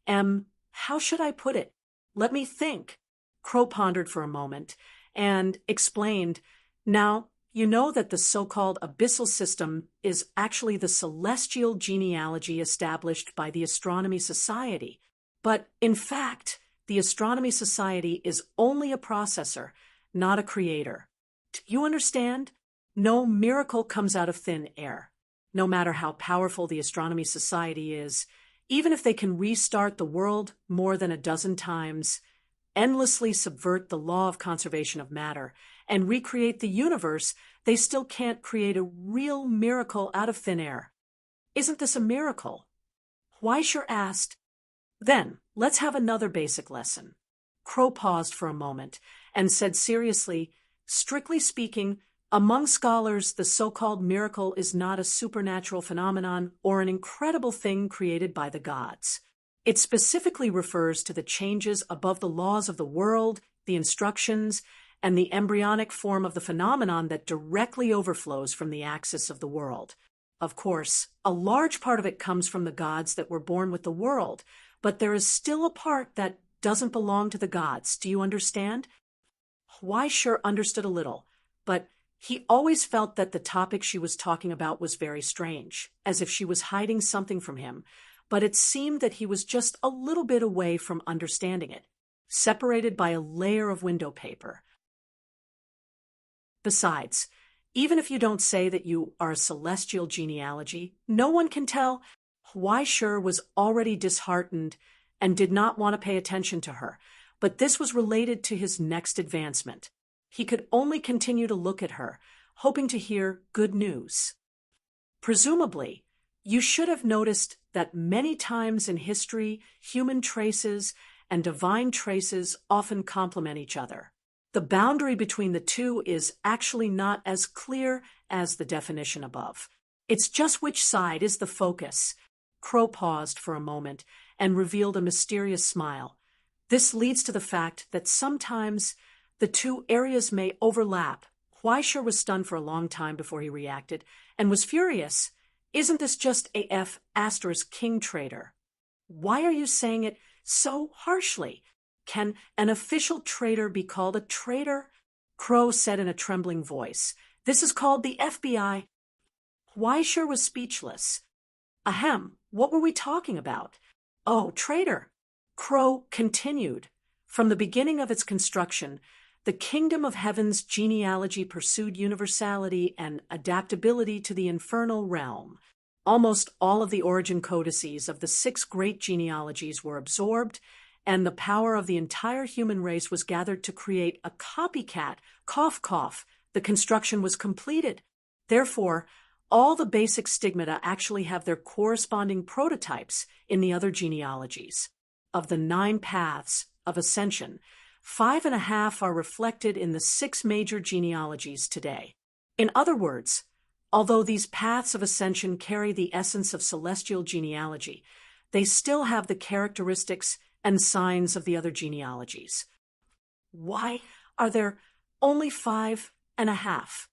How should I put it? Let me think." Crow pondered for a moment and explained, "Now, you know that the so-called abyssal system is actually the celestial genealogy established by the Astronomy Society. But, in fact, the Astronomy Society is only a processor, not a creator. Do you understand? No miracle comes out of thin air. No matter how powerful the Astronomy Society is, even if they can restart the world more than a dozen times, endlessly subvert the law of conservation of matter, and recreate the universe, they still can't create a real miracle out of thin air. Isn't this a miracle?" Huaishir asked. "Then, let's have another basic lesson." Crow paused for a moment and said seriously, "Strictly speaking, among scholars, the so-called miracle is not a supernatural phenomenon or an incredible thing created by the gods. It specifically refers to the changes above the laws of the world, the instructions, and the embryonic form of the phenomenon that directly overflows from the axis of the world. Of course, a large part of it comes from the gods that were born with the world, but there is still a part that doesn't belong to the gods. Do you understand?" Huaishir understood a little, but he always felt that the topic she was talking about was very strange, as if she was hiding something from him, but it seemed that he was just a little bit away from understanding it, separated by a layer of window paper. Besides, even if you don't say that you are a celestial genealogy, no one can tell. Huaishir was already disheartened and did not want to pay attention to her, but this was related to his next advancement. He could only continue to look at her, hoping to hear good news. "Presumably, you should have noticed that many times in history, human traces and divine traces often complement each other. The boundary between the two is actually not as clear as the definition above. It's just which side is the focus." Crow paused for a moment and revealed a mysterious smile. "This leads to the fact that sometimes the two areas may overlap." Huaishir was stunned for a long time before he reacted, and was furious. "Isn't this just AF * king traitor? Why are you saying it so harshly? Can an official traitor be called a traitor?" Crow said in a trembling voice. "This is called the FBI." Huaishir was speechless. "Ahem, what were we talking about?" "Oh, traitor." Crow continued. "From the beginning of its construction, the kingdom of heaven's genealogy pursued universality and adaptability to the infernal realm. Almost all of the origin codices of the 6 great genealogies were absorbed, and the power of the entire human race was gathered to create a copycat. Cough, cough. The construction was completed. Therefore, all the basic stigmata actually have their corresponding prototypes in the other genealogies. Of the 9 paths of ascension, 5.5 are reflected in the 6 major genealogies today. In other words, although these paths of ascension carry the essence of celestial genealogy, they still have the characteristics and signs of the other genealogies." "Why are there only 5.5?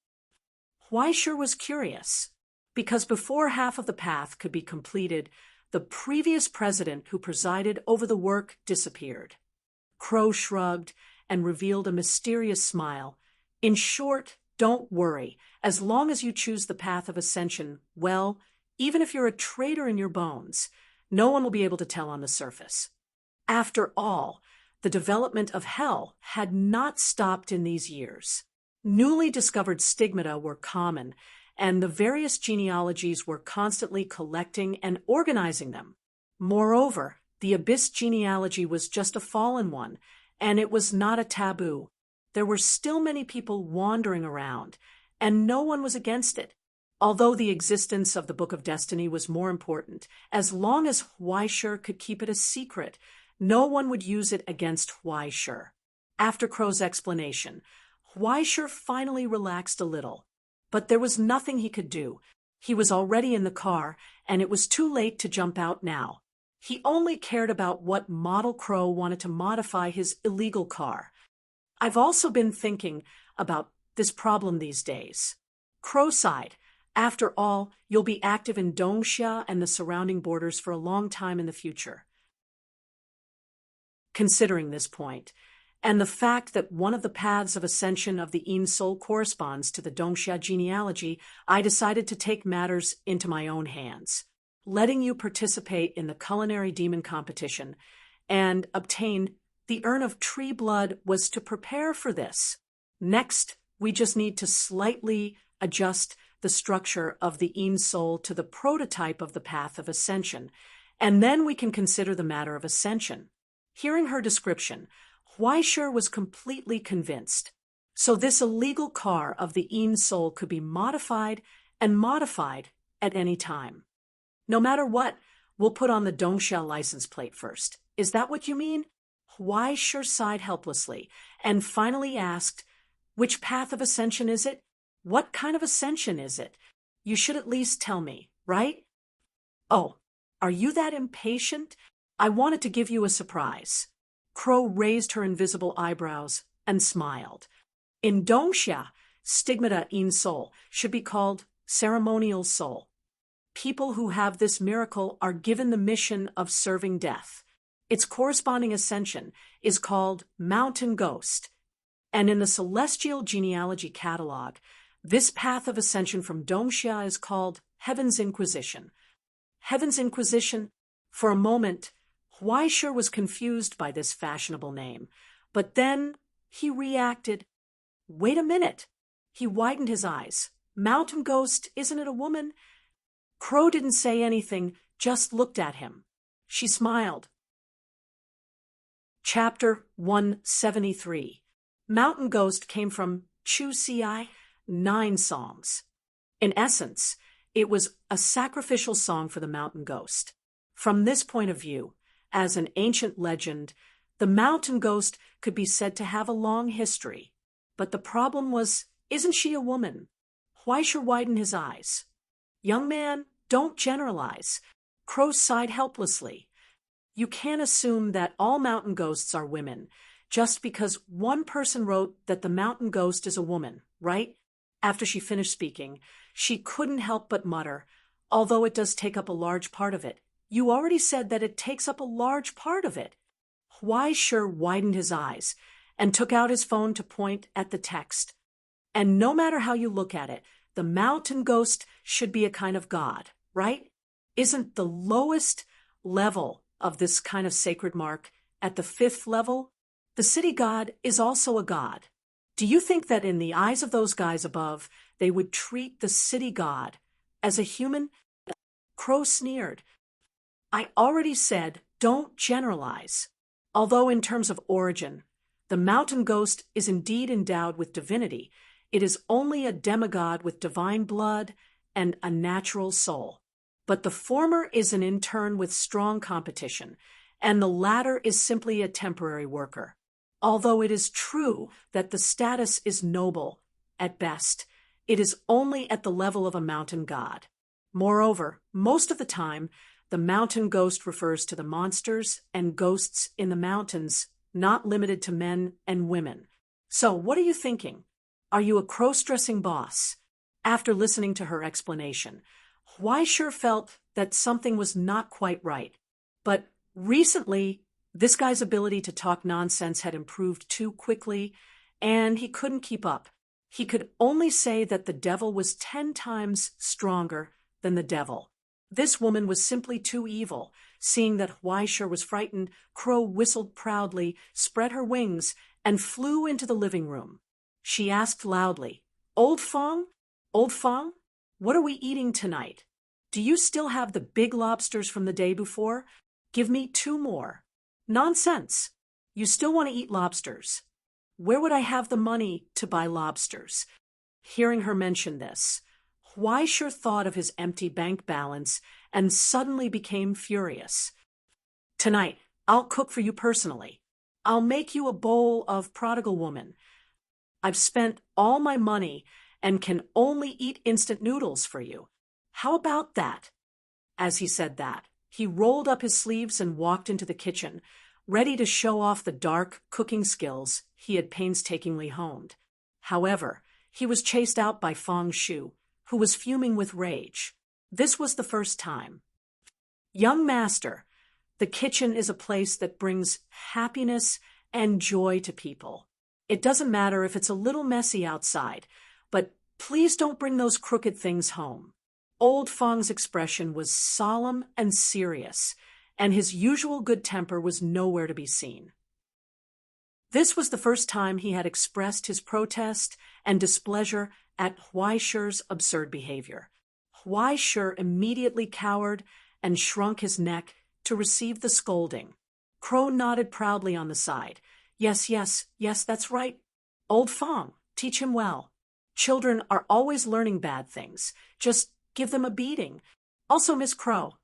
Huaishir was curious. "Because before half of the path could be completed, the previous president who presided over the work disappeared." Crow shrugged and revealed a mysterious smile. "In short, don't worry. As long as you choose the path of ascension, well, even if you're a traitor in your bones, no one will be able to tell on the surface. After all, the development of hell had not stopped in these years. Newly discovered stigmata were common, and the various genealogies were constantly collecting and organizing them. Moreover, the abyss genealogy was just a fallen one, and it was not a taboo. There were still many people wandering around, and no one was against it. Although the existence of the Book of Destiny was more important, as long as Huaishur could keep it a secret, no one would use it against Huaishur. After Crow's explanation, Huaishur finally relaxed a little. But there was nothing he could do. He was already in the car, and it was too late to jump out now. He only cared about what model Crow wanted to modify his illegal car. I've also been thinking about this problem these days. Crow sighed. After all, you'll be active in Dongsha and the surrounding borders for a long time in the future. Considering this point, and the fact that one of the paths of ascension of the Yin soul corresponds to the Dongsha genealogy, I decided to take matters into my own hands, letting you participate in the culinary demon competition and obtain the urn of tree blood was to prepare for this. Next, we just need to slightly adjust the structure of the Yin soul to the prototype of the path of ascension, and then we can consider the matter of ascension. Hearing her description, Huaishur was completely convinced. So this illegal car of the Yin soul could be modified and modified at any time. No matter what, we'll put on the Dongsha license plate first. Is that what you mean? Huaishur sighed helplessly and finally asked, which path of ascension is it? What kind of ascension is it? You should at least tell me, right? Oh, are you that impatient? I wanted to give you a surprise. Crow raised her invisible eyebrows and smiled. In Dongsha, stigmata Yin soul should be called ceremonial soul. People who have this miracle are given the mission of serving death. Its corresponding ascension is called mountain ghost. And in the celestial genealogy catalog, this path of ascension from Dongsha is called Heaven's Inquisition. Heaven's Inquisition? For a moment, Huaishur was confused by this fashionable name, but then he reacted. Wait a minute. He widened his eyes. Mountain ghost, isn't it a woman? Crow didn't say anything, just looked at him. She smiled. Chapter 173. Mountain Ghost came from Chu Ci, 9 songs. In essence, it was a sacrificial song for the mountain ghost. From this point of view, as an ancient legend, the mountain ghost could be said to have a long history. But the problem was, isn't she a woman? Huaishur widened his eyes. Young man, don't generalize. Crow sighed helplessly. You can't assume that all mountain ghosts are women, just because one person wrote that the mountain ghost is a woman, right? After she finished speaking, she couldn't help but mutter, although it does take up a large part of it. You already said that it takes up a large part of it. Huaishur widened his eyes and took out his phone to point at the text. And no matter how you look at it, the mountain ghost should be a kind of god, right? Isn't the lowest level of this kind of sacred mark at the 5th level? The city god is also a god. Do you think that in the eyes of those guys above, they would treat the city god as a human? Crow sneered. I already said, don't generalize. Although in terms of origin, the mountain ghost is indeed endowed with divinity, it is only a demigod with divine blood and a natural soul. But the former is an intern with strong competition, and the latter is simply a temporary worker. Although it is true that the status is noble, at best, it is only at the level of a mountain god. Moreover, most of the time, the mountain ghost refers to the monsters and ghosts in the mountains, not limited to men and women. So, what are you thinking? Are you a cross-dressing boss? After listening to her explanation, Huaishur felt that something was not quite right. But recently, this guy's ability to talk nonsense had improved too quickly, and he couldn't keep up. He could only say that the devil was 10 times stronger than the devil. This woman was simply too evil. Seeing that Huaishur was frightened, Crow whistled proudly, spread her wings, and flew into the living room. She asked loudly, Old Fong? Old Fong? What are we eating tonight? Do you still have the big lobsters from the day before? Give me 2 more. Nonsense. You still want to eat lobsters. Where would I have the money to buy lobsters? Hearing her mention this, Huaisher thought of his empty bank balance and suddenly became furious. Tonight, I'll cook for you personally. I'll make you a bowl of prodigal woman. I've spent all my money and can only eat instant noodles for you. How about that? As he said that, he rolled up his sleeves and walked into the kitchen, ready to show off the dark cooking skills he had painstakingly honed. However, he was chased out by Fang Shu, who was fuming with rage. This was the first time. Young master, the kitchen is a place that brings happiness and joy to people. It doesn't matter if it's a little messy outside, but please don't bring those crooked things home. Old Fang's expression was solemn and serious, and his usual good temper was nowhere to be seen. This was the first time he had expressed his protest and displeasure at Huaisher's absurd behavior. Huaisher immediately cowered and shrunk his neck to receive the scolding. Crow nodded proudly on the side. Yes, that's right. Old Fang, teach him well. Children are always learning bad things. Just give them a beating. Also, Miss Crow.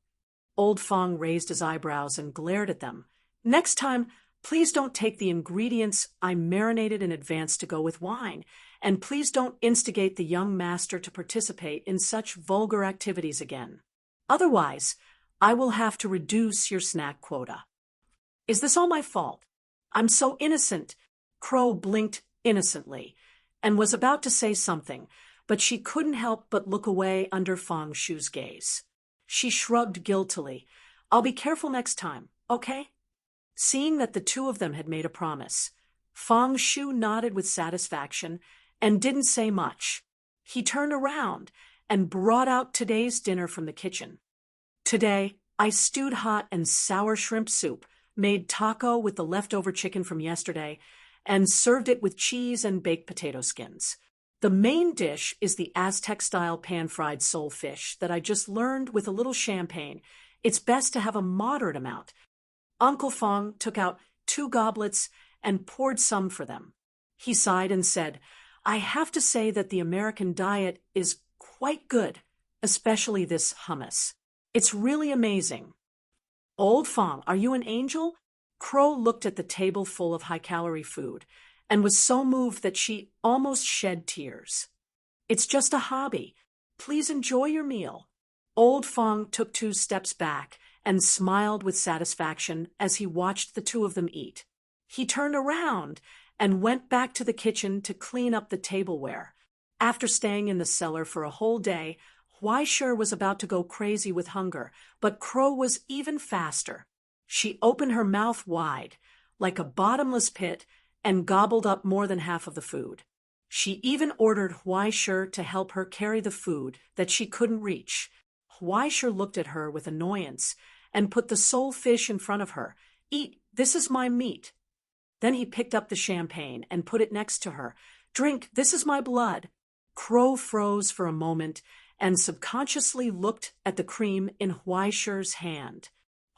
Old Fang raised his eyebrows and glared at them. Next time, please don't take the ingredients I marinated in advance to go with wine, and please don't instigate the young master to participate in such vulgar activities again. Otherwise, I will have to reduce your snack quota. Is this all my fault? I'm so innocent. Crow blinked innocently and was about to say something, but she couldn't help but look away under Fang Shu's gaze. She shrugged guiltily. I'll be careful next time, okay? Seeing that the two of them had made a promise, Fang Shu nodded with satisfaction and didn't say much. He turned around and brought out today's dinner from the kitchen. Today, I stewed hot and sour shrimp soup, made taco with the leftover chicken from yesterday, and served it with cheese and baked potato skins. The main dish is the Aztec-style pan-fried sole fish that I just learned with a little champagne. It's best to have a moderate amount. Uncle Fang took out 2 goblets and poured some for them. He sighed and said, I have to say that the American diet is quite good, especially this hummus. It's really amazing. Old Fang, are you an angel? Crow looked at the table full of high-calorie food and was so moved that she almost shed tears. It's just a hobby. Please enjoy your meal. Old Fang took 2 steps back and smiled with satisfaction as he watched the two of them eat. He turned around and went back to the kitchen to clean up the tableware. After staying in the cellar for a whole day, Huaisher was about to go crazy with hunger, but Crow was even faster. She opened her mouth wide, like a bottomless pit, and gobbled up more than half of the food. She even ordered Huaisher to help her carry the food that she couldn't reach. Huaisher looked at her with annoyance and put the sole fish in front of her. Eat, this is my meat. Then he picked up the champagne and put it next to her. Drink, this is my blood. Crow froze for a moment and subconsciously looked at the cream in Huaisher's hand.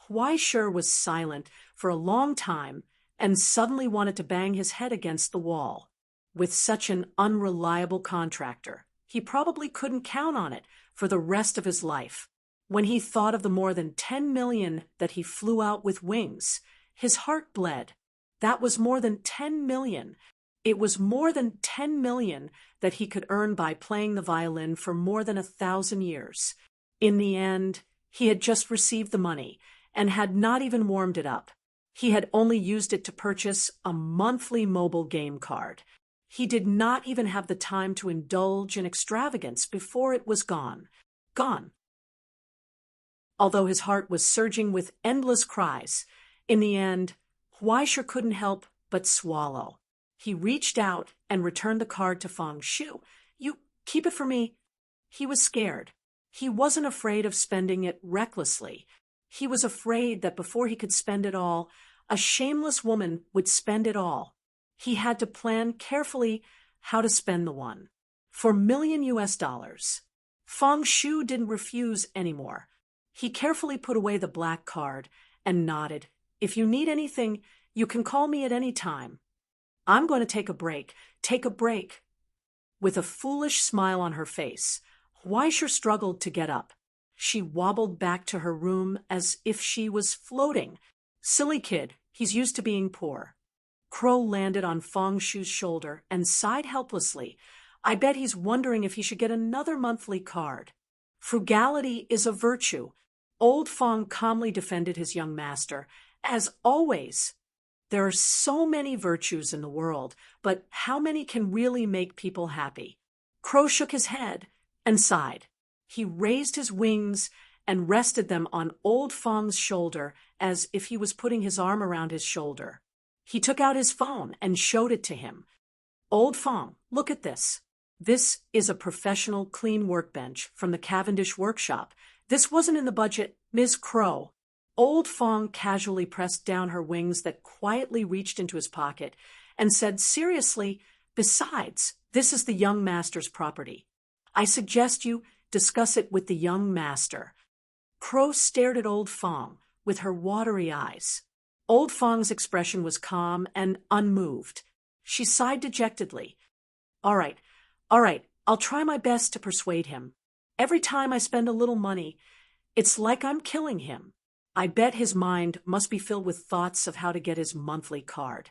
Huaisher was silent for a long time and suddenly wanted to bang his head against the wall. With such an unreliable contractor, he probably couldn't count on it for the rest of his life. When he thought of the more than 10 million that he flew out with wings, his heart bled. That was more than 10 million. It was more than 10 million that he could earn by playing the violin for more than 1,000 years. In the end, he had just received the money and had not even warmed it up. He had only used it to purchase a monthly mobile game card. He did not even have the time to indulge in extravagance before it was gone. Gone. Although his heart was surging with endless cries, in the end, Huaisher couldn't help but swallow. He reached out and returned the card to Fang Shu. You keep it for me. He was scared. He wasn't afraid of spending it recklessly. He was afraid that before he could spend it all, a shameless woman would spend it all. He had to plan carefully how to spend the one. For $1,000,000. Fang Shu didn't refuse anymore. He carefully put away the black card and nodded. If you need anything, you can call me at any time. I'm going to take a break. Take a break. With a foolish smile on her face, Weisher struggled to get up. She wobbled back to her room as if she was floating. Silly kid, he's used to being poor. Crow landed on Feng Shu's shoulder and sighed helplessly. I bet he's wondering if he should get another monthly card. Frugality is a virtue. Old Feng calmly defended his young master. As always, there are so many virtues in the world, but how many can really make people happy? Crow shook his head and sighed. He raised his wings and rested them on old Feng's shoulder as if he was putting his arm around his shoulder. He took out his phone and showed it to him. Old Feng, look at this. This is a professional clean workbench from the Cavendish workshop. This wasn't in the budget, Ms. Crow. Old Feng casually pressed down her wings that quietly reached into his pocket and said seriously, besides, this is the young master's property. I suggest you discuss it with the young master. Crow stared at Old Feng with her watery eyes. Old Feng's expression was calm and unmoved. She sighed dejectedly. All right, I'll try my best to persuade him. Every time I spend a little money, it's like I'm killing him. I bet his mind must be filled with thoughts of how to get his monthly card.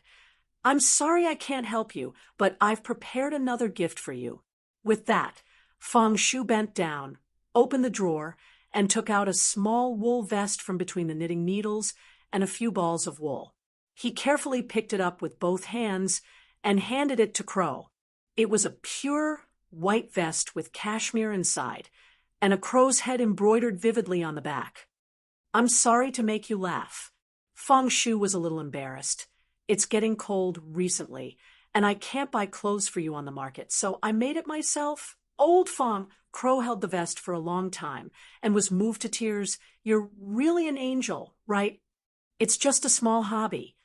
I'm sorry I can't help you, but I've prepared another gift for you. With that, Feng Shu bent down, opened the drawer, and took out a small wool vest from between the knitting needles and a few balls of wool. He carefully picked it up with both hands and handed it to Crow. It was a pure white vest with cashmere inside, and a crow's head embroidered vividly on the back. I'm sorry to make you laugh. Feng Shu was a little embarrassed. It's getting cold recently, and I can't buy clothes for you on the market, so I made it myself. Old Feng, Crow held the vest for a long time and was moved to tears. You're really an angel, right? It's just a small hobby.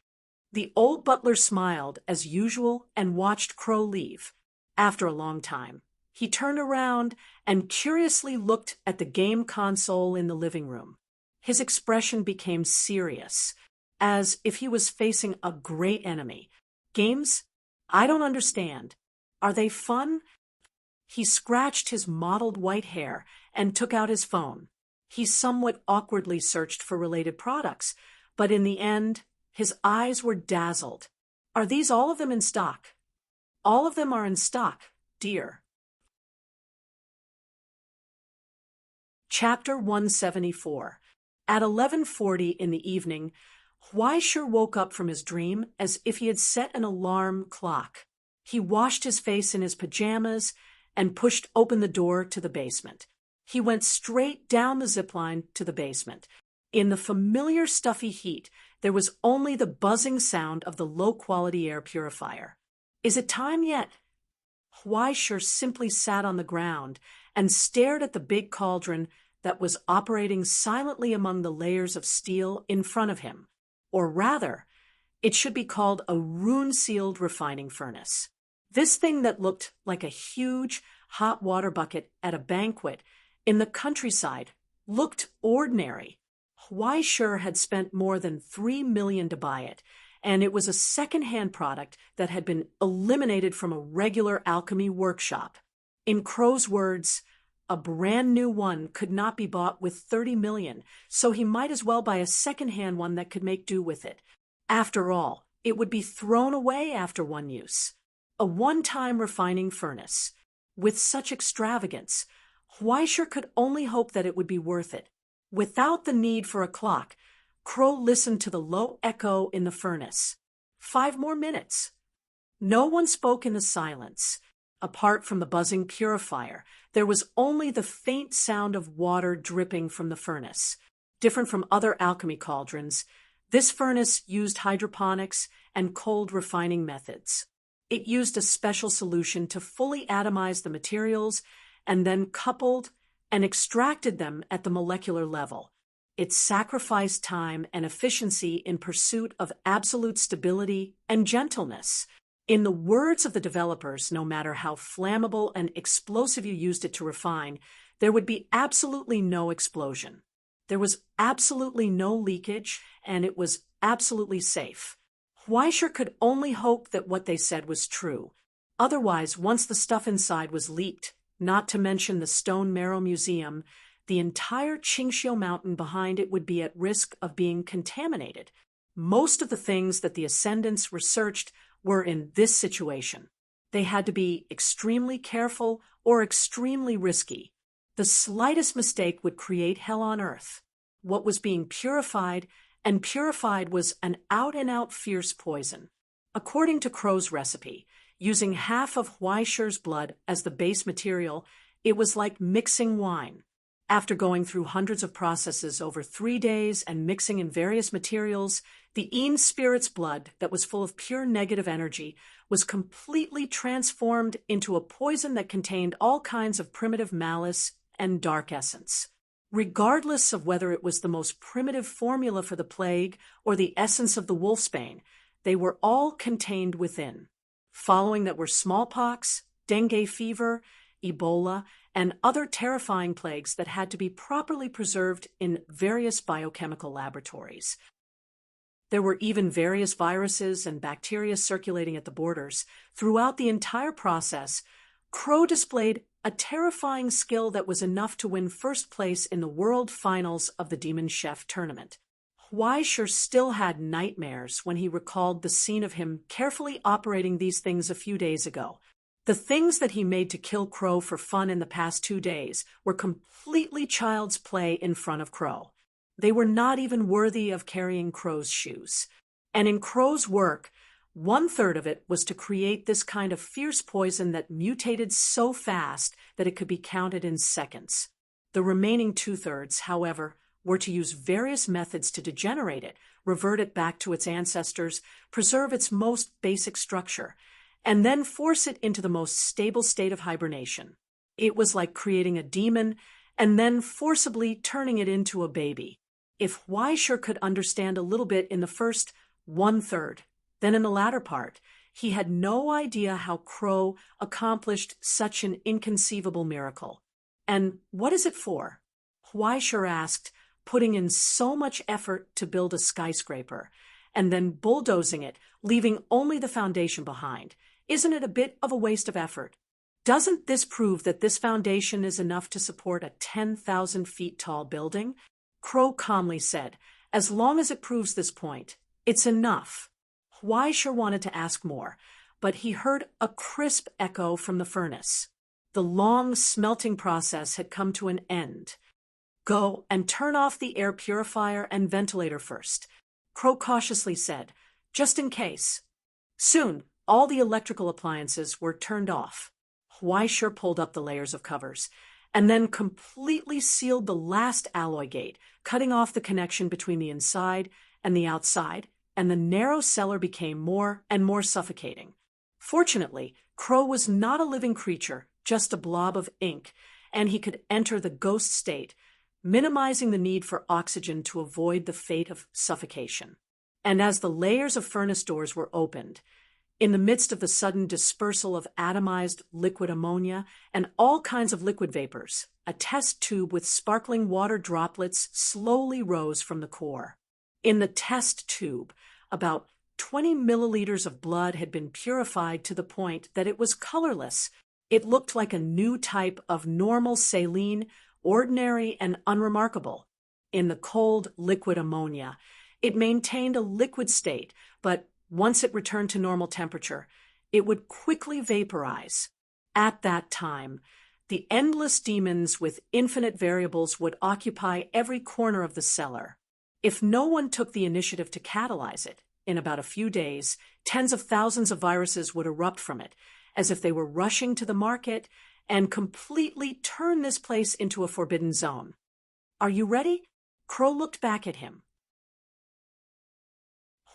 The old butler smiled as usual and watched Crow leave. After a long time, he turned around and curiously looked at the game console in the living room. His expression became serious, as if he was facing a great enemy. Games? I don't understand. Are they fun? He scratched his mottled white hair and took out his phone. He somewhat awkwardly searched for related products, but in the end, his eyes were dazzled. Are these all of them in stock? All of them are in stock, dear. Chapter 174. At 11:40 in the evening, Weisher woke up from his dream as if he had set an alarm clock. He washed his face in his pajamas and pushed open the door to the basement. He went straight down the zipline to the basement. In the familiar stuffy heat, there was only the buzzing sound of the low-quality air purifier. Is it time yet? Weisher simply sat on the ground and stared at the big cauldron that was operating silently among the layers of steel in front of him. Or rather, it should be called a rune-sealed refining furnace. This thing that looked like a huge hot water bucket at a banquet in the countryside looked ordinary. Weisher had spent more than $3 million to buy it, and it was a second-hand product that had been eliminated from a regular alchemy workshop. In Crow's words, a brand new one could not be bought with $30 million, so he might as well buy a second-hand one that could make do with it. After all, it would be thrown away after one use. A one-time refining furnace. With such extravagance, Weisher could only hope that it would be worth it. Without the need for a clock, Crow listened to the low echo in the furnace. 5 more minutes. No one spoke in the silence. Apart from the buzzing purifier, there was only the faint sound of water dripping from the furnace. Different from other alchemy cauldrons, this furnace used hydroponics and cold refining methods. It used a special solution to fully atomize the materials and then coupled and extracted them at the molecular level. It sacrificed time and efficiency in pursuit of absolute stability and gentleness. In the words of the developers, no matter how flammable and explosive you used it to refine, there would be absolutely no explosion. There was absolutely no leakage, and it was absolutely safe. Weisher could only hope that what they said was true. Otherwise, once the stuff inside was leaked, not to mention the Stone Marrow Museum, the entire Qingxiu Mountain behind it would be at risk of being contaminated. Most of the things that the Ascendants researched were in this situation. They had to be extremely careful or extremely risky. The slightest mistake would create hell on earth. What was being purified, and purified, was an out-and-out fierce poison. According to Crow's recipe, using half of Huaishi's blood as the base material, it was like mixing wine. After going through hundreds of processes over 3 days and mixing in various materials, the Yin spirit's blood, that was full of pure negative energy, was completely transformed into a poison that contained all kinds of primitive malice and dark essence. Regardless of whether it was the most primitive formula for the plague or the essence of the wolfsbane, they were all contained within. Following that were smallpox, dengue fever, Ebola, and other terrifying plagues that had to be properly preserved in various biochemical laboratories. There were even various viruses and bacteria circulating at the borders. Throughout the entire process, Crow displayed a terrifying skill that was enough to win first place in the World Finals of the Demon Chef tournament. Huaisher still had nightmares when he recalled the scene of him carefully operating these things a few days ago. The things that he made to kill Crow for fun in the past 2 days were completely child's play in front of Crow. They were not even worthy of carrying Crow's shoes. And in Crow's work, 1/3 of it was to create this kind of fierce poison that mutated so fast that it could be counted in seconds. The remaining 2/3, however, were to use various methods to degenerate it, revert it back to its ancestors, preserve its most basic structure, and then force it into the most stable state of hibernation. It was like creating a demon and then forcibly turning it into a baby. If Huaisher could understand a little bit in the first 1/3, then in the latter part, he had no idea how Crow accomplished such an inconceivable miracle. And what is it for? Huaisher asked, putting in so much effort to build a skyscraper, and then bulldozing it, leaving only the foundation behind. Isn't it a bit of a waste of effort? Doesn't this prove that this foundation is enough to support a 10,000 feet tall building? Crow calmly said, as long as it proves this point, it's enough. Huaisher wanted to ask more, but he heard a crisp echo from the furnace. The long smelting process had come to an end. Go and turn off the air purifier and ventilator first, Crow cautiously said, just in case. Soon, all the electrical appliances were turned off. Huaisher pulled up the layers of covers, and then completely sealed the last alloy gate, cutting off the connection between the inside and the outside, and the narrow cellar became more and more suffocating. Fortunately, Crow was not a living creature, just a blob of ink, and he could enter the ghost state, minimizing the need for oxygen to avoid the fate of suffocation. And as the layers of furnace doors were opened, in the midst of the sudden dispersal of atomized liquid ammonia and all kinds of liquid vapors, a test tube with sparkling water droplets slowly rose from the core. In the test tube, about 20 milliliters of blood had been purified to the point that it was colorless. It looked like a new type of normal saline, ordinary and unremarkable. In the cold liquid ammonia, it maintained a liquid state, but once it returned to normal temperature, it would quickly vaporize. At that time, the endless demons with infinite variables would occupy every corner of the cellar. If no one took the initiative to catalyze it, in about a few days, tens of thousands of viruses would erupt from it, as if they were rushing to the market, and completely turn this place into a forbidden zone. Are you ready? Crow looked back at him.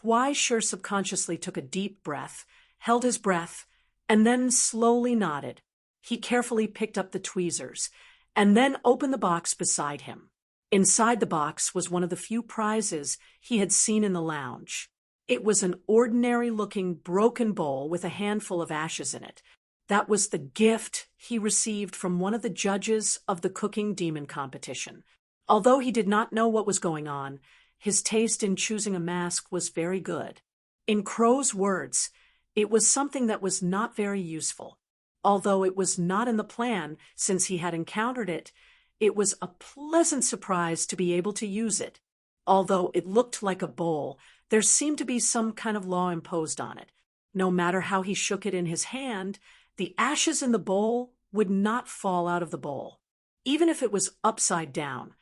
Huaisher subconsciously took a deep breath, held his breath, and then slowly nodded. He carefully picked up the tweezers, and then opened the box beside him. Inside the box was one of the few prizes he had seen in the lounge. It was an ordinary-looking broken bowl with a handful of ashes in it. That was the gift he received from one of the judges of the cooking demon competition. Although he did not know what was going on, his taste in choosing a mask was very good. In Crow's words, it was something that was not very useful. Although it was not in the plan since he had encountered it, it was a pleasant surprise to be able to use it. Although it looked like a bowl, there seemed to be some kind of law imposed on it. No matter how he shook it in his hand, the ashes in the bowl would not fall out of the bowl. Even if it was upside down,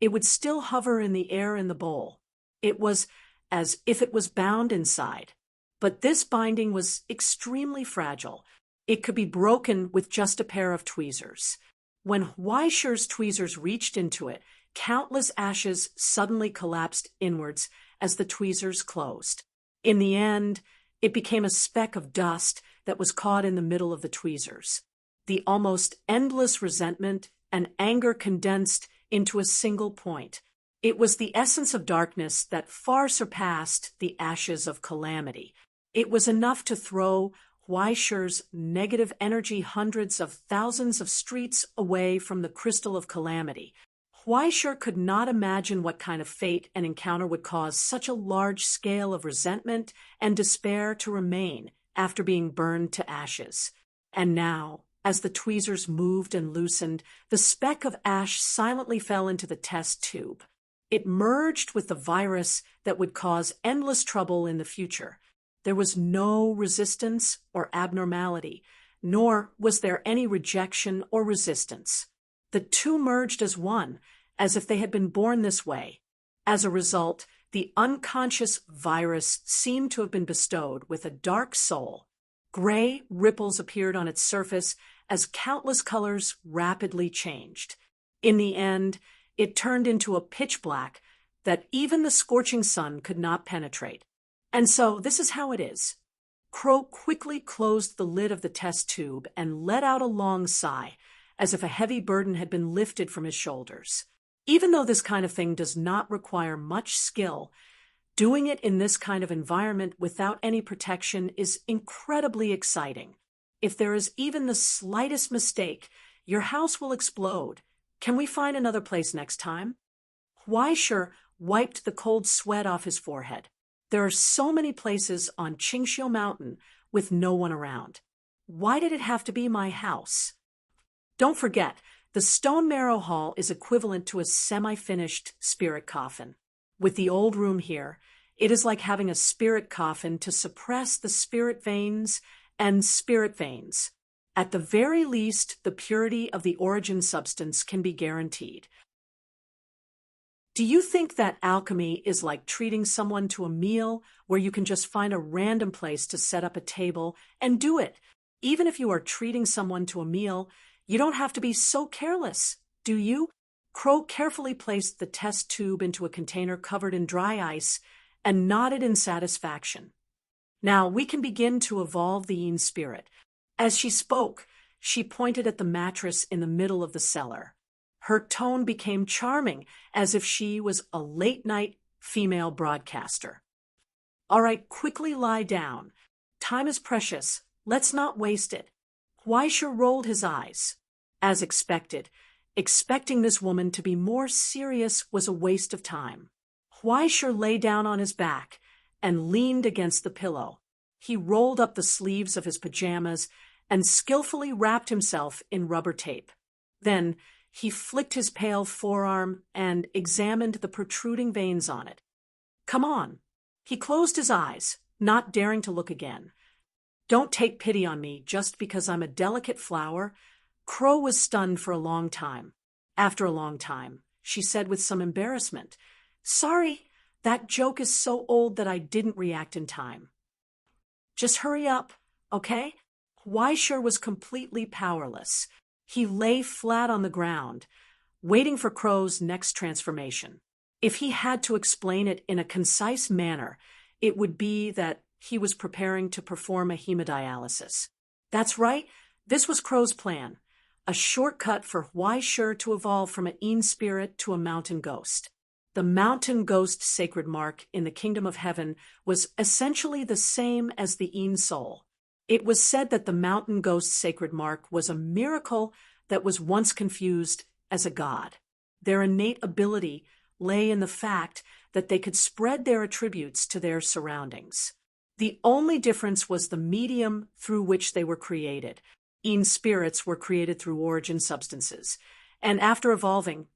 it would still hover in the air in the bowl. It was as if it was bound inside. But this binding was extremely fragile. It could be broken with just a pair of tweezers. When Weischer's tweezers reached into it, countless ashes suddenly collapsed inwards as the tweezers closed. In the end, it became a speck of dust that was caught in the middle of the tweezers. The almost endless resentment and anger condensed into a single point. It was the essence of darkness that far surpassed the ashes of calamity. It was enough to throw Weischer's negative energy hundreds of thousands of streets away from the crystal of calamity. Weischer could not imagine what kind of fate an encounter would cause such a large scale of resentment and despair to remain after being burned to ashes. And now, as the tweezers moved and loosened, the speck of ash silently fell into the test tube. It merged with the virus that would cause endless trouble in the future. There was no resistance or abnormality, nor was there any rejection or resistance. The two merged as one, as if they had been born this way. As a result, the unconscious virus seemed to have been bestowed with a dark soul. Gray ripples appeared on its surface as countless colors rapidly changed. In the end, it turned into a pitch black that even the scorching sun could not penetrate. And so this is how it is. Crow quickly closed the lid of the test tube and let out a long sigh, as if a heavy burden had been lifted from his shoulders. Even though this kind of thing does not require much skill, doing it in this kind of environment without any protection is incredibly exciting. If there is even the slightest mistake, your house will explode. Can we find another place next time? Weischer wiped the cold sweat off his forehead. There are so many places on Qingxiu Mountain with no one around. Why did it have to be my house? Don't forget, the Stone Marrow Hall is equivalent to a semi-finished spirit coffin. With the old room here, it is like having a spirit coffin to suppress the spirit veins and spirit veins. At the very least, the purity of the origin substance can be guaranteed. Do you think that alchemy is like treating someone to a meal where you can just find a random place to set up a table and do it? Even if you are treating someone to a meal, you don't have to be so careless, do you? Crow carefully placed the test tube into a container covered in dry ice and nodded in satisfaction. Now we can begin to evolve the Yin spirit. As she spoke, she pointed at the mattress in the middle of the cellar. Her tone became charming, as if she was a late-night female broadcaster. All right, quickly lie down. Time is precious. Let's not waste it. Weischer rolled his eyes. As expected, expecting this woman to be more serious was a waste of time. Weischer lay down on his back and leaned against the pillow. He rolled up the sleeves of his pajamas and skillfully wrapped himself in rubber tape. Then he flicked his pale forearm and examined the protruding veins on it. Come on. He closed his eyes, not daring to look again. Don't take pity on me just because I'm a delicate flower. Crow was stunned for a long time. After a long time, she said with some embarrassment, Sorry, that joke is so old that I didn't react in time. Just hurry up, okay? Weischer was completely powerless. He lay flat on the ground, waiting for Crow's next transformation. If he had to explain it in a concise manner, it would be that he was preparing to perform a hemodialysis. That's right, this was Crow's plan, a shortcut for Weischer to evolve from an Yin spirit to a mountain ghost. The mountain ghost sacred mark in the kingdom of heaven was essentially the same as the Yin soul. It was said that the mountain ghost sacred mark was a miracle that was once confused as a god. Their innate ability lay in the fact that they could spread their attributes to their surroundings. The only difference was the medium through which they were created. spirits were created through origin substances, and after evolving,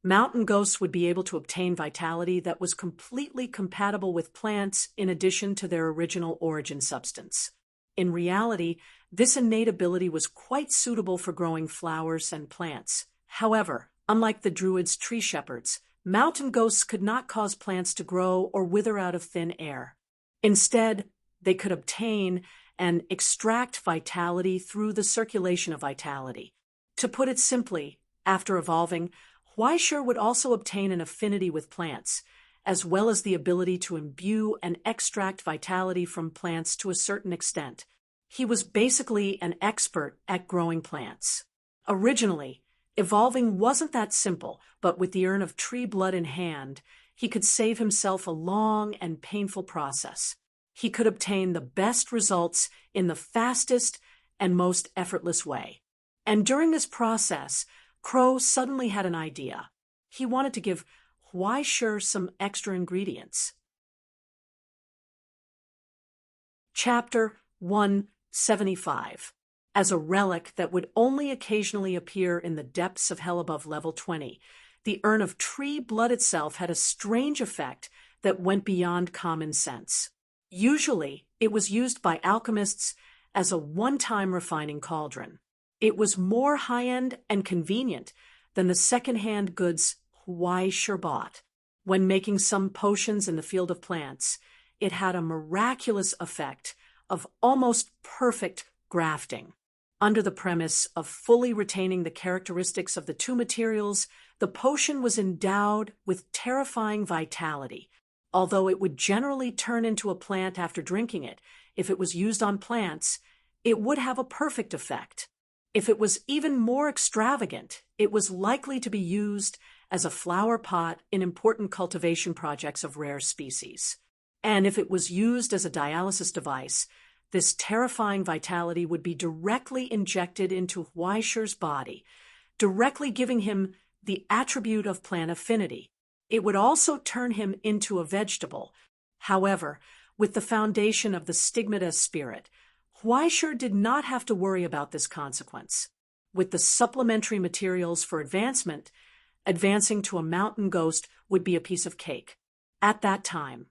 mountain ghosts would be able to obtain vitality that was completely compatible with plants in addition to their original origin substance. In reality, this innate ability was quite suitable for growing flowers and plants. However, unlike the druids' tree shepherds, mountain ghosts could not cause plants to grow or wither out of thin air. Instead, they could obtain and extract vitality through the circulation of vitality. To put it simply, after evolving, Huaishir would also obtain an affinity with plants, as well as the ability to imbue and extract vitality from plants to a certain extent. He was basically an expert at growing plants. Originally, evolving wasn't that simple, but with the urn of tree blood in hand, he could save himself a long and painful process. He could obtain the best results in the fastest and most effortless way. And during this process, Crow suddenly had an idea. He wanted to give Huaishir some extra ingredients. Chapter 175. As a relic that would only occasionally appear in the depths of hell above level 20, the urn of tree blood itself had a strange effect that went beyond common sense. Usually, it was used by alchemists as a one-time refining cauldron. It was more high-end and convenient than the second-hand goods Huaishir bought. When making some potions in the field of plants, it had a miraculous effect of almost perfect grafting. Under the premise of fully retaining the characteristics of the two materials, the potion was endowed with terrifying vitality. Although it would generally turn into a plant after drinking it, if it was used on plants, it would have a perfect effect. If it was even more extravagant, it was likely to be used as a flower pot in important cultivation projects of rare species. And if it was used as a dialysis device, this terrifying vitality would be directly injected into Huaishir's body, directly giving him the attribute of plant affinity. It would also turn him into a vegetable. However, with the foundation of the stigmata spirit, Huaishir did not have to worry about this consequence. With the supplementary materials for advancement, advancing to a mountain ghost would be a piece of cake. At that time,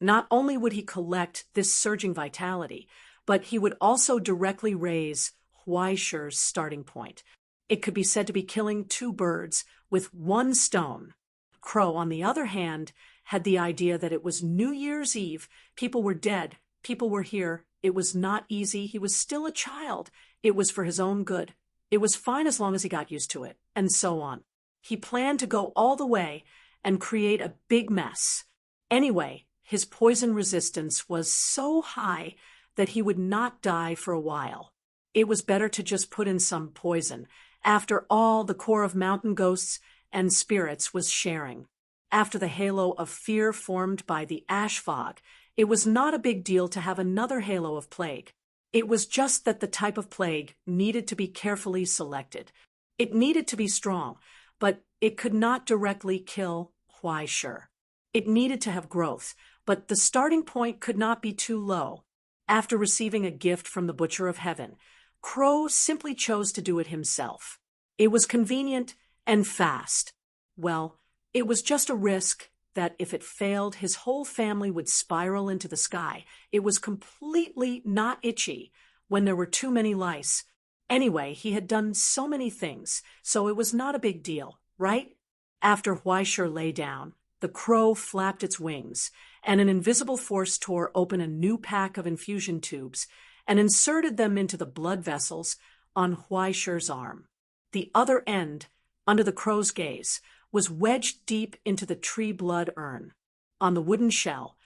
not only would he collect this surging vitality, but he would also directly raise Huaishir's starting point. It could be said to be killing two birds with one stone. Crow, on the other hand, had the idea that it was New Year's Eve. People were dead. People were here. It was not easy. He was still a child. It was for his own good. It was fine as long as he got used to it, and so on. He planned to go all the way and create a big mess. Anyway, his poison resistance was so high that he would not die for a while. It was better to just put in some poison. After all, the core of mountain ghosts and spirits was sharing. After the halo of fear formed by the ash fog, it was not a big deal to have another halo of plague. It was just that the type of plague needed to be carefully selected. It needed to be strong, but it could not directly kill Huaishir. It needed to have growth, but the starting point could not be too low. After receiving a gift from the Butcher of Heaven, Crow simply chose to do it himself. It was convenient and fast. Well, it was just a risk that if it failed, his whole family would spiral into the sky. It was completely not itchy when there were too many lice. Anyway, he had done so many things, so it was not a big deal, right? After Huaishir lay down, the crow flapped its wings, and an invisible force tore open a new pack of infusion tubes and inserted them into the blood vessels on Huaishir's arm. The other end, under the crow's gaze, was wedged deep into the tree blood urn. On the wooden shell,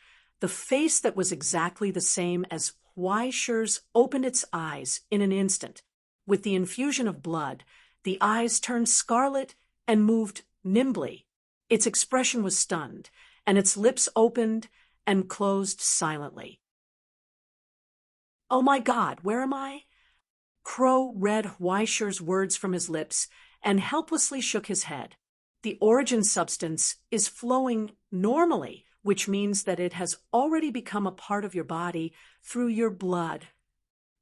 the face that was exactly the same as Huaishir's opened its eyes in an instant. With the infusion of blood, the eyes turned scarlet and moved nimbly. Its expression was stunned, and its lips opened and closed silently. "Oh my God, where am I?" Crow read Huaishir's words from his lips and helplessly shook his head. The origin substance is flowing normally, which means that it has already become a part of your body through your blood.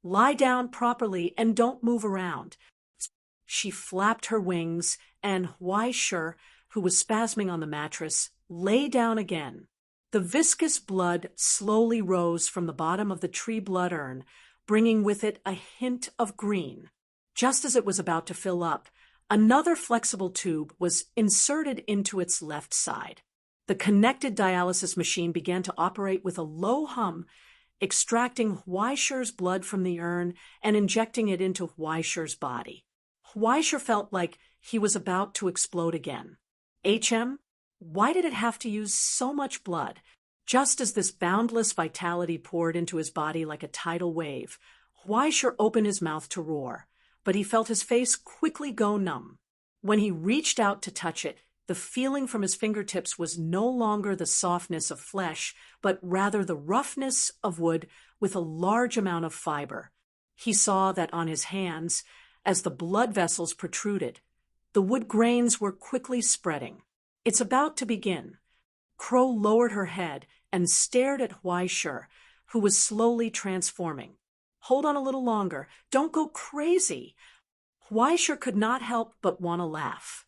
Lie down properly and don't move around. She flapped her wings, and Huaishur, who was spasming on the mattress, lay down again. The viscous blood slowly rose from the bottom of the tree blood urn, bringing with it a hint of green. Just as it was about to fill up, another flexible tube was inserted into its left side. The connected dialysis machine began to operate with a low hum, extracting Huaishur's blood from the urn and injecting it into Huaishur's body. Huaishur felt like he was about to explode again. Why did it have to use so much blood? Just as this boundless vitality poured into his body like a tidal wave, Huaishur opened his mouth to roar, but he felt his face quickly go numb. When he reached out to touch it, the feeling from his fingertips was no longer the softness of flesh, but rather the roughness of wood with a large amount of fiber. He saw that on his hands, as the blood vessels protruded, the wood grains were quickly spreading. It's about to begin. Crow lowered her head and stared at Huaishur, who was slowly transforming. Hold on a little longer. Don't go crazy. Huaishur could not help but want to laugh.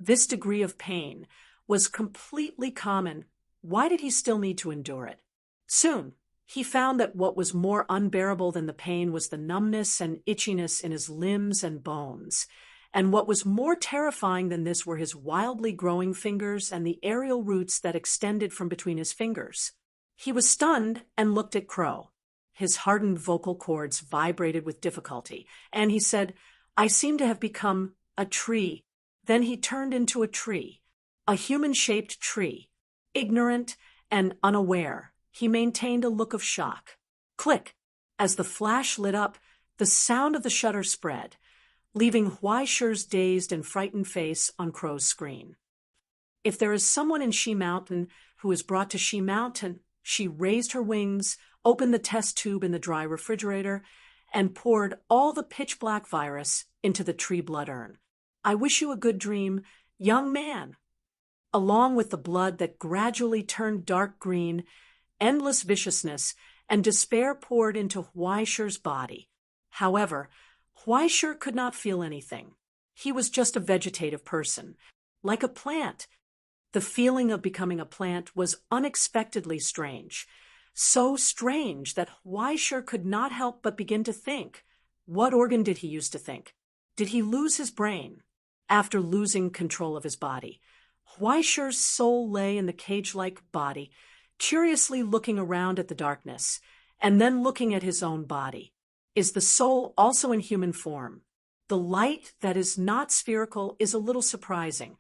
This degree of pain was completely common. Why did he still need to endure it? Soon, he found that what was more unbearable than the pain was the numbness and itchiness in his limbs and bones. And what was more terrifying than this were his wildly growing fingers and the aerial roots that extended from between his fingers. He was stunned and looked at Crow. His hardened vocal cords vibrated with difficulty, and he said, "I seem to have become a tree." Then he turned into a tree, a human-shaped tree. Ignorant and unaware, he maintained a look of shock. Click! As the flash lit up, the sound of the shutter spread, leaving Huaishur's dazed and frightened face on Crow's screen. If there is someone in She Mountain who is brought to She Mountain, she raised her wings, opened the test tube in the dry refrigerator, and poured all the pitch-black virus into the tree blood urn. I wish you a good dream, young man. Along with the blood that gradually turned dark green, endless viciousness and despair poured into Huaishur's body. However, Huaishur could not feel anything. He was just a vegetative person, like a plant. The feeling of becoming a plant was unexpectedly strange. So strange that Huaishur could not help but begin to think. What organ did he use to think? Did he lose his brain? After losing control of his body, Huaishur's soul lay in the cage-like body, curiously looking around at the darkness, and then looking at his own body. Is the soul also in human form? The light that is not spherical is a little surprising.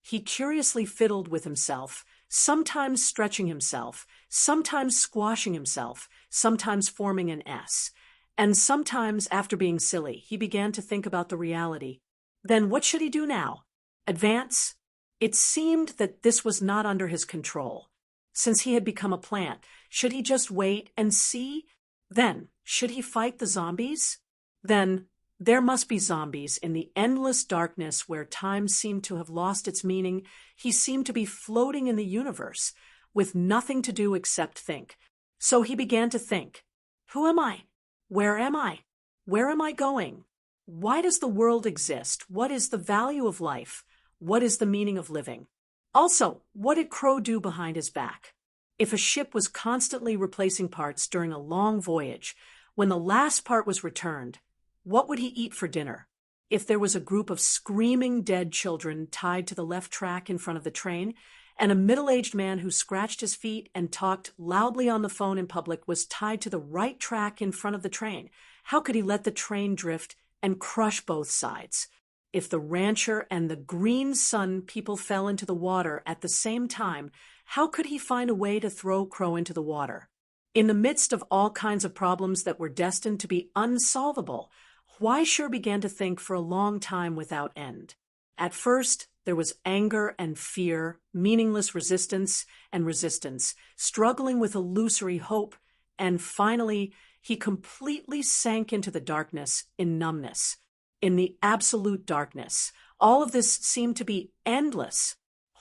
He curiously fiddled with himself, sometimes stretching himself, sometimes squashing himself, sometimes forming an S. And sometimes, after being silly, he began to think about the reality. Then what should he do now? Advance? It seemed that this was not under his control. Since he had become a plant, should he just wait and see? Then, should he fight the zombies? Then, there must be zombies in the endless darkness where time seemed to have lost its meaning. He seemed to be floating in the universe, with nothing to do except think. So he began to think. Who am I? Where am I? Where am I going? Why does the world exist? What is the value of life? What is the meaning of living? Also, what did Crow do behind his back? If a ship was constantly replacing parts during a long voyage, when the last part was returned, what would he eat for dinner? If there was a group of screaming dead children tied to the left track in front of the train, and a middle-aged man who scratched his feet and talked loudly on the phone in public was tied to the right track in front of the train, how could he let the train drift and crush both sides? If the rancher and the green sun people fell into the water at the same time, how could he find a way to throw Crow into the water? In the midst of all kinds of problems that were destined to be unsolvable, Huaishur began to think for a long time without end. At first, there was anger and fear, meaningless resistance and resistance, struggling with illusory hope, and finally, he completely sank into the darkness in numbness. In the absolute darkness, all of this seemed to be endless.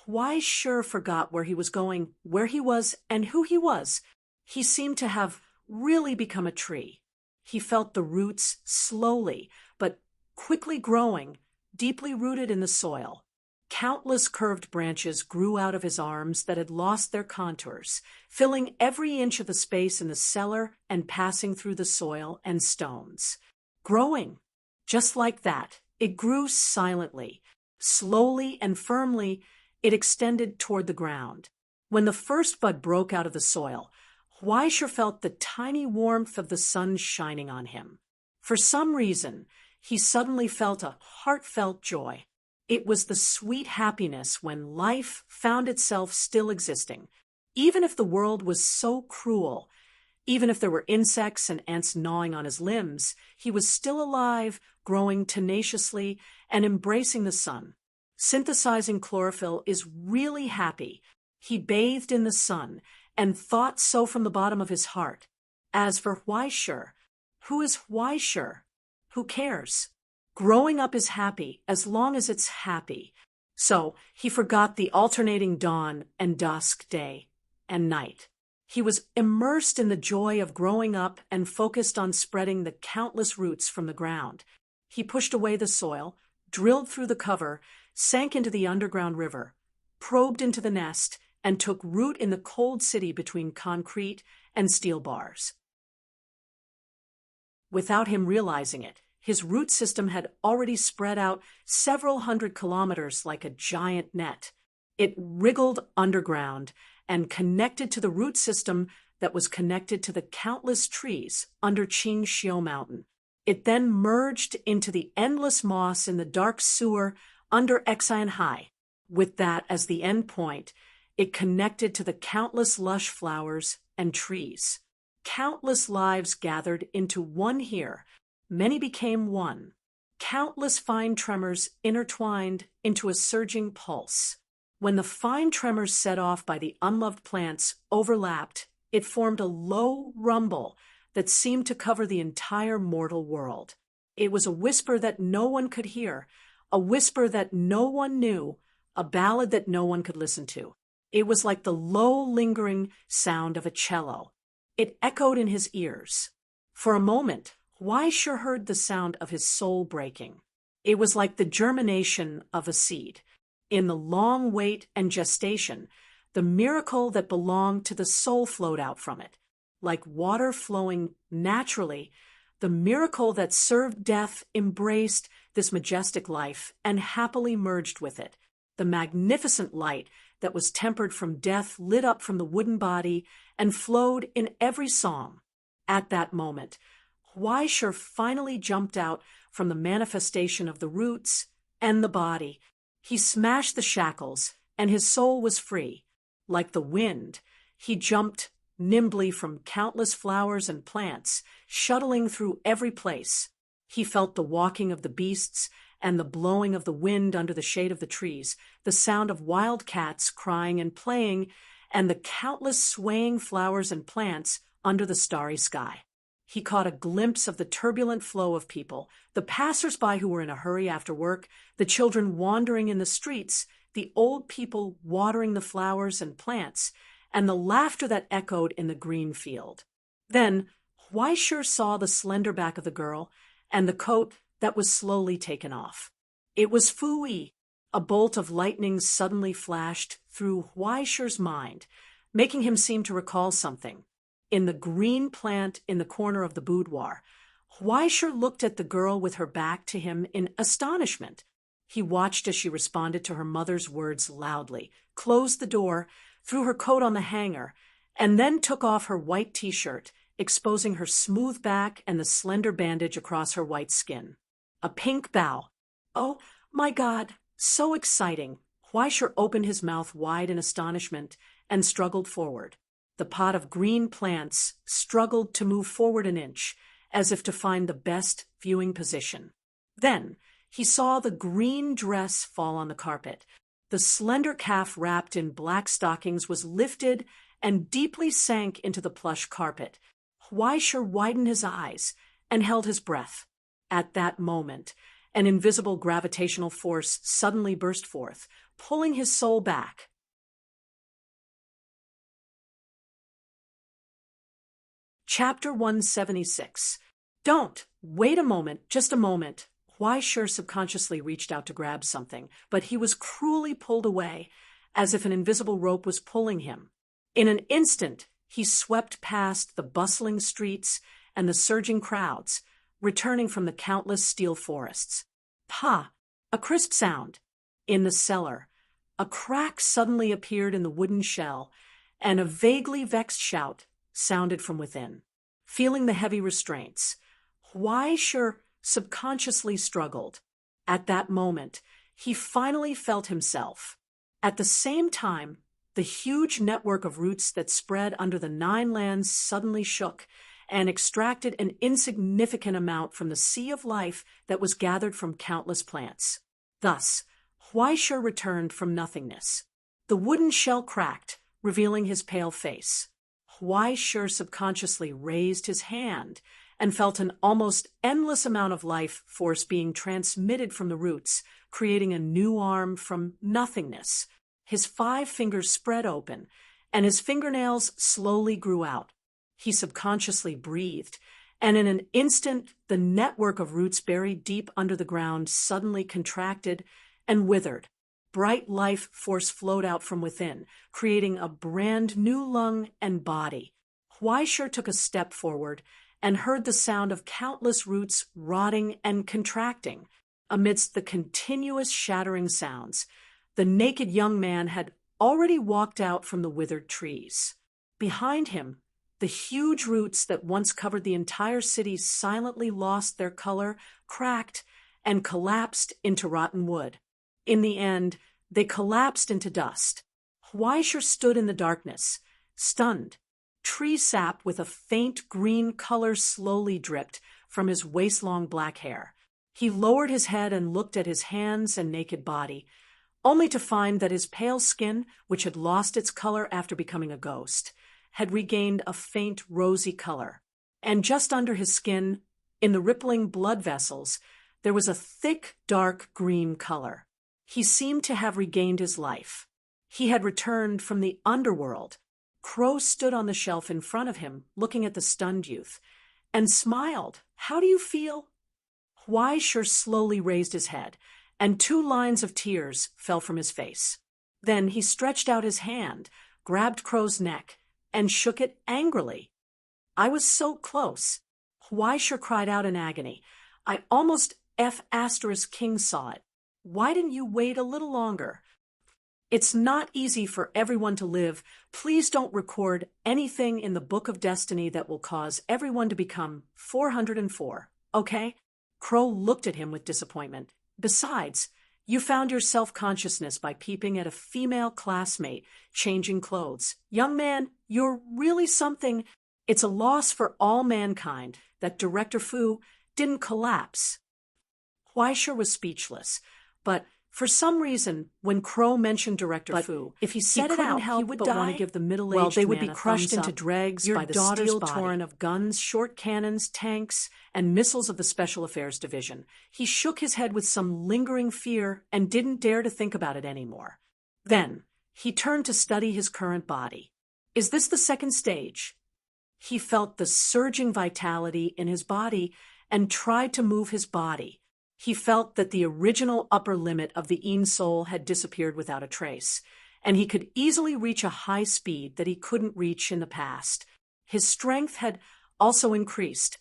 Huaishur forgot where he was going, where he was, and who he was. He seemed to have really become a tree. He felt the roots slowly, but quickly growing, deeply rooted in the soil. Countless curved branches grew out of his arms that had lost their contours, filling every inch of the space in the cellar and passing through the soil and stones. Growing. Just like that, it grew silently. Slowly and firmly, it extended toward the ground. When the first bud broke out of the soil, Huaisher felt the tiny warmth of the sun shining on him. For some reason, he suddenly felt a heartfelt joy. It was the sweet happiness when life found itself still existing, even if the world was so cruel. Even if there were insects and ants gnawing on his limbs, he was still alive, growing tenaciously and embracing the sun. Synthesizing chlorophyll is really happy. He bathed in the sun and thought so from the bottom of his heart. As for Huaisher, who is Huaisher? Who cares? Growing up is happy as long as it's happy. So he forgot the alternating dawn and dusk, day and night. He was immersed in the joy of growing up and focused on spreading the countless roots from the ground. He pushed away the soil, drilled through the cover, sank into the underground river, probed into the nest, and took root in the cold city between concrete and steel bars. Without him realizing it, his root system had already spread out several hundred kilometers like a giant net. It wriggled underground and connected to the root system that was connected to the countless trees under Qingxiu Mountain. It then merged into the endless moss in the dark sewer under Exanhai. With that as the end point, it connected to the countless lush flowers and trees. Countless lives gathered into one here. Many became one. Countless fine tremors intertwined into a surging pulse. When the fine tremors set off by the unloved plants overlapped, it formed a low rumble that seemed to cover the entire mortal world. It was a whisper that no one could hear, a whisper that no one knew, a ballad that no one could listen to. It was like the low, lingering sound of a cello. It echoed in his ears. For a moment, Huaisher heard the sound of his soul breaking. It was like the germination of a seed. In the long wait and gestation, the miracle that belonged to the soul flowed out from it. Like water flowing naturally, the miracle that served death embraced this majestic life and happily merged with it. The magnificent light that was tempered from death lit up from the wooden body and flowed in every song. At that moment, Huaisher finally jumped out from the manifestation of the roots and the body. He smashed the shackles, and his soul was free. Like the wind, he jumped nimbly from countless flowers and plants, shuttling through every place. He felt the walking of the beasts and the blowing of the wind under the shade of the trees, the sound of wild cats crying and playing, and the countless swaying flowers and plants under the starry sky. He caught a glimpse of the turbulent flow of people, the passers-by who were in a hurry after work, the children wandering in the streets, the old people watering the flowers and plants, and the laughter that echoed in the green field. Then Huaisher saw the slender back of the girl and the coat that was slowly taken off. It was Fui. A bolt of lightning suddenly flashed through Huaisher's mind, making him seem to recall something. In the green plant in the corner of the boudoir, Huaisher looked at the girl with her back to him in astonishment. He watched as she responded to her mother's words loudly, closed the door, threw her coat on the hanger, and then took off her white t-shirt, exposing her smooth back and the slender bandage across her white skin. A pink bow. Oh, my God, so exciting. Huaisher opened his mouth wide in astonishment and struggled forward. The pot of green plants struggled to move forward an inch, as if to find the best viewing position. Then he saw the green dress fall on the carpet. The slender calf wrapped in black stockings was lifted and deeply sank into the plush carpet. Huaisher widened his eyes and held his breath. At that moment, an invisible gravitational force suddenly burst forth, pulling his soul back. Chapter 176. Don't. Wait a moment, just a moment. Huaishe subconsciously reached out to grab something, but he was cruelly pulled away, as if an invisible rope was pulling him. In an instant, he swept past the bustling streets and the surging crowds, returning from the countless steel forests. Pa! A crisp sound. In the cellar, a crack suddenly appeared in the wooden shell, and a vaguely vexed shout sounded from within. Feeling the heavy restraints, Huaishe subconsciously struggled. At that moment, he finally felt himself. At the same time, the huge network of roots that spread under the 9 lands suddenly shook and extracted an insignificant amount from the sea of life that was gathered from countless plants. Thus, Huaishe returned from nothingness. The wooden shell cracked, revealing his pale face. Huaishe subconsciously raised his hand and felt an almost endless amount of life force being transmitted from the roots, creating a new arm from nothingness. His 5 fingers spread open, and his fingernails slowly grew out. He subconsciously breathed, and in an instant, the network of roots buried deep under the ground suddenly contracted and withered. Bright life force flowed out from within, creating a brand new lung and body. Huaishe took a step forward and heard the sound of countless roots rotting and contracting. Amidst the continuous shattering sounds, the naked young man had already walked out from the withered trees. Behind him, the huge roots that once covered the entire city silently lost their color, cracked, and collapsed into rotten wood. In the end, they collapsed into dust. Huaishe stood in the darkness, stunned. Tree sap with a faint green color slowly dripped from his waist-long black hair. He lowered his head and looked at his hands and naked body, only to find that his pale skin, which had lost its color after becoming a ghost, had regained a faint rosy color. And just under his skin, in the rippling blood vessels, there was a thick, dark green color. He seemed to have regained his life. He had returned from the underworld. Crow stood on the shelf in front of him, looking at the stunned youth, and smiled. "How do you feel?" Huaishe slowly raised his head, and 2 lines of tears fell from his face. Then he stretched out his hand, grabbed Crow's neck, and shook it angrily. "I was so close." Huaishe cried out in agony. "I almost King saw it. Why didn't you wait a little longer? It's not easy for everyone to live. Please don't record anything in the Book of Destiny that will cause everyone to become 404, okay?" Crow looked at him with disappointment. "Besides, you found your self-consciousness by peeping at a female classmate changing clothes. Young man, you're really something. It's a loss for all mankind that Director Fu didn't collapse." Huaishe was speechless, but for some reason, when Crow mentioned Director Fu, if he said it out, he would want to give the middle-aged they would be crushed into dregs by the steel torrent of guns, short cannons, tanks, and missiles of the Special Affairs Division. He shook his head with some lingering fear and didn't dare to think about it anymore. Then, he turned to study his current body. Is this the second stage? He felt the surging vitality in his body and tried to move his body. He felt that the original upper limit of the Yin soul had disappeared without a trace, and he could easily reach a high speed that he couldn't reach in the past. His strength had also increased,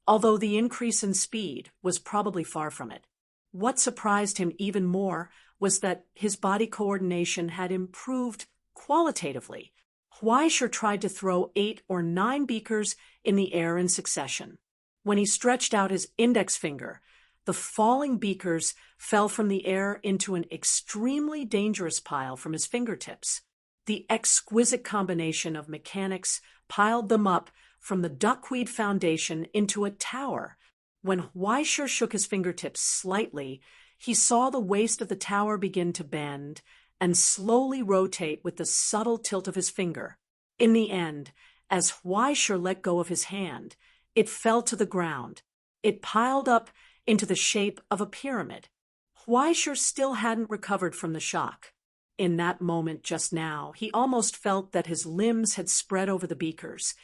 although the increase in speed was probably far from it. What surprised him even more was that his body coordination had improved qualitatively. Huaishe tried to throw 8 or 9 beakers in the air in succession. When he stretched out his index finger, the falling beakers fell from the air into an extremely dangerous pile from his fingertips. The exquisite combination of mechanics piled them up from the duckweed foundation into a tower. When Huaishe shook his fingertips slightly, he saw the waist of the tower begin to bend and slowly rotate with the subtle tilt of his finger. In the end, as Huaishe let go of his hand, it fell to the ground. It piled up into the shape of a pyramid. Huaishe still hadn't recovered from the shock. In that moment just now, he almost felt that his limbs had spread over the beakers,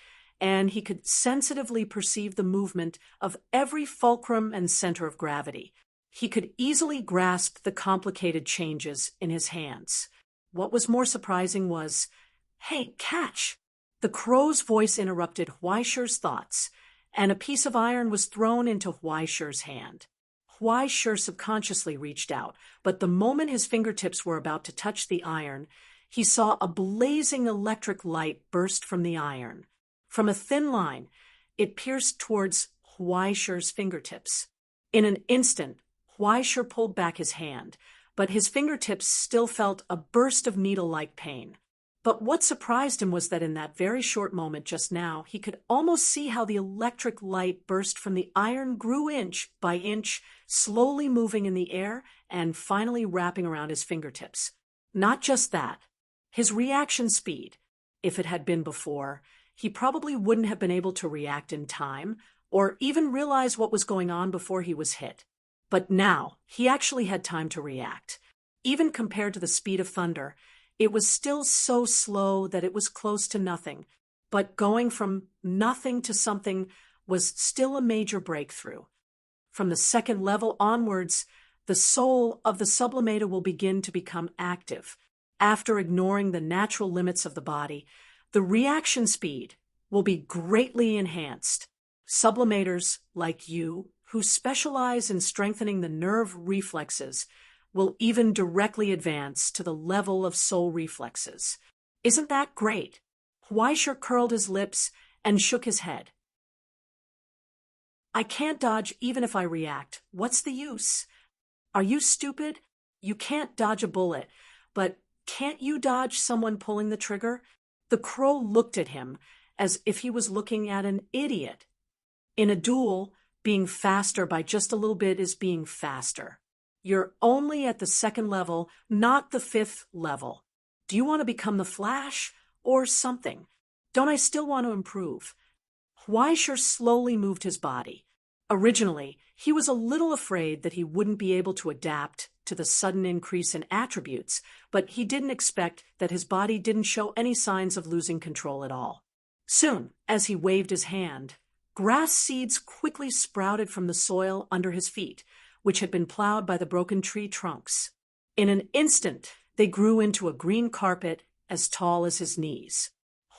and he could sensitively perceive the movement of every fulcrum and center of gravity. He could easily grasp the complicated changes in his hands. What was more surprising was, "Hey, catch!" The crow's voice interrupted Huaisher's thoughts, and a piece of iron was thrown into Huaisher's hand. Huaisher subconsciously reached out, but the moment his fingertips were about to touch the iron, he saw a blazing electric light burst from the iron. From a thin line, it pierced towards Huaisher's fingertips. In an instant, Huaisher pulled back his hand, but his fingertips still felt a burst of needle-like pain. But what surprised him was that in that very short moment just now, he could almost see how the electric light burst from the iron grew inch by inch, slowly moving in the air and finally wrapping around his fingertips. Not just that, his reaction speed. If it had been before, he probably wouldn't have been able to react in time or even realize what was going on before he was hit. But now, he actually had time to react. Even compared to the speed of thunder, it was still so slow that it was close to nothing, but going from nothing to something was still a major breakthrough. From the second level onwards, the soul of the sublimator will begin to become active. After ignoring the natural limits of the body, the reaction speed will be greatly enhanced. Sublimators like you, who specialize in strengthening the nerve reflexes, will even directly advance to the level of soul reflexes. Isn't that great? Huaisher curled his lips and shook his head. I can't dodge even if I react. What's the use? Are you stupid? You can't dodge a bullet, but can't you dodge someone pulling the trigger? The crow looked at him as if he was looking at an idiot. In a duel, being faster by just a little bit is being faster. You're only at the second level, not the fifth level. Do you want to become the Flash or something? Don't I still want to improve? Huaisher slowly moved his body. Originally, he was a little afraid that he wouldn't be able to adapt to the sudden increase in attributes, but he didn't expect that his body didn't show any signs of losing control at all. Soon, as he waved his hand, grass seeds quickly sprouted from the soil under his feet, which had been plowed by the broken tree trunks. In an instant, they grew into a green carpet as tall as his knees.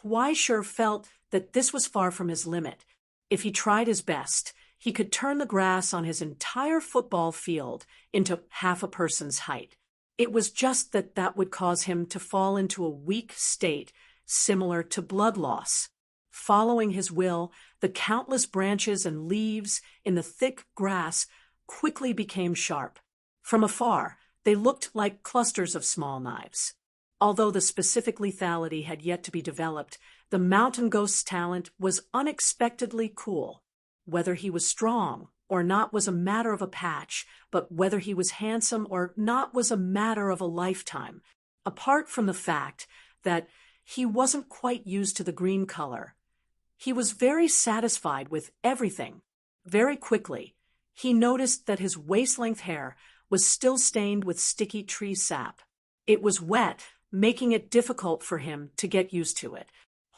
Huaisher felt that this was far from his limit. If he tried his best, he could turn the grass on his entire football field into half a person's height. It was just that would cause him to fall into a weak state similar to blood loss. Following his will, the countless branches and leaves in the thick grass quickly became sharp. From afar, they looked like clusters of small knives. Although the specific lethality had yet to be developed, the mountain ghost's talent was unexpectedly cool. Whether he was strong or not was a matter of a patch, but whether he was handsome or not was a matter of a lifetime. Apart from the fact that he wasn't quite used to the green color, he was very satisfied with everything. Very quickly, he noticed that his waist-length hair was still stained with sticky tree sap. It was wet, making it difficult for him to get used to it.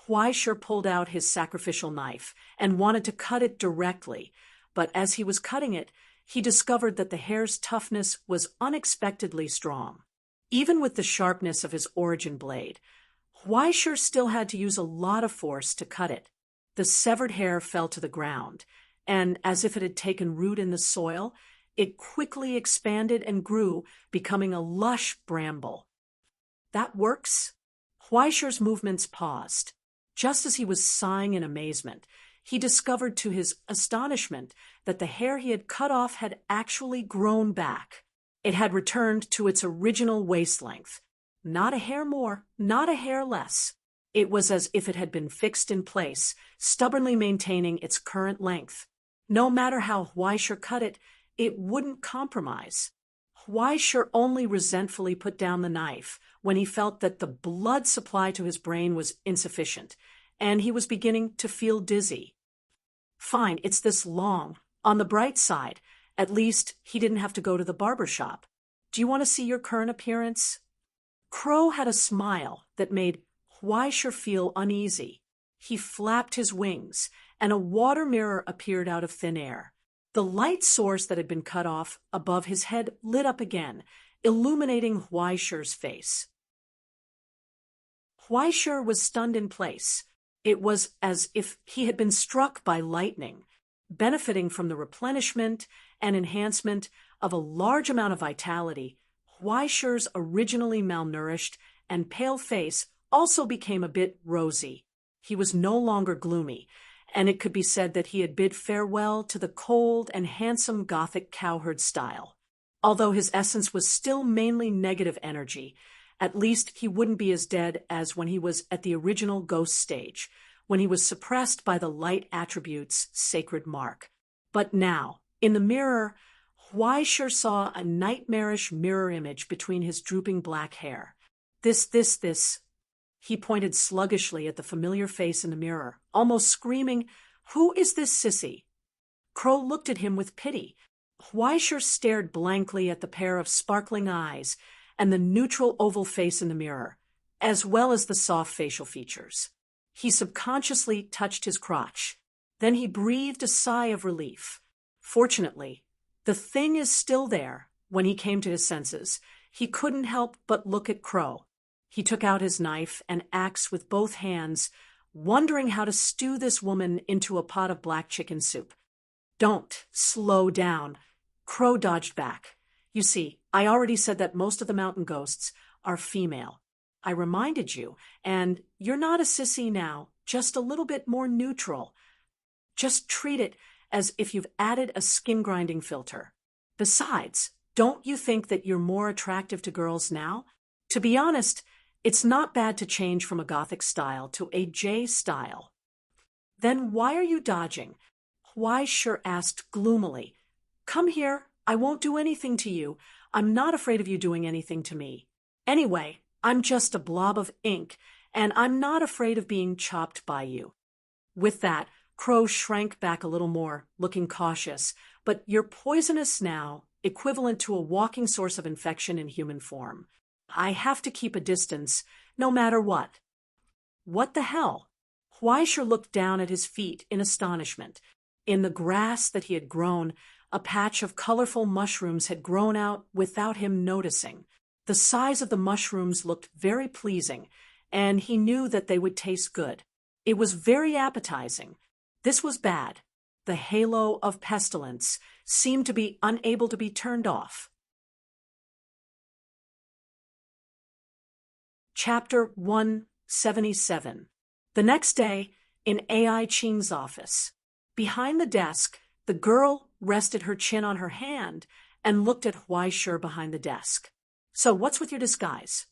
Huaisher pulled out his sacrificial knife and wanted to cut it directly, but as he was cutting it, he discovered that the hair's toughness was unexpectedly strong. Even with the sharpness of his origin blade, Huaisher still had to use a lot of force to cut it. The severed hair fell to the ground, and as if it had taken root in the soil, it quickly expanded and grew, becoming a lush bramble. That works? Huaisher's movements paused. Just as he was sighing in amazement, he discovered to his astonishment that the hair he had cut off had actually grown back. It had returned to its original waist length. Not a hair more, not a hair less. It was as if it had been fixed in place, stubbornly maintaining its current length. No matter how Huaisher cut it, it wouldn't compromise. Huaisher only resentfully put down the knife when he felt that the blood supply to his brain was insufficient, and he was beginning to feel dizzy. Fine, it's this long. On the bright side, at least he didn't have to go to the barber shop. Do you want to see your current appearance? Crow had a smile that made Huaisher feel uneasy. he flapped his wings, and a water mirror appeared out of thin air. The light source that had been cut off above his head lit up again, illuminating Huaishi's face. Huaishi was stunned in place. It was as if he had been struck by lightning, benefiting from the replenishment and enhancement of a large amount of vitality. Huaishi's originally malnourished and pale face also became a bit rosy. He was no longer gloomy, and it could be said that he had bid farewell to the cold and handsome Gothic cowherd style. Although his essence was still mainly negative energy, at least he wouldn't be as dead as when he was at the original ghost stage, when he was suppressed by the light attribute's sacred mark. But now, in the mirror, Huaishi saw a nightmarish mirror image between his drooping black hair. This. He pointed sluggishly at the familiar face in the mirror, almost screaming, "Who is this sissy?" Crow looked at him with pity. Huaishi stared blankly at the pair of sparkling eyes and the neutral oval face in the mirror, as well as the soft facial features. He subconsciously touched his crotch. Then he breathed a sigh of relief. Fortunately, the thing is still there. When he came to his senses, he couldn't help but look at Crow. He took out his knife and axe with both hands, wondering how to stew this woman into a pot of black chicken soup. "Don't slow down." Crow dodged back. "You see, I already said that most of the mountain ghosts are female. I reminded you, and you're not a sissy now, just a little bit more neutral. Just treat it as if you've added a skin-grinding filter. Besides, don't you think that you're more attractive to girls now? To be honest, it's not bad to change from a Gothic style to a J style." "Then why are you dodging?" Huaishi asked gloomily. "Come here. I won't do anything to you. I'm not afraid of you doing anything to me. Anyway, I'm just a blob of ink, and I'm not afraid of being chopped by you." With that, Crow shrank back a little more, looking cautious. "But you're poisonous now, equivalent to a walking source of infection in human form. I have to keep a distance, no matter what." "What the hell?" Huaishi looked down at his feet in astonishment. In the grass that he had grown, a patch of colorful mushrooms had grown out without him noticing. The size of the mushrooms looked very pleasing, and he knew that they would taste good. It was very appetizing. This was bad. The halo of pestilence seemed to be unable to be turned off. Chapter 177. The next day, in AI Qing's office. Behind the desk, the girl rested her chin on her hand and looked at Huaishi behind the desk. "So what's with your disguise?"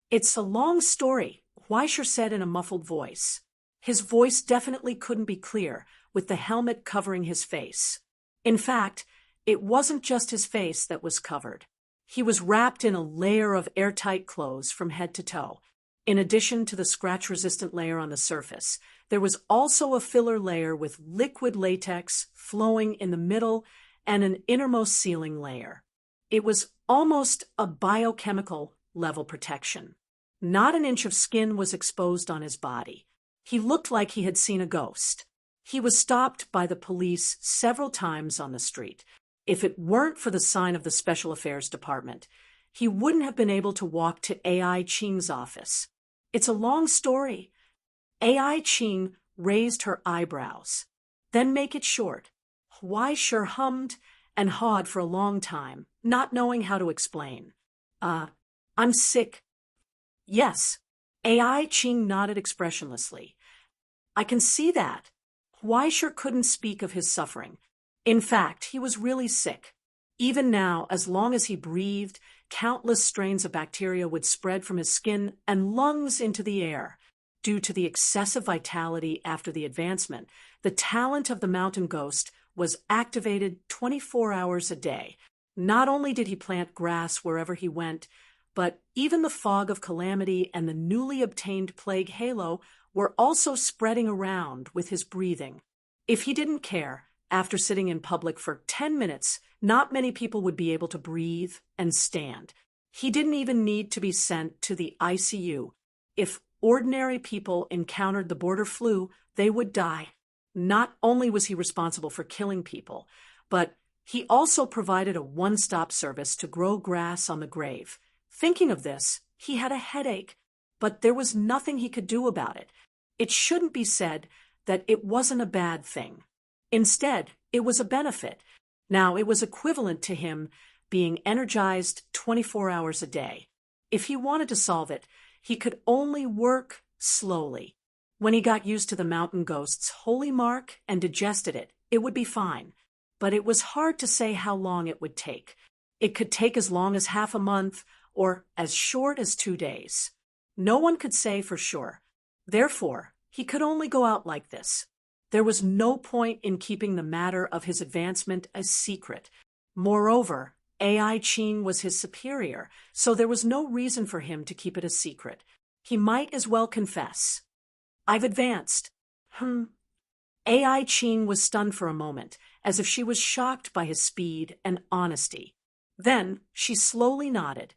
"It's a long story," Huaishi said in a muffled voice. His voice definitely couldn't be clear, with the helmet covering his face. In fact, it wasn't just his face that was covered. He was wrapped in a layer of airtight clothes from head to toe. In addition to the scratch-resistant layer on the surface, there was also a filler layer with liquid latex flowing in the middle and an innermost sealing layer. It was almost a biochemical level protection. Not an inch of skin was exposed on his body. He looked like he had seen a ghost. He was stopped by the police several times on the street. If it weren't for the sign of the Special Affairs Department, he wouldn't have been able to walk to AI Qing's office. It's a long story. AI Qing raised her eyebrows. "Then make it short." Huaishi hummed and hawed for a long time, not knowing how to explain. I'm sick." "Yes." AI Qing nodded expressionlessly. "I can see that." Huaishi couldn't speak of his suffering. In fact, he was really sick. Even now, as long as he breathed, countless strains of bacteria would spread from his skin and lungs into the air. Due to the excessive vitality after the advancement, the talent of the mountain ghost was activated 24 hours a day. Not only did he plant grass wherever he went, but even the fog of calamity and the newly obtained plague halo were also spreading around with his breathing. If he didn't care, after sitting in public for 10 minutes, not many people would be able to breathe and stand. He didn't even need to be sent to the ICU. If ordinary people encountered the border flu, They would die. Not only was he responsible for killing people, but he also provided a one-stop service to grow grass on the grave. Thinking of this, he had a headache, but there was nothing he could do about it. It shouldn't be said that it wasn't a bad thing. Instead, it was a benefit. Now, it was equivalent to him being energized 24 hours a day. If he wanted to solve it, he could only work slowly. When he got used to the mountain ghost's holy mark and digested it, it would be fine. But it was hard to say how long it would take. It could take as long as half a month or as short as 2 days. No one could say for sure. Therefore, he could only go out like this. There was no point in keeping the matter of his advancement a secret. Moreover, AI Ching was his superior, so there was no reason for him to keep it a secret. He might as well confess. I've advanced. AI Ching was stunned for a moment, as if she was shocked by his speed and honesty. Then she slowly nodded.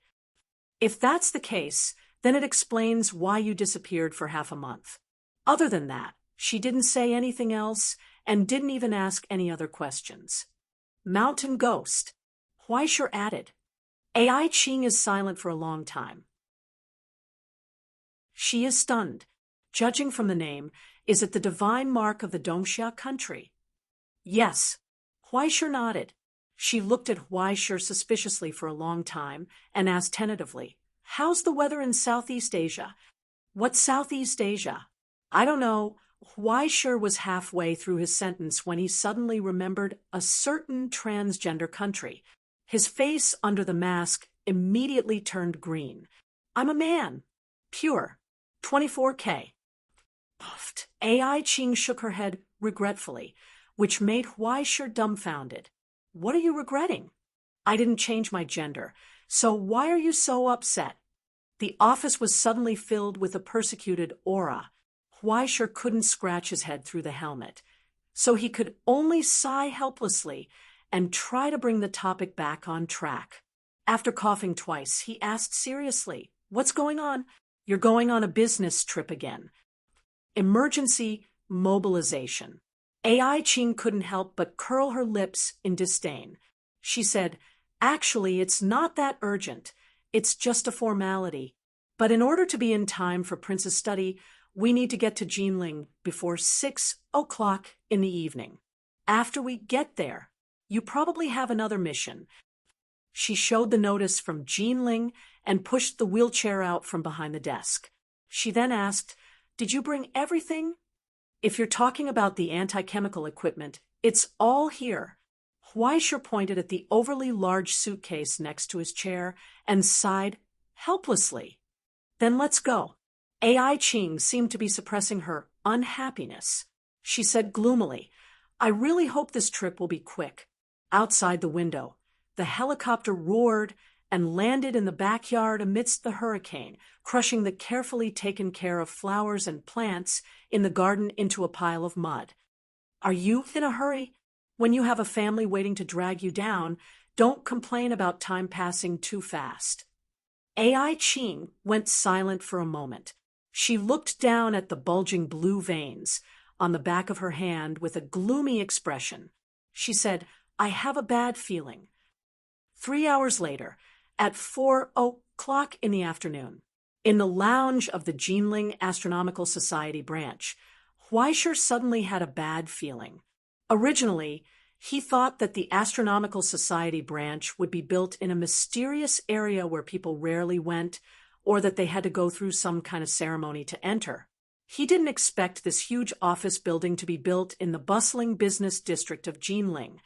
If that's the case, then it explains why you disappeared for half a month. Other than that, she didn't say anything else and didn't even ask any other questions. Mountain Ghost. Huaishur added. AI Ching is silent for a long time. She is stunned. Judging from the name, is it the divine mark of the Dongsha country? Yes. Huaishur nodded. She looked at Huaishur suspiciously for a long time and asked tentatively, How's the weather in Southeast Asia? What's Southeast Asia? I don't know. Huaishur was halfway through his sentence when he suddenly remembered a certain transgender country. His face under the mask immediately turned green. I'm a man. Pure. 24K. Puffed. AI Ching shook her head regretfully, which made Huaishur dumbfounded. What are you regretting? I didn't change my gender, so why are you so upset? The office was suddenly filled with a persecuted aura. Huaishur couldn't scratch his head through the helmet, so he could only sigh helplessly and try to bring the topic back on track. After coughing twice, he asked seriously, What's going on? You're going on a business trip again. Emergency mobilization. AI Ching couldn't help but curl her lips in disdain. She said, Actually, it's not that urgent. It's just a formality. But in order to be in time for Prince's study, we need to get to Jinling before 6 o'clock in the evening. After we get there, you probably have another mission. She showed the notice from Jinling and pushed the wheelchair out from behind the desk. She then asked, Did you bring everything? If you're talking about the anti-chemical equipment, it's all here. Huaishur pointed at the overly large suitcase next to his chair and sighed helplessly. Then let's go. AI Ching seemed to be suppressing her unhappiness. She said gloomily, I really hope this trip will be quick. Outside the window, the helicopter roared and landed in the backyard amidst the hurricane, crushing the carefully taken care of flowers and plants in the garden into a pile of mud. Are you in a hurry? When you have a family waiting to drag you down, don't complain about time passing too fast. AI Ching went silent for a moment. She looked down at the bulging blue veins on the back of her hand with a gloomy expression. She said, I have a bad feeling. 3 hours later, at 4 o'clock in the afternoon, in the lounge of the Jinling Astronomical Society branch, Huaishur suddenly had a bad feeling. Originally, he thought that the Astronomical Society branch would be built in a mysterious area where people rarely went, or that they had to go through some kind of ceremony to enter. He didn't expect this huge office building to be built in the bustling business district of Jinling.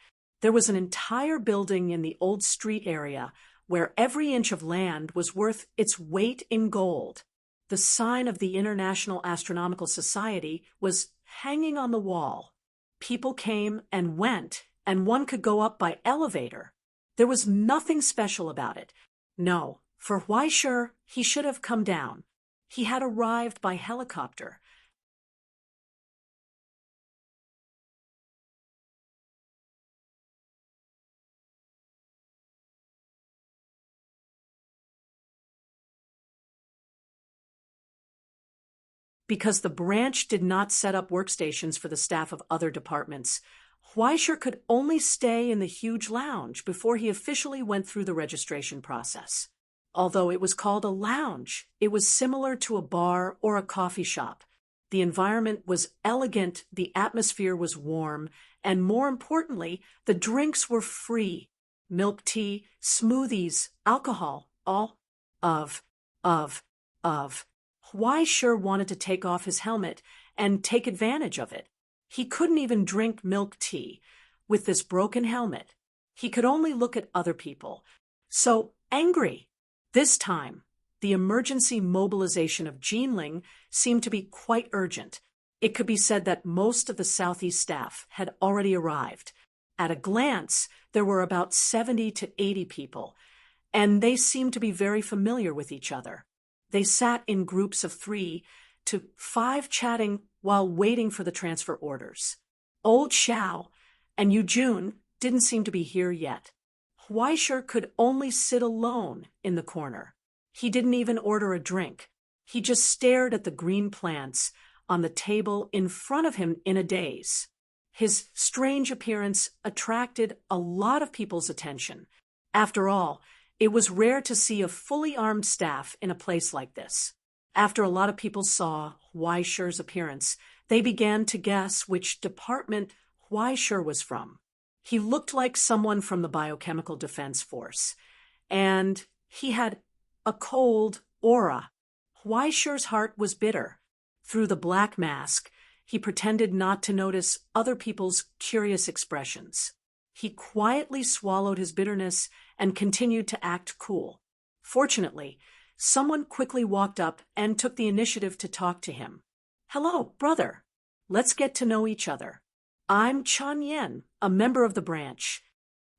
There was an entire building in the old street area where every inch of land was worth its weight in gold. The sign of the International Astronomical Society was hanging on the wall. People came and went, and one could go up by elevator. There was nothing special about it. No, for Huaishur, he should have come down. He had arrived by helicopter. Because the branch did not set up workstations for the staff of other departments, Huaisher could only stay in the huge lounge before he officially went through the registration process. Although it was called a lounge, it was similar to a bar or a coffee shop. The environment was elegant, the atmosphere was warm, and more importantly, the drinks were free. Milk tea, smoothies, alcohol, all of. Huaisher wanted to take off his helmet and take advantage of it. He couldn't even drink milk tea. With this broken helmet, he could only look at other people. So angry. This time, the emergency mobilization of Jinling seemed to be quite urgent. It could be said that most of the Southeast staff had already arrived. At a glance, there were about 70 to 80 people, and they seemed to be very familiar with each other. They sat in groups of 3 to 5 chatting while waiting for the transfer orders. Old Xiao and Yujun didn't seem to be here yet. Huaisher could only sit alone in the corner. He didn't even order a drink. He just stared at the green plants on the table in front of him in a daze. His strange appearance attracted a lot of people's attention. After all, it was rare to see a fully armed staff in a place like this. After a lot of people saw Huaisher's appearance, they began to guess which department Huaisher was from. He looked like someone from the Biochemical Defense Force, and he had a cold aura. Huaisher's heart was bitter. Through the black mask, he pretended not to notice other people's curious expressions. He quietly swallowed his bitterness and continued to act cool. Fortunately, someone quickly walked up and took the initiative to talk to him. "Hello, brother. Let's get to know each other. I'm Chen Yan, a member of the branch."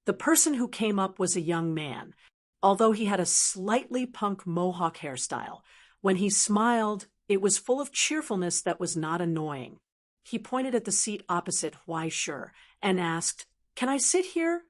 The person who came up was a young man. Although he had a slightly punk mohawk hairstyle, when he smiled, it was full of cheerfulness that was not annoying. He pointed at the seat opposite Huaisher and asked, "Can I sit here?"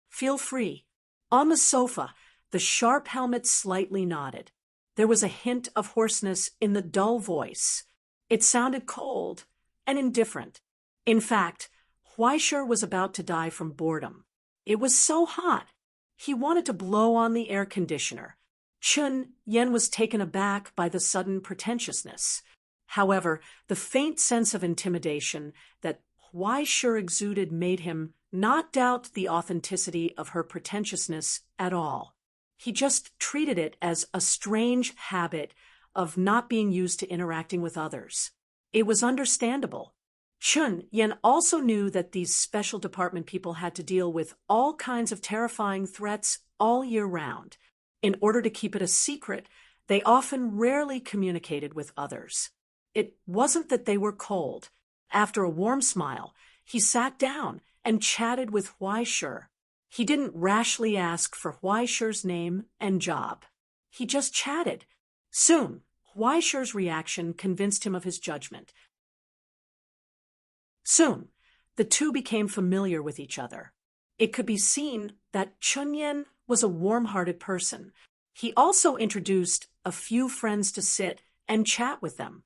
"Feel free." On the sofa, the sharp helmet slightly nodded. There was a hint of hoarseness in the dull voice. It sounded cold and indifferent. In fact, Huaisher was about to die from boredom. It was so hot. He wanted to blow on the air conditioner. Chen Yan was taken aback by the sudden pretentiousness. However, the faint sense of intimidation that Huaisher exuded made him not doubt the authenticity of her pretentiousness at all. He just treated it as a strange habit of not being used to interacting with others. It was understandable. Chen Yan also knew that these special department people had to deal with all kinds of terrifying threats all year round. In order to keep it a secret, they often rarely communicated with others. It wasn't that they were cold. After a warm smile, he sat down and chatted with Huaisher. He didn't rashly ask for Huaisher's name and job. He just chatted. Soon, Huaisher's reaction convinced him of his judgment. Soon, the two became familiar with each other. It could be seen that Chen Yan was a warm-hearted person. He also introduced a few friends to sit and chat with them.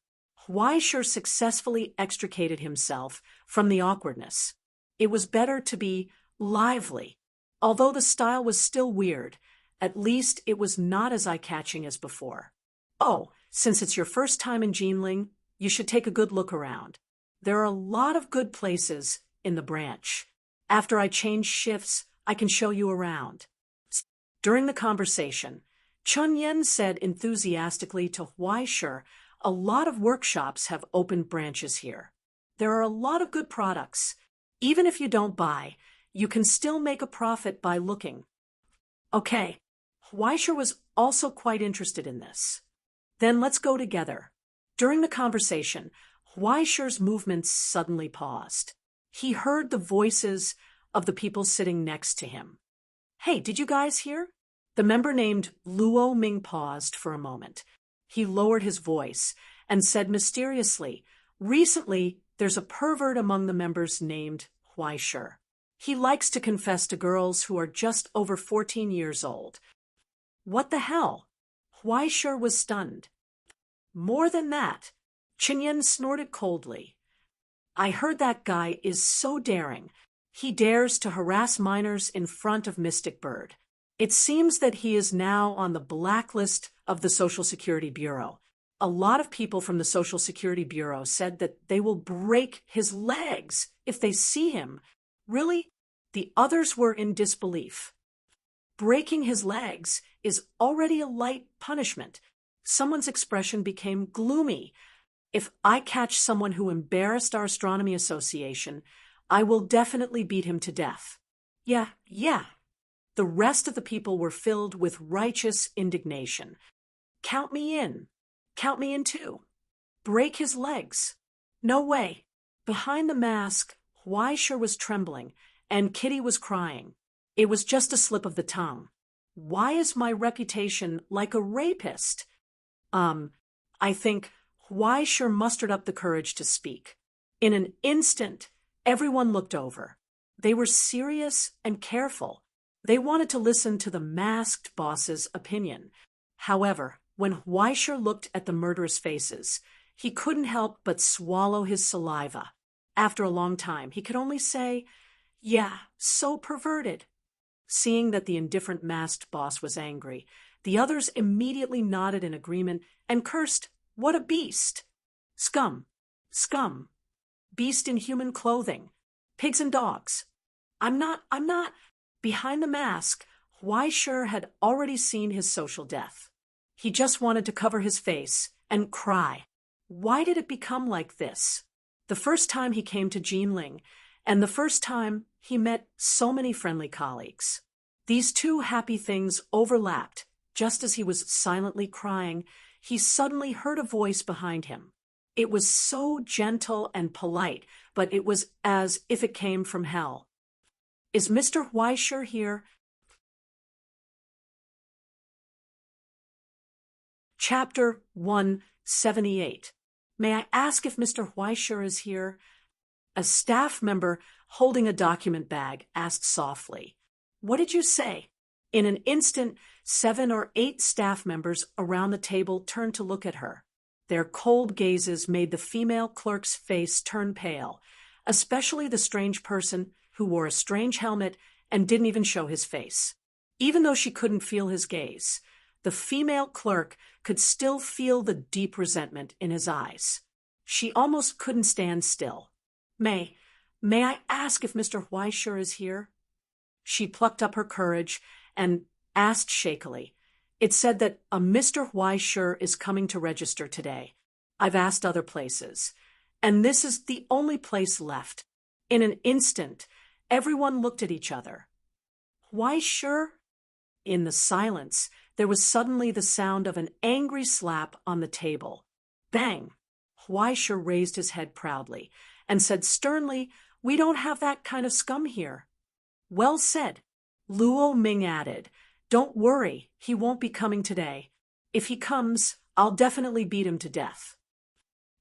Huaisher successfully extricated himself from the awkwardness. It was better to be lively. Although the style was still weird, at least it was not as eye-catching as before. "Oh, since it's your first time in Jinling, you should take a good look around. There are a lot of good places in the branch. After I change shifts, I can show you around." During the conversation, Chen Yan said enthusiastically to Huaisher, "A lot of workshops have opened branches here. There are a lot of good products. Even if you don't buy, you can still make a profit by looking." Okay, Huaisher was also quite interested in this. "Then let's go together." During the conversation, Huaisher's movements suddenly paused. He heard the voices of the people sitting next to him. "Hey, did you guys hear?" The member named Luo Ming paused for a moment. He lowered his voice and said mysteriously, "Recently, there's a pervert among the members named Huaisher. He likes to confess to girls who are just over 14 years old." What the hell? Huaisher was stunned. More than that, Chinyen snorted coldly. I heard that guy is so daring. He dares to harass minors in front of Mystic Bird. It seems that he is now on the blacklist of the Social Security Bureau. A lot of people from the Social Security Bureau said that they will break his legs if they see him. Really? The others were in disbelief. Breaking his legs is already a light punishment. Someone's expression became gloomy. If I catch someone who embarrassed our astronomy association, I will definitely beat him to death. Yeah. The rest of the people were filled with righteous indignation. Count me in. Count me in too. Break his legs. No way. Behind the mask, Huaishir was trembling, and Kitty was crying. It was just a slip of the tongue. Why is my reputation like a rapist? I think Huaishir mustered up the courage to speak. In an instant, everyone looked over. They were serious and careful. They wanted to listen to the masked boss's opinion. However, when Huaishir looked at the murderous faces, he couldn't help but swallow his saliva. After a long time, he could only say, "Yeah, so perverted." Seeing that the indifferent masked boss was angry, the others immediately nodded in agreement and cursed, "What a beast! Scum! Scum! Beast in human clothing! Pigs and dogs! I'm not. Behind the mask, Huaishir had already seen his social death. He just wanted to cover his face and cry. Why did it become like this? The first time he came to Jinling, and the first time he met so many friendly colleagues. These two happy things overlapped. Just as he was silently crying, he suddenly heard a voice behind him. It was so gentle and polite, but it was as if it came from hell. Is Mr. Huaishir here? Chapter 178. May I ask if Mr. Huaishir is here? A staff member holding a document bag asked softly. What did you say? In an instant, 7 or 8 staff members around the table turned to look at her. Their cold gazes made the female clerk's face turn pale, especially the strange person who wore a strange helmet and didn't even show his face. Even though she couldn't feel his gaze, the female clerk could still feel the deep resentment in his eyes. She almost couldn't stand still. May I ask if Mr. Huaishir is here? She plucked up her courage and asked shakily. It said that a Mr. Huaishir is coming to register today. I've asked other places, and this is the only place left. In an instant, everyone looked at each other. Huaishir? In the silence, there was suddenly the sound of an angry slap on the table. Bang! Huaishir raised his head proudly and said sternly, "We don't have that kind of scum here." Well said. Luo Ming added, "Don't worry, he won't be coming today. If he comes, I'll definitely beat him to death."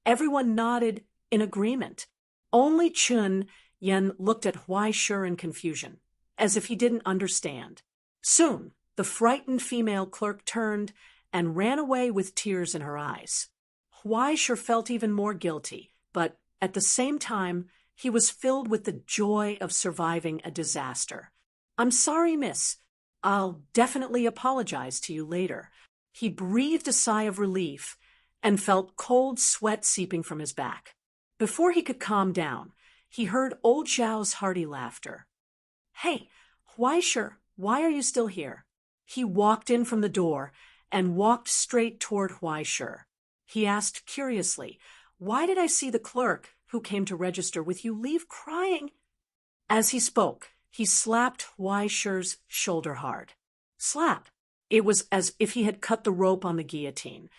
Everyone nodded in agreement. Only Chun Yen looked at Huaishir in confusion, as if he didn't understand. Soon, the frightened female clerk turned and ran away with tears in her eyes. Huaishir felt even more guilty, but at the same time, he was filled with the joy of surviving a disaster. "I'm sorry, miss. I'll definitely apologize to you later." He breathed a sigh of relief and felt cold sweat seeping from his back. Before he could calm down, he heard old Zhao's hearty laughter. "Hey, Huaishir, why are you still here?" He walked in from the door and walked straight toward Huaishir. He asked curiously, "Why did I see the clerk who came to register with you leave crying?" As he spoke, he slapped Huaishir's shoulder hard. Slap! It was as if he had cut the rope on the guillotine.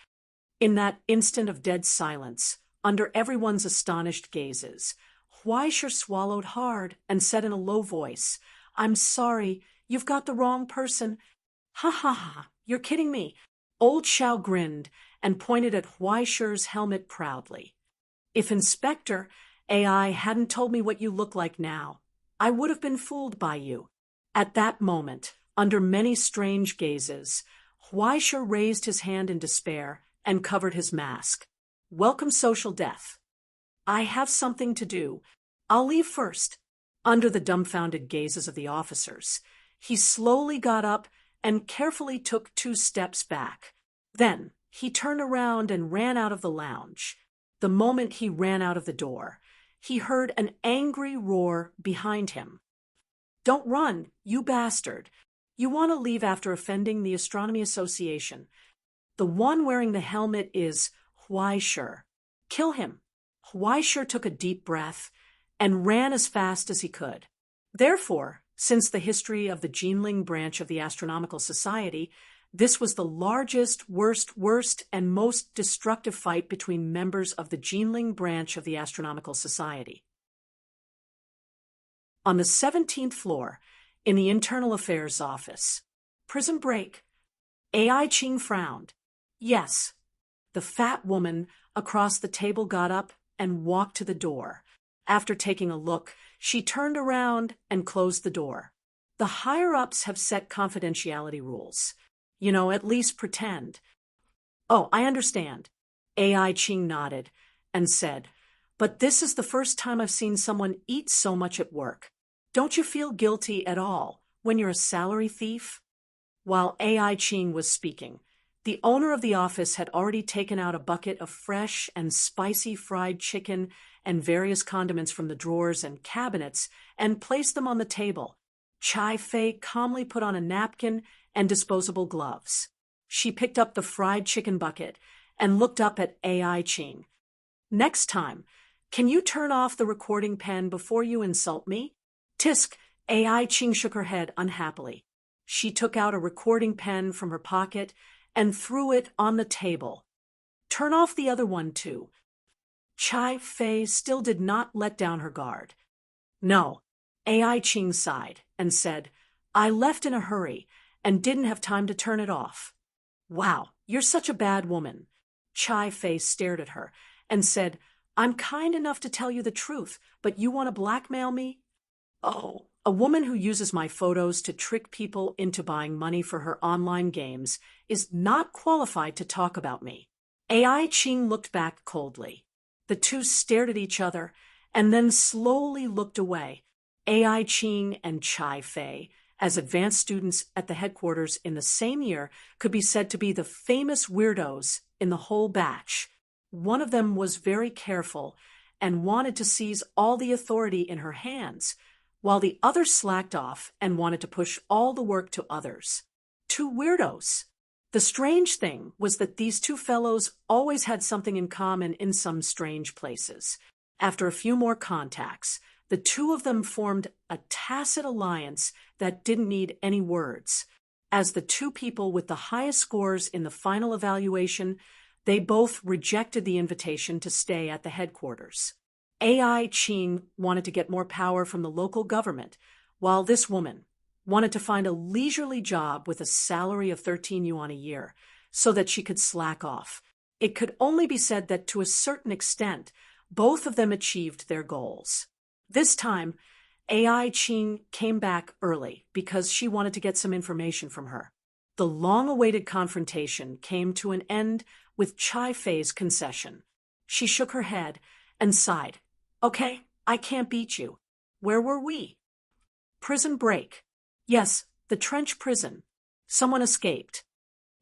In that instant of dead silence, under everyone's astonished gazes, Huaishir swallowed hard and said in a low voice, "I'm sorry, you've got the wrong person." "Ha ha ha, you're kidding me." Old Zhao grinned and pointed at Huaishir's helmet proudly. "If Inspector AI hadn't told me what you look like now, I would have been fooled by you." At that moment, under many strange gazes, Huaishir raised his hand in despair and covered his mask. Welcome social death. I have something to do. I'll leave first. Under the dumbfounded gazes of the officers, he slowly got up and carefully took 2 steps back. Then he turned around and ran out of the lounge. The moment he ran out of the door, he heard an angry roar behind him. Don't run, you bastard. You want to leave after offending the Astronomy Association. The one wearing the helmet is Huaisher. Kill him. Huaisher took a deep breath and ran as fast as he could. Therefore, since the history of the Jinling branch of the Astronomical Society, this was the largest, worst, and most destructive fight between members of the Jinling branch of the Astronomical Society. On the 17th floor, in the Internal Affairs Office. Prison break. AI Ching frowned. Yes. The fat woman across the table got up and walked to the door. After taking a look, she turned around and closed the door. The higher-ups have set confidentiality rules. At least pretend. Oh, I understand. AI Ching nodded and said, but this is the first time I've seen someone eat so much at work. Don't you feel guilty at all when you're a salary thief? While AI Ching was speaking, the owner of the office had already taken out a bucket of fresh and spicy fried chicken and various condiments from the drawers and cabinets and placed them on the table. Chai Fei calmly put on a napkin and disposable gloves. She picked up the fried chicken bucket and looked up at AI Ching. Next time, can you turn off the recording pen before you insult me? Tisk, AI Ching shook her head unhappily. She took out a recording pen from her pocket and threw it on the table. Turn off the other one, too. Chai Fei still did not let down her guard. No, AI Ching sighed and said, I left in a hurry and didn't have time to turn it off. Wow, you're such a bad woman. Chai Fei stared at her and said, I'm kind enough to tell you the truth, but you want to blackmail me? Oh, a woman who uses my photos to trick people into buying money for her online games is not qualified to talk about me. AI Ching looked back coldly. The two stared at each other and then slowly looked away. AI Ching and Chai Fei, as advanced students at the headquarters in the same year, could be said to be the famous weirdos in the whole batch. One of them was very careful and wanted to seize all the authority in her hands, while the other slacked off and wanted to push all the work to others. Two weirdos. The strange thing was that these two fellows always had something in common in some strange places. After a few more contacts, the two of them formed a tacit alliance that didn't need any words. As the two people with the highest scores in the final evaluation, they both rejected the invitation to stay at the headquarters. AI Ching wanted to get more power from the local government, while this woman wanted to find a leisurely job with a salary of 13 yuan a year so that she could slack off. It could only be said that to a certain extent, both of them achieved their goals. This time, AI Ching came back early because she wanted to get some information from her. The long-awaited confrontation came to an end with Chai Fei's concession. She shook her head and sighed. Okay, I can't beat you. Where were we? Prison break. Yes, the trench prison. Someone escaped.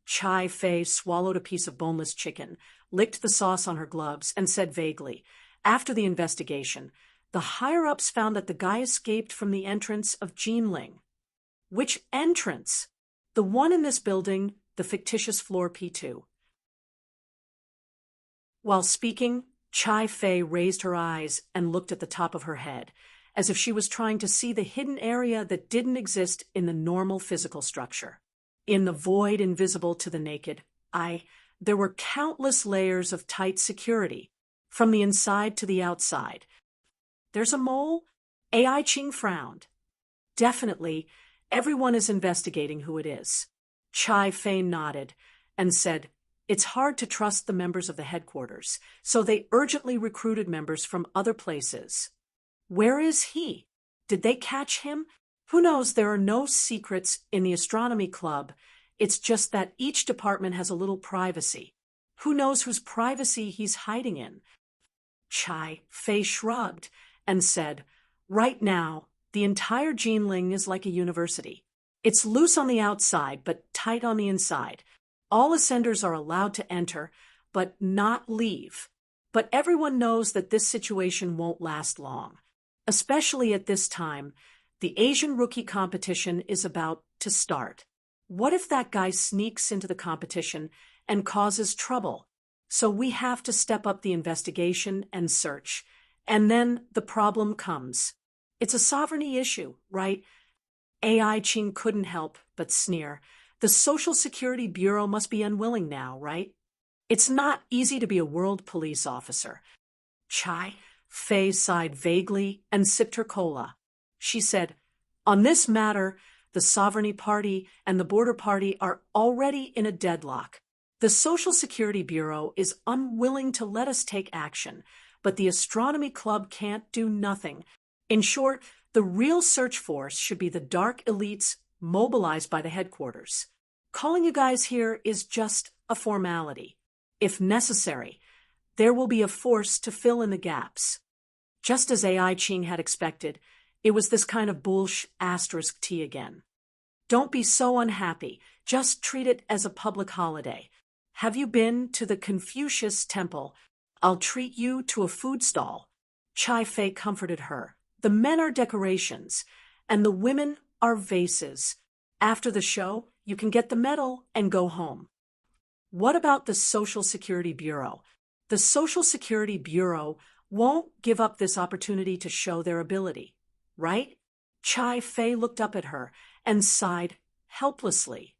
Chai Fei swallowed a piece of boneless chicken, licked the sauce on her gloves, and said vaguely, after the investigation, the higher-ups found that the guy escaped from the entrance of Jinling. Which entrance? The one in this building, the fictitious floor P2. While speaking, Chai Fei raised her eyes and looked at the top of her head, as if she was trying to see the hidden area that didn't exist in the normal physical structure. In the void invisible to the naked eye, there were countless layers of tight security, from the inside to the outside. There's a mole? AI Ching frowned. Definitely, everyone is investigating who it is. Chai Fei nodded and said, it's hard to trust the members of the headquarters, so they urgently recruited members from other places. Where is he? Did they catch him? Who knows, there are no secrets in the astronomy club. It's just that each department has a little privacy. Who knows whose privacy he's hiding in? Chai Fei shrugged and said, right now, the entire Jinling is like a university. It's loose on the outside, but tight on the inside. All ascenders are allowed to enter, but not leave. But everyone knows that this situation won't last long. Especially at this time, the Asian rookie competition is about to start. What if that guy sneaks into the competition and causes trouble? So we have to step up the investigation and search. And then the problem comes. It's a sovereignty issue, right? AI Ching couldn't help but sneer. The Social Security Bureau must be unwilling now, right? It's not easy to be a world police officer. Chai Fei sighed vaguely and sipped her cola. She said, on this matter, the Sovereignty Party and the Border Party are already in a deadlock. The Social Security Bureau is unwilling to let us take action, but the Astronomy Club can't do nothing. In short, the real search force should be the dark elites mobilized by the headquarters. Calling you guys here is just a formality. If necessary, there will be a force to fill in the gaps. Just as AI Ching had expected, it was this kind of **T again. Don't be so unhappy. Just treat it as a public holiday. Have you been to the Confucius Temple? I'll treat you to a food stall. Chai Fei comforted her. The men are decorations, and the women are vases. After the show, you can get the medal and go home. What about the Social Security Bureau? The Social Security Bureau won't give up this opportunity to show their ability, right? Chai Fei looked up at her and sighed helplessly.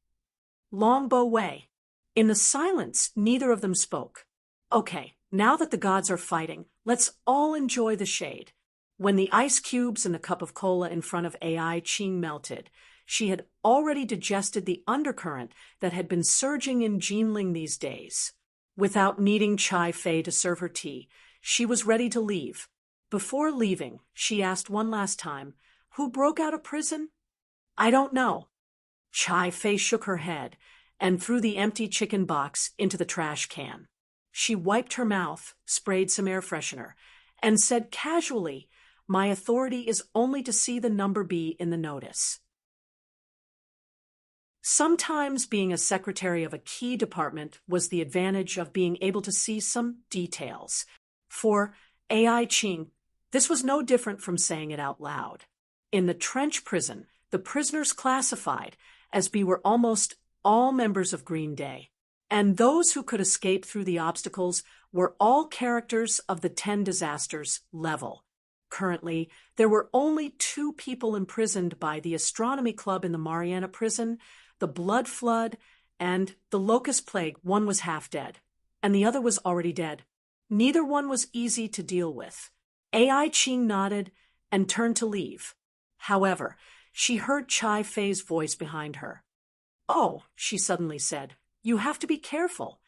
Longbow Wei. In the silence, neither of them spoke. Okay, now that the gods are fighting, let's all enjoy the shade. When the ice cubes in the cup of cola in front of AI Ching melted, she had already digested the undercurrent that had been surging in Jinling these days. Without needing Chai Fei to serve her tea, she was ready to leave. Before leaving, she asked one last time, who broke out of prison? I don't know. Chai Fei shook her head and threw the empty chicken box into the trash can. She wiped her mouth, sprayed some air freshener, and said casually, my authority is only to see the number B in the notice. Sometimes being a secretary of a key department was the advantage of being able to see some details. For AI Ching, this was no different from saying it out loud. In the trench prison, the prisoners classified as B were almost all members of Green Day, and those who could escape through the obstacles were all characters of the 10 disasters level. Currently, there were only 2 people imprisoned by the Astronomy Club in the Mariana prison, the Blood Flood, and the Locust Plague. One was half dead, and the other was already dead. Neither one was easy to deal with. AI Ching nodded and turned to leave. However, she heard Chai Fei's voice behind her. Oh, she suddenly said, you have to be careful.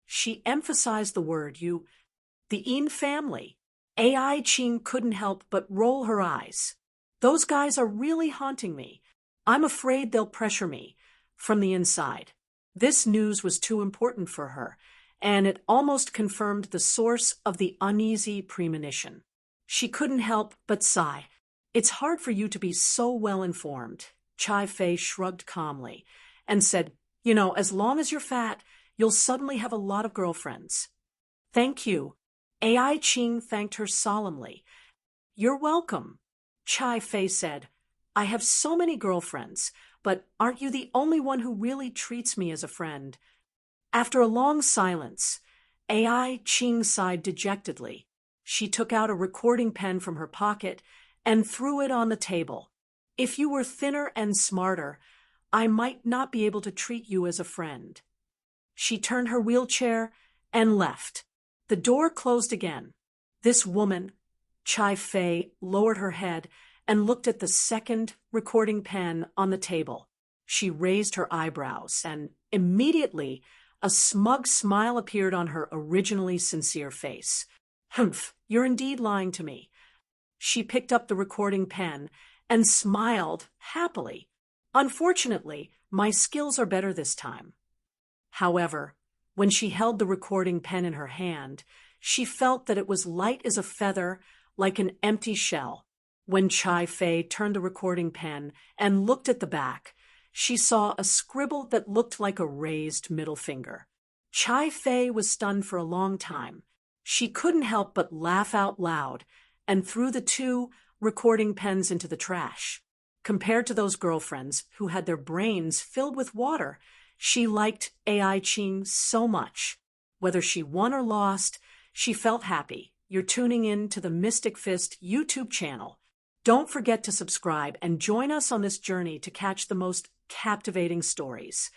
She emphasized the word you. The Yin family. AI Ching couldn't help but roll her eyes. Those guys are really haunting me. I'm afraid they'll pressure me from the inside. This news was too important for her, and it almost confirmed the source of the uneasy premonition. She couldn't help but sigh. It's hard for you to be so well informed. Chai Fei shrugged calmly and said, you know, as long as you're fat, you'll suddenly have a lot of girlfriends. Thank you. AI Ching thanked her solemnly. You're welcome. Chai Fei said, I have so many girlfriends, but aren't you the only one who really treats me as a friend? After a long silence, AI Ching sighed dejectedly. She took out a recording pen from her pocket and threw it on the table. If you were thinner and smarter, I might not be able to treat you as a friend. She turned her wheelchair and left. The door closed again. This woman, Chai Fei, lowered her head and looked at the second recording pen on the table. She raised her eyebrows, and immediately a smug smile appeared on her originally sincere face. Humph, you're indeed lying to me. She picked up the recording pen and smiled happily. Unfortunately, my skills are better this time. However, When she held the recording pen in her hand, she felt that it was light as a feather, like an empty shell. When Chai Fei turned the recording pen and looked at the back, she saw a scribble that looked like a raised middle finger. Chai Fei was stunned for a long time. She couldn't help but laugh out loud and threw the 2 recording pens into the trash. Compared to those girlfriends who had their brains filled with water, she liked AI Ching so much. Whether she won or lost, she felt happy. You're tuning in to the Mystic Fist YouTube channel. Don't forget to subscribe and join us on this journey to catch the most captivating stories.